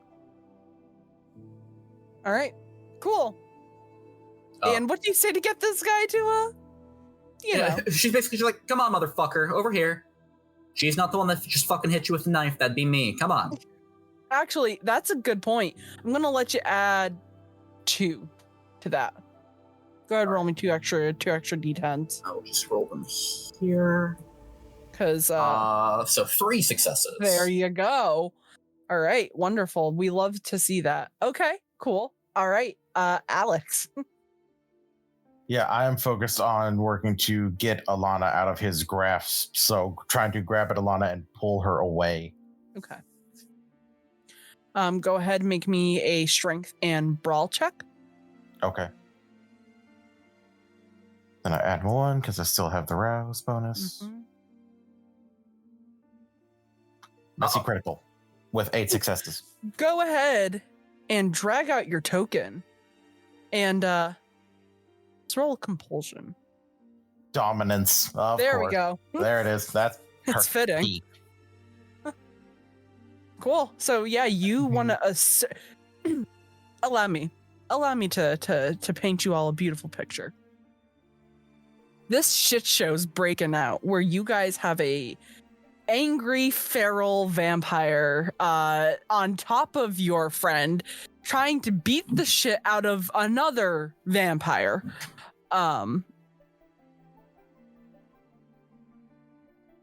All right, cool. And what do you say to get this guy to, you know? She's basically just like, come on, motherfucker, over here. She's not the one that just fucking hit you with a knife. That'd be me. Come on. Actually, that's a good point. I'm gonna let you add 2 to that. Go ahead, roll me 2 extra d10s. I'll just roll them here. Cause so 3 successes. there you go. All right, wonderful. We love to see that. Okay, cool. All right, Alex. Yeah, I am focused on working to get Alannah out of his grasp. So trying to grab at Alannah and pull her away. Okay. Go ahead, make me a strength and brawl check. Okay. Then I add 1 because I still have the rouse bonus. Mhm. Messy critical with 8 successes. Go ahead and drag out your token, and let's roll a compulsion. Dominance. Of There course. we go. There it is. That's It's fitting. perfect. Cool. So yeah, you want to allow me to paint you all a beautiful picture. This shit show's breaking out where you guys have a angry feral vampire on top of your friend trying to beat the shit out of another vampire.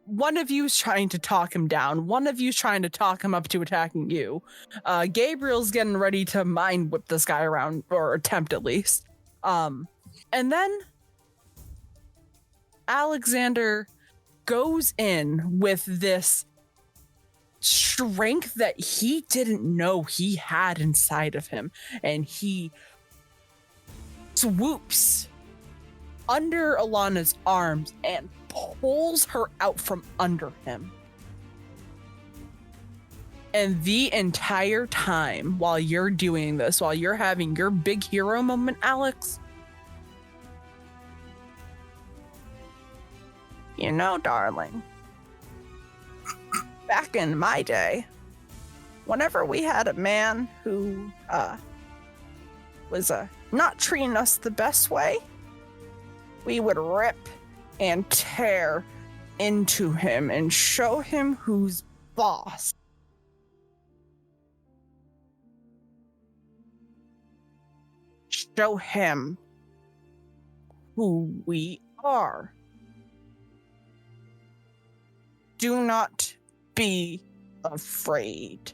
One of you's trying to talk him down. One of you's trying to talk him up to attacking you. Gabriel's getting ready to mind whip this guy around, or attempt at least. And then Alexander goes in with this strength that he didn't know he had inside of him, and he swoops under Alannah's arms and pulls her out from under him. And the entire time while you're doing this, while you're having your big hero moment, Alex, you know, darling, back in my day, whenever we had a man who was not treating us the best way, we would rip and tear into him and show him who's boss. Show him who we are. Do not be afraid.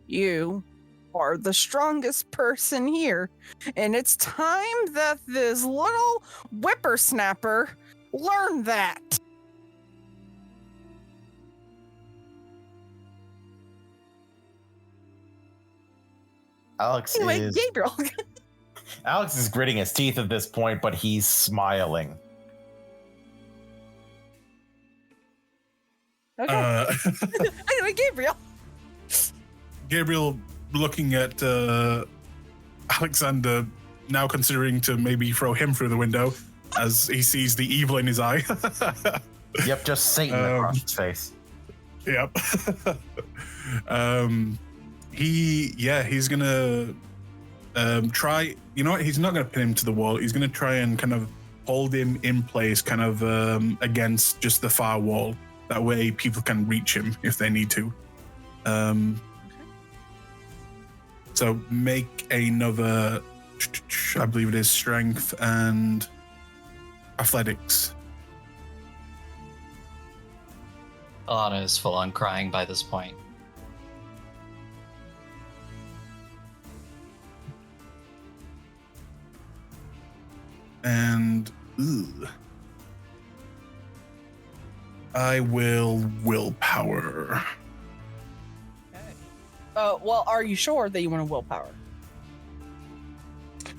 You are the strongest person here, and it's time that this little whippersnapper learn that. Alex Anyway, is Gabriel. Alex is gritting his teeth at this point, but he's smiling. Okay. Anyway, Gabriel. Gabriel looking at Alexander, now considering to maybe throw him through the window as he sees the evil in his eye. Yep, just Satan across his face. Yep. He's gonna try. You know what? He's not gonna pin him to the wall. He's gonna try and kind of hold him in place, kind of against just the far wall. That way, people can reach him if they need to. So make another, I believe it is strength and athletics. Alannah is full on crying by this point. And I will willpower. Well, are you sure that you want to willpower?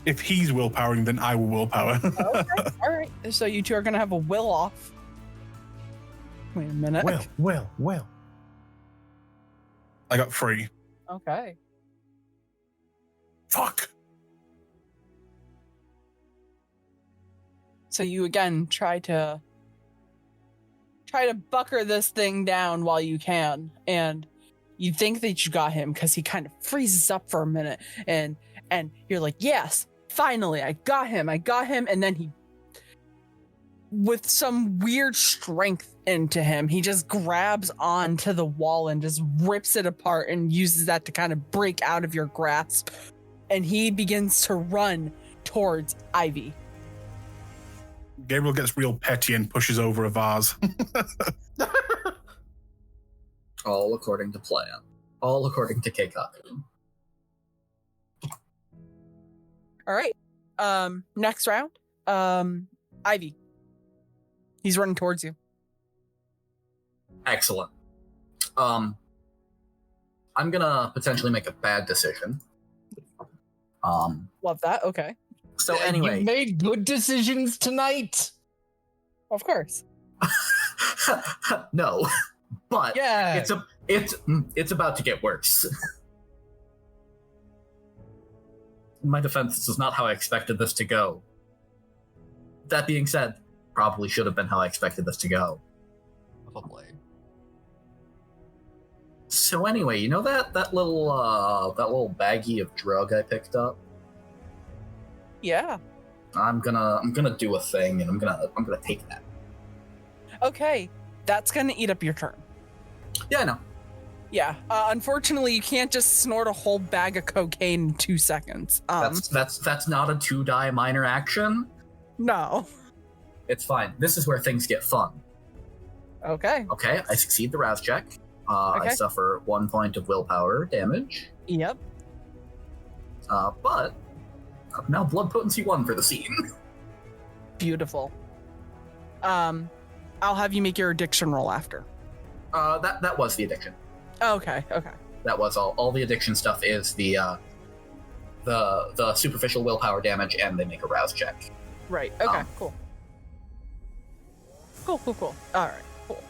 If he's willpowering, then I will willpower. Okay. All right. So you two are going to have a will off. Wait a minute. Will. I got 3. Okay. Fuck. So you again try to bucker this thing down while you can, and you think that you got him because he kind of freezes up for a minute, and you're like, yes, finally, I got him, and then he, with some weird strength into him, he just grabs onto the wall and just rips it apart and uses that to kind of break out of your grasp, and he begins to run towards Ivy. Gabriel gets real petty and pushes over a vase. All according to plan. All according to Keikaku. All right. Next round. Ivy. He's running towards you. Excellent. I'm gonna potentially make a bad decision. Love that. Okay. So anyway, You made good decisions tonight. Of course. no, but Yeah. it's about to get worse. In my defense, this is not how I expected this to go. That being said, probably should have been how I expected this to go. Probably. So anyway, you know that little baggie of drug I picked up? Yeah. I'm gonna do a thing, and I'm gonna take that. Okay. That's going to eat up your turn. Yeah, I know. Yeah. Unfortunately, you can't just snort a whole bag of cocaine in 2 seconds. That's not a 2-die minor action. No. It's fine. This is where things get fun. Okay. Okay, I succeed the rouse check. I Okay. suffer 1 point of willpower damage. Yep. But now blood potency 1 for the scene. Beautiful. I'll have you make your addiction roll after. That was the addiction. Okay. That was all. All the addiction stuff is the superficial willpower damage, and they make a rouse check. Right. Okay. Cool. All right. Cool.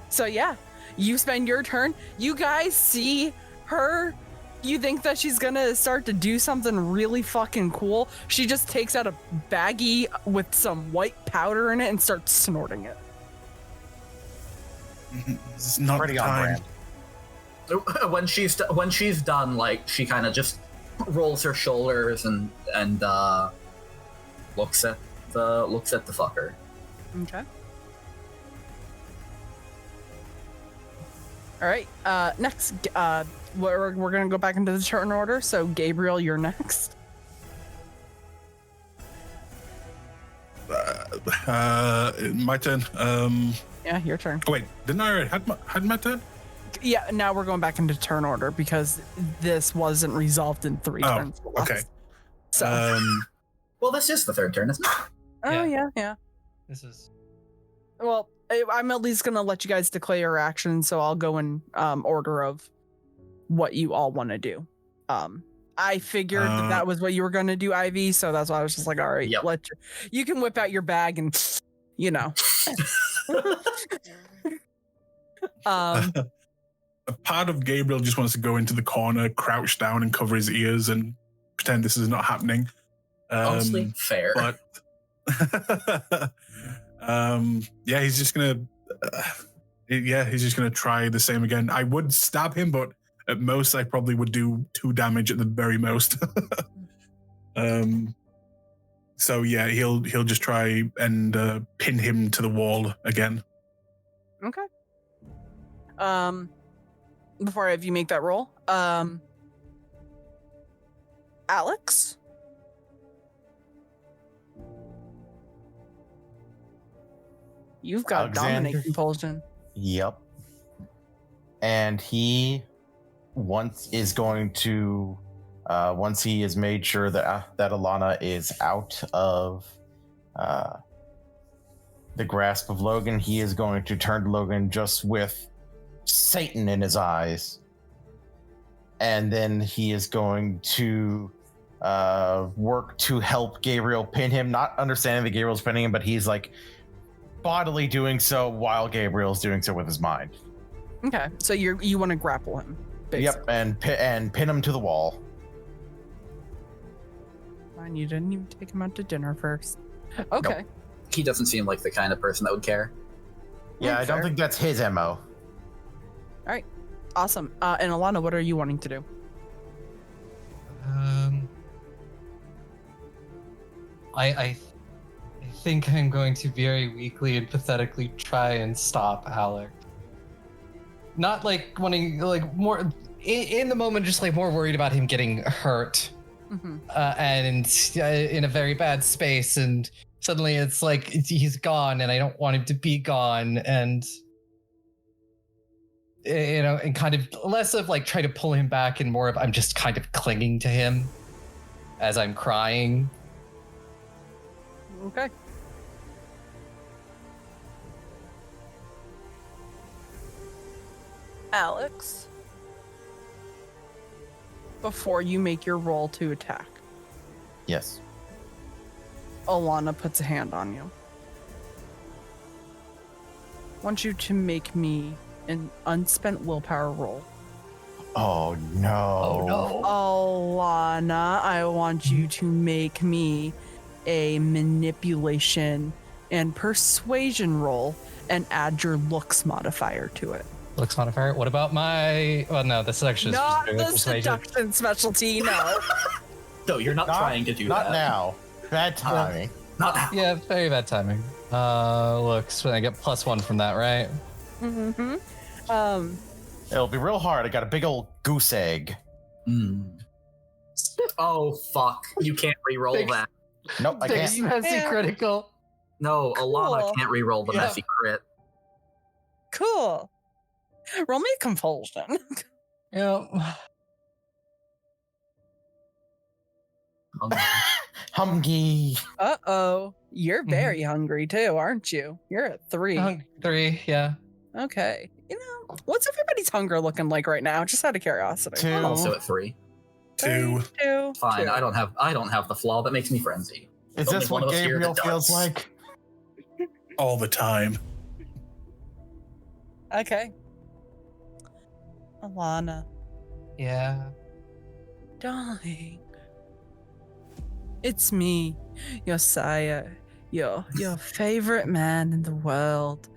So yeah, you spend your turn. You guys see her. You think that she's gonna start to do something really fucking cool. She just takes out a baggie with some white powder in it and starts snorting it. This is not Pretty the on time. brand. When she's done, like, she kind of just rolls her shoulders and looks at the fucker. Okay. All right. Next, we're gonna go back into the turn order. So Gabriel, you're next. My turn. Yeah, your turn. Oh, wait, didn't I already had my turn? Yeah. Now we're going back into turn order because this wasn't resolved in 3 Oh, turns. okay. So. Well, this is the third turn, isn't it? Oh yeah. This is Well, I'm at least gonna let you guys declare your actions, so I'll go in order of what you all want to do. I figured that was what you were going to do, Ivy. So that's why I was just like, all right, Yep. you can whip out your bag and, you know. A part of Gabriel just wants to go into the corner, crouch down, and cover his ears and pretend this is not happening. Honestly, fair. But yeah, he's just gonna try the same again. I would stab him, but at most I probably would do 2 damage at the very most. So yeah, he'll just try and pin him to the wall again. Okay. Before I have you make that roll, Alex. You've got Alexander. dominate compulsion. Yep. And he once he has made sure that Alannah is out of the grasp of Logan, he is going to turn to Logan just with Satan in his eyes. And then he is going to work to help Gabriel pin him, not understanding that Gabriel's pinning him, but he's like bodily doing so while Gabriel's doing so with his mind. Okay, so you want to grapple him, basically. Yep, and pin him to the wall. Fine, you didn't even take him out to dinner first. Okay. Nope. He doesn't seem like the kind of person that would care. Yeah, I don't think that's his MO. Awesome. And Alannah, what are you wanting to do? I think I'm going to very weakly and pathetically try and stop Alec. Not like wanting, like more in the moment, just like more worried about him getting hurt, and in a very bad space. And suddenly it's like he's gone, and I don't want him to be gone. And you know, and kind of less of like try to pull him back, and more of I'm just kind of clinging to him as I'm crying. Okay. Alex, before you make your roll to attack, Yes. Alannah puts a hand on you. I want you to make me an unspent willpower roll. Oh no. Oh no. Alannah, I want you to make me a manipulation and persuasion roll and add your looks modifier to it. Looks modifier. What about my? Well, no, this is actually Not just the persuasion. seduction specialty, no. No, you're not trying to do Not that. now. Bad timing. Not now. Yeah, very bad timing. Looks. I get +1 from that, right? Mm-hmm. It'll be real hard. I got a big old goose egg. Oh, fuck. You can't re-roll Big- that. Nope, I Big can't. messy critical. No, Alannah Cool. can't re-roll the Yeah. messy crit. Cool. Roll me a compulsion. Yeah. Humgy. Uh-oh. You're very hungry too, aren't you? You're at 3. 3. Yeah. Okay. You know, what's everybody's hunger looking like right now? Just out of curiosity. 2. I'm also at 3. 2. 2. Fine, 2. I don't have the flaw that makes me frenzy. Is Only this one what of us here Gabriel that feels does. like? All the time. Okay. Alannah, Yeah. darling. It's me, your sire, your favorite man in the world.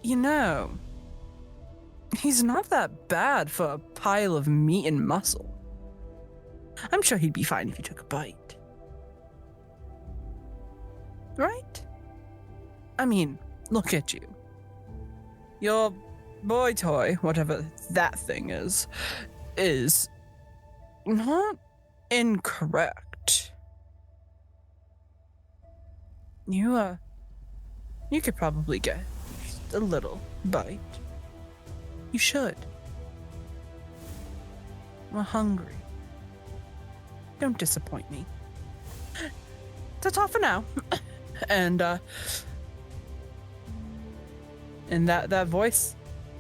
You know, he's not that bad for a pile of meat and muscle. I'm sure he'd be fine if you took a bite. Right? I mean, look at you. Your boy toy, whatever that thing is not incorrect. You could probably get just a little bite. You should. We're hungry. Don't disappoint me. That's all for now. And that voice,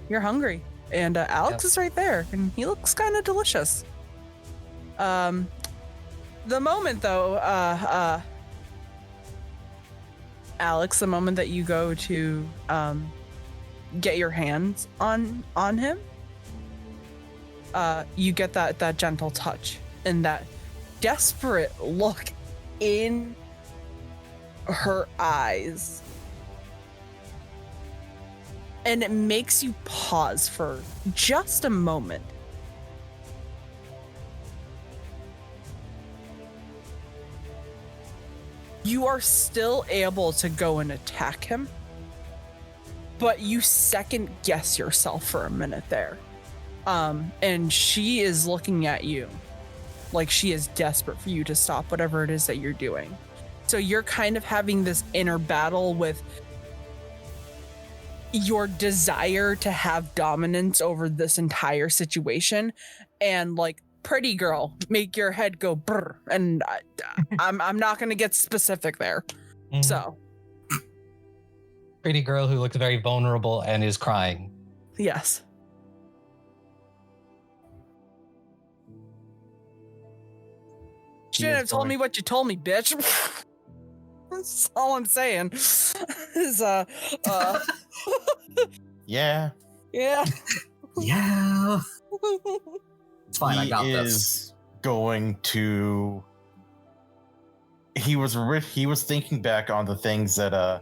you're hungry. And Alex is right there, and he looks kind of delicious. The moment, though, Alex, the moment that you go to get your hands on him, you get that gentle touch and that desperate look in her eyes. And it makes you pause for just a moment. You are still able to go and attack him, but you second guess yourself for a minute there. And she is looking at you like she is desperate for you to stop whatever it is that you're doing. So you're kind of having this inner battle with your desire to have dominance over this entire situation, and like, pretty girl, make your head go brr. And I'm not going to get specific there. So, pretty girl who looks very vulnerable and is crying. Yes. Shouldn't have told me what you told me, bitch. That's all I'm saying. Is Yeah. Yeah. Yeah. It's fine, I got He this. is going to. He was thinking back on the things that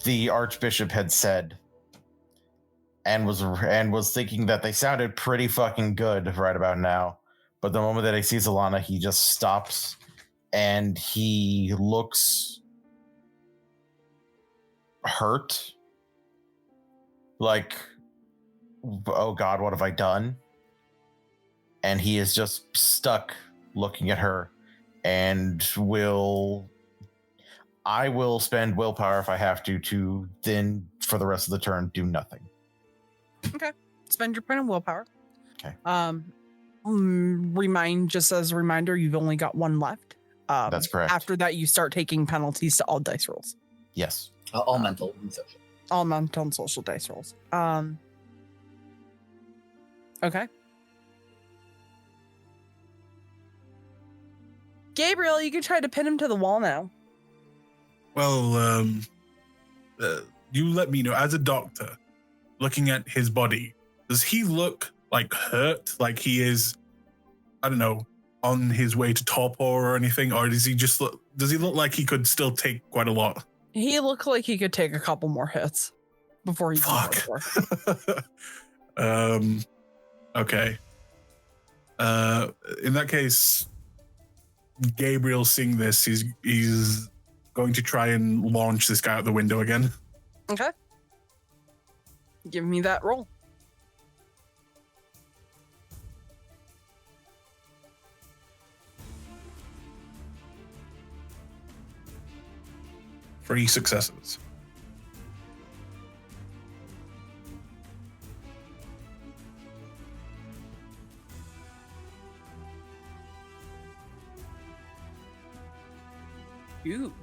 the Archbishop had said, and was thinking that they sounded pretty fucking good right about now. But the moment that he sees Alannah, he just stops, and he looks hurt. Like, oh God, what have I done? And he is just stuck looking at her, and I will spend willpower if I have to then for the rest of the turn do nothing. Okay. Spend your point of willpower. Okay. Just as a reminder, you've only got one left. That's correct. After that, you start taking penalties to all dice rolls. Yes. All mental and social. All mental and social dice rolls. Okay. Gabriel, you can try to pin him to the wall now. Well, you let me know, as a doctor, looking at his body, does he look like hurt? Like he is, I don't know, on his way to torpor or anything? Or does he look like he could still take quite a lot? He looked like he could take a couple more hits before he Fuck. Okay. In that case, Gabriel, seeing this, he's going to try and launch this guy out the window again. Okay. Give me that roll. Three successes. Ooh.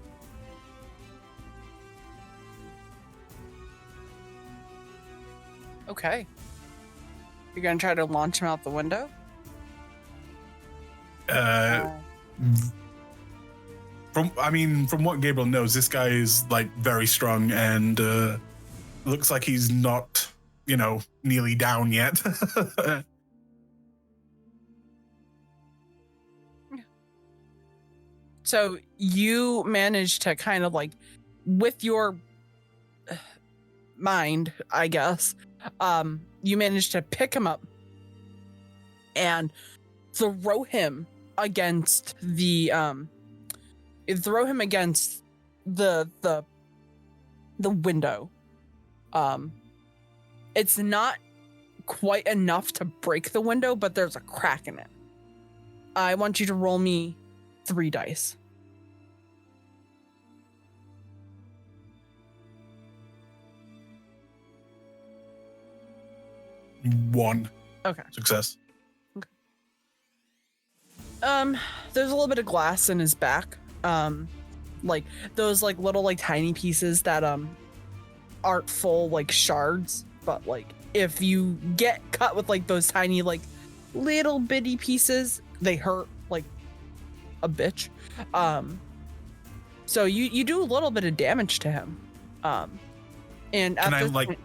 Okay. You're gonna try to launch him out the window? From what Gabriel knows, this guy is like very strong and looks like he's not, nearly down yet. So you manage to kind of like, with your mind, I guess, you manage to pick him up and throw him against the window. It's not quite enough to break the window, but there's a crack in it. I want you to roll me 3 dice. One. Okay. Success. There's a little bit of glass in his back. Like those like little like tiny pieces that aren't full like shards, but like if you get cut with like those tiny like little bitty pieces, they hurt like a bitch. So you do a little bit of damage to him. And Can I this like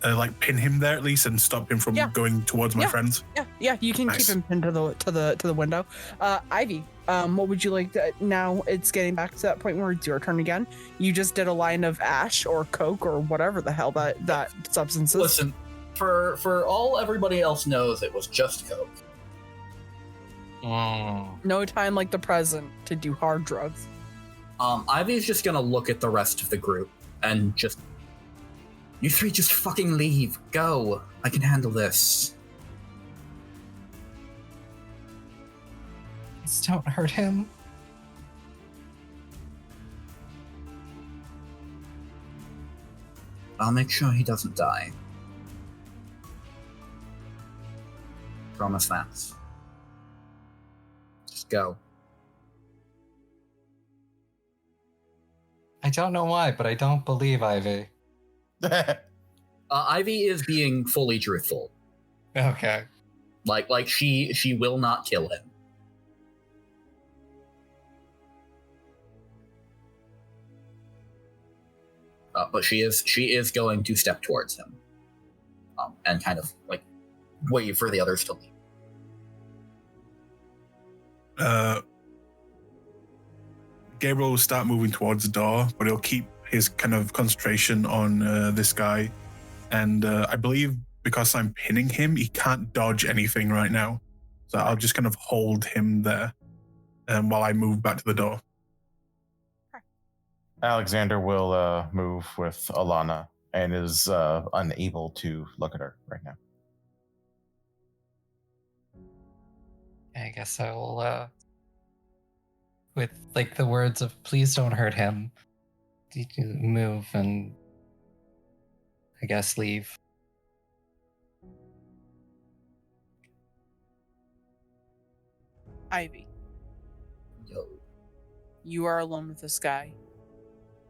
point, pin him there at least and stop him from going towards my friends? yeah, you can Nice. keep him pinned to the window. Ivy, what would you like to, now it's getting back to that point where it's your turn again. You just did a line of ash or coke or whatever the hell that substance is. Listen, for all everybody else knows, it was just coke. No time like the present to do hard drugs. Ivy's just gonna look at the rest of the group and just, you three just fucking leave. Go. I can handle this. Please don't hurt him. I'll make sure he doesn't die. Promise that. Just go. I don't know why, but I don't believe Ivy. Ivy is being fully truthful. Okay. Like she will not kill him. But she is going to step towards him, and kind of like wait for the others to leave. Gabriel will start moving towards the door, but he'll keep his kind of concentration on this guy. And I believe because I'm pinning him, he can't dodge anything right now. So I'll just kind of hold him there while I move back to the door. Alexander will move with Alannah and is unable to look at her right now. I guess I will, with like the words of "please don't hurt him," move and I guess leave. Ivy, Yo. you are alone with this guy.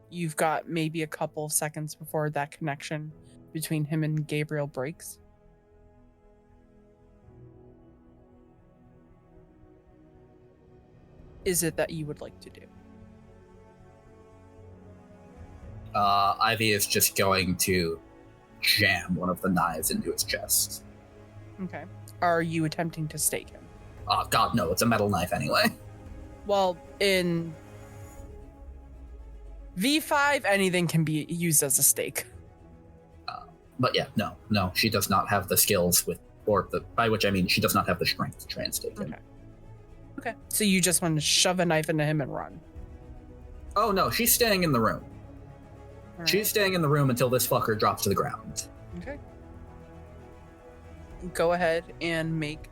You've got maybe a couple of seconds before that connection between him and Gabriel breaks. Is it that you would like to do? Ivy is just going to jam one of the knives into his chest. Okay. Are you attempting to stake him? God, no, it's a metal knife anyway. Well, in V5, anything can be used as a stake. But yeah, no, she does not have the skills by which I mean she does not have the strength to try and stake him. Okay. So you just want to shove a knife into him and run. Oh no, she's staying in the room. All right. She's staying in the room until this fucker drops to the ground. Okay. Go ahead and make.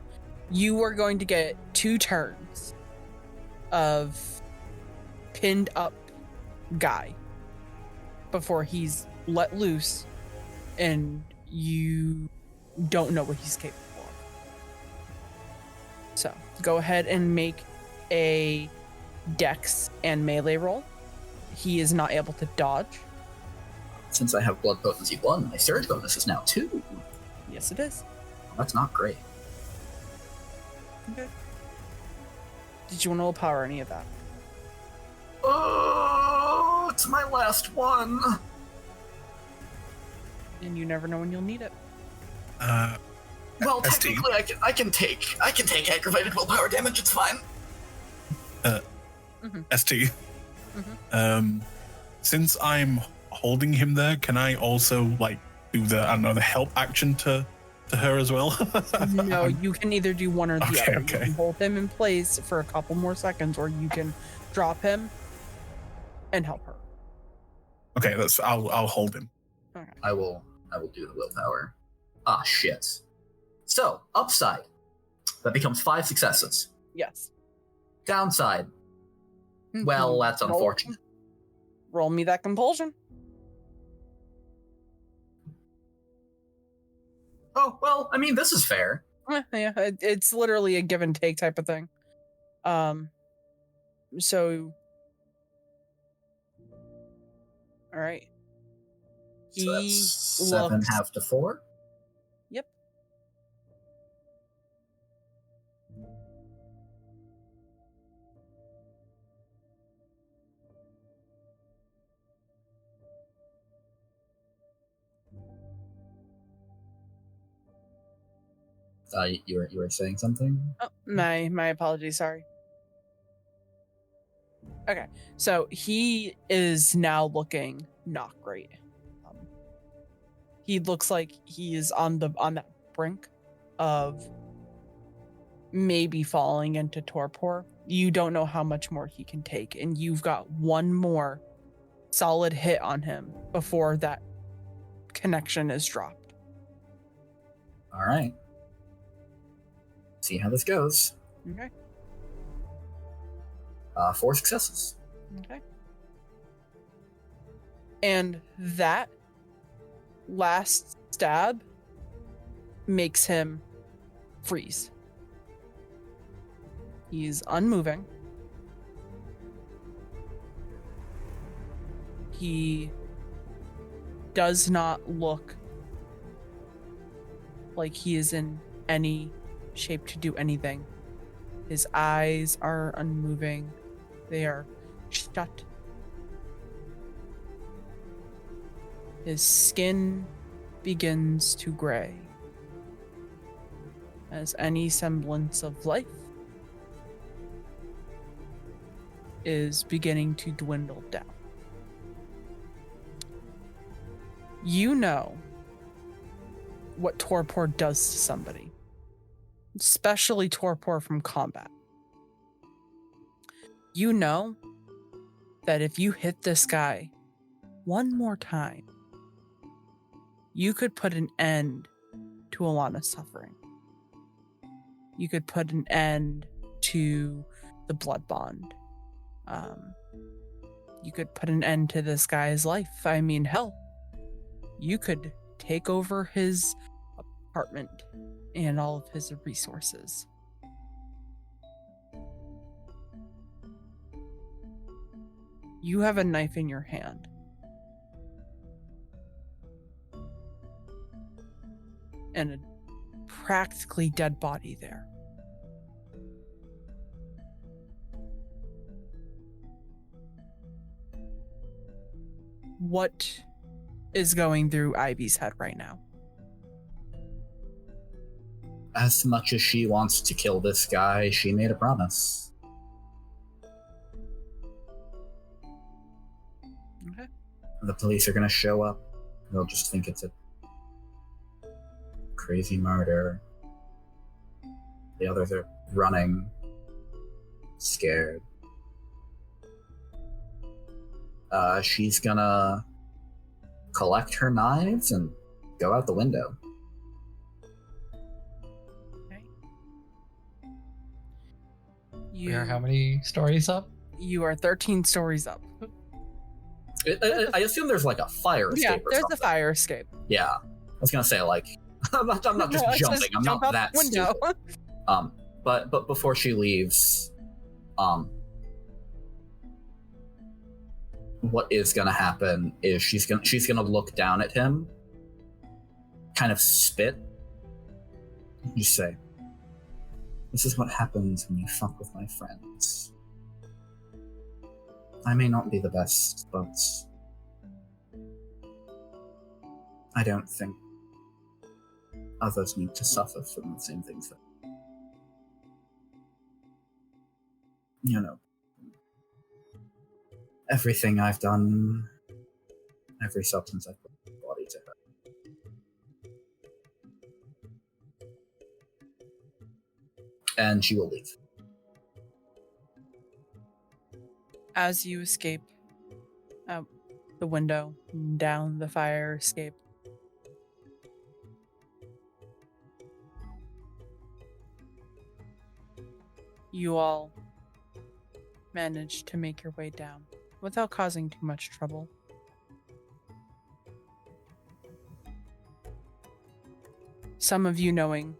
You are going to get 2 turns of pinned up guy before he's let loose and you don't know what he's capable of. So go ahead and make a dex and melee roll. He is not able to dodge. Since I have blood potency 1, my surge bonus is now 2. Yes, it is. That's not great. Okay. Did you want to willpower any of that? Oh, it's my last one. And you never know when you'll need it. Well, ST. technically, I can take aggravated willpower damage. It's fine. ST. Since I'm holding him there, can I also like do the help action to her as well? No, you can either do one or the Okay, other. okay. You can hold him in place for a couple more seconds, or you can drop him and help her. Okay, I'll hold him. Okay. I will do the willpower. Ah, shit. So, upside. That becomes 5 successes. Yes. Downside. Well, that's unfortunate. Roll me that compulsion. Oh, well, I mean, this is fair. Yeah, it's literally a give and take type of thing. So, all right. So that's 7 half to 4. You were saying something? Oh, my apologies. Sorry. Okay, so he is now looking not great. He looks like he is on that brink of maybe falling into torpor. You don't know how much more he can take, and you've got one more solid hit on him before that connection is dropped. All right. See how this goes. Okay. 4 successes. Okay. And that last stab makes him freeze. He's unmoving. He does not look like he is in any shape to do anything. His eyes are unmoving. They are shut. His skin begins to gray as any semblance of life is beginning to dwindle down. You know what torpor does to somebody, especially torpor from combat. You know that if you hit this guy one more time, you could put an end to Alannah's suffering. You could put an end to the blood bond. You could put an end to this guy's life. I mean, hell, you could take over his apartment and all of his resources. You have a knife in your hand. And a practically dead body there. What is going through Ivy's head right now? As much as she wants to kill this guy, she made a promise. Okay. The police are gonna show up. They'll just think it's a crazy murder. The others are running, scared. She's gonna collect her knives and go out the window. Okay. We are how many stories up? You are 13 stories up. I assume there's like a fire escape. Yeah, or there's something. a fire escape. Yeah, I was gonna say like I'm not just jumping. I'm jump not out that the window. stupid. But before she leaves, what is gonna happen is she's gonna look down at him, kind of spit, and just say, "This is what happens when you fuck with my friends. I may not be the best, but I don't think others need to suffer from the same things that, you know, everything I've done, every substance I've put in my body to her." And she will leave. As you escape out the window, down the fire escape, you all manage to make your way down without causing too much trouble. Some of you knowing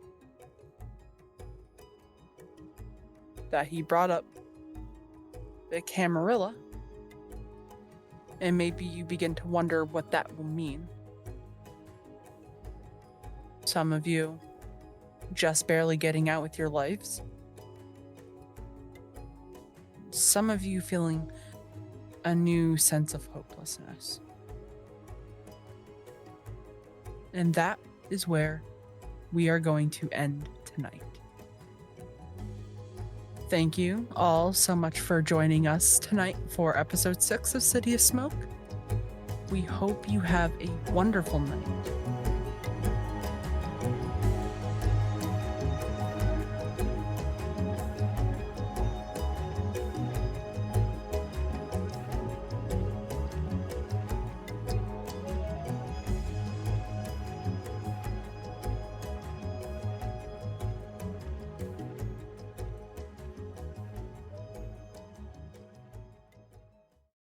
that he brought up the Camarilla, and maybe you begin to wonder what that will mean. Some of you just barely getting out with your lives. Some of you feeling a new sense of hopelessness. And that is where we are going to end today. tonight. Thank you all so much for joining us tonight for episode 6 of City of Smoke. We hope you have a wonderful night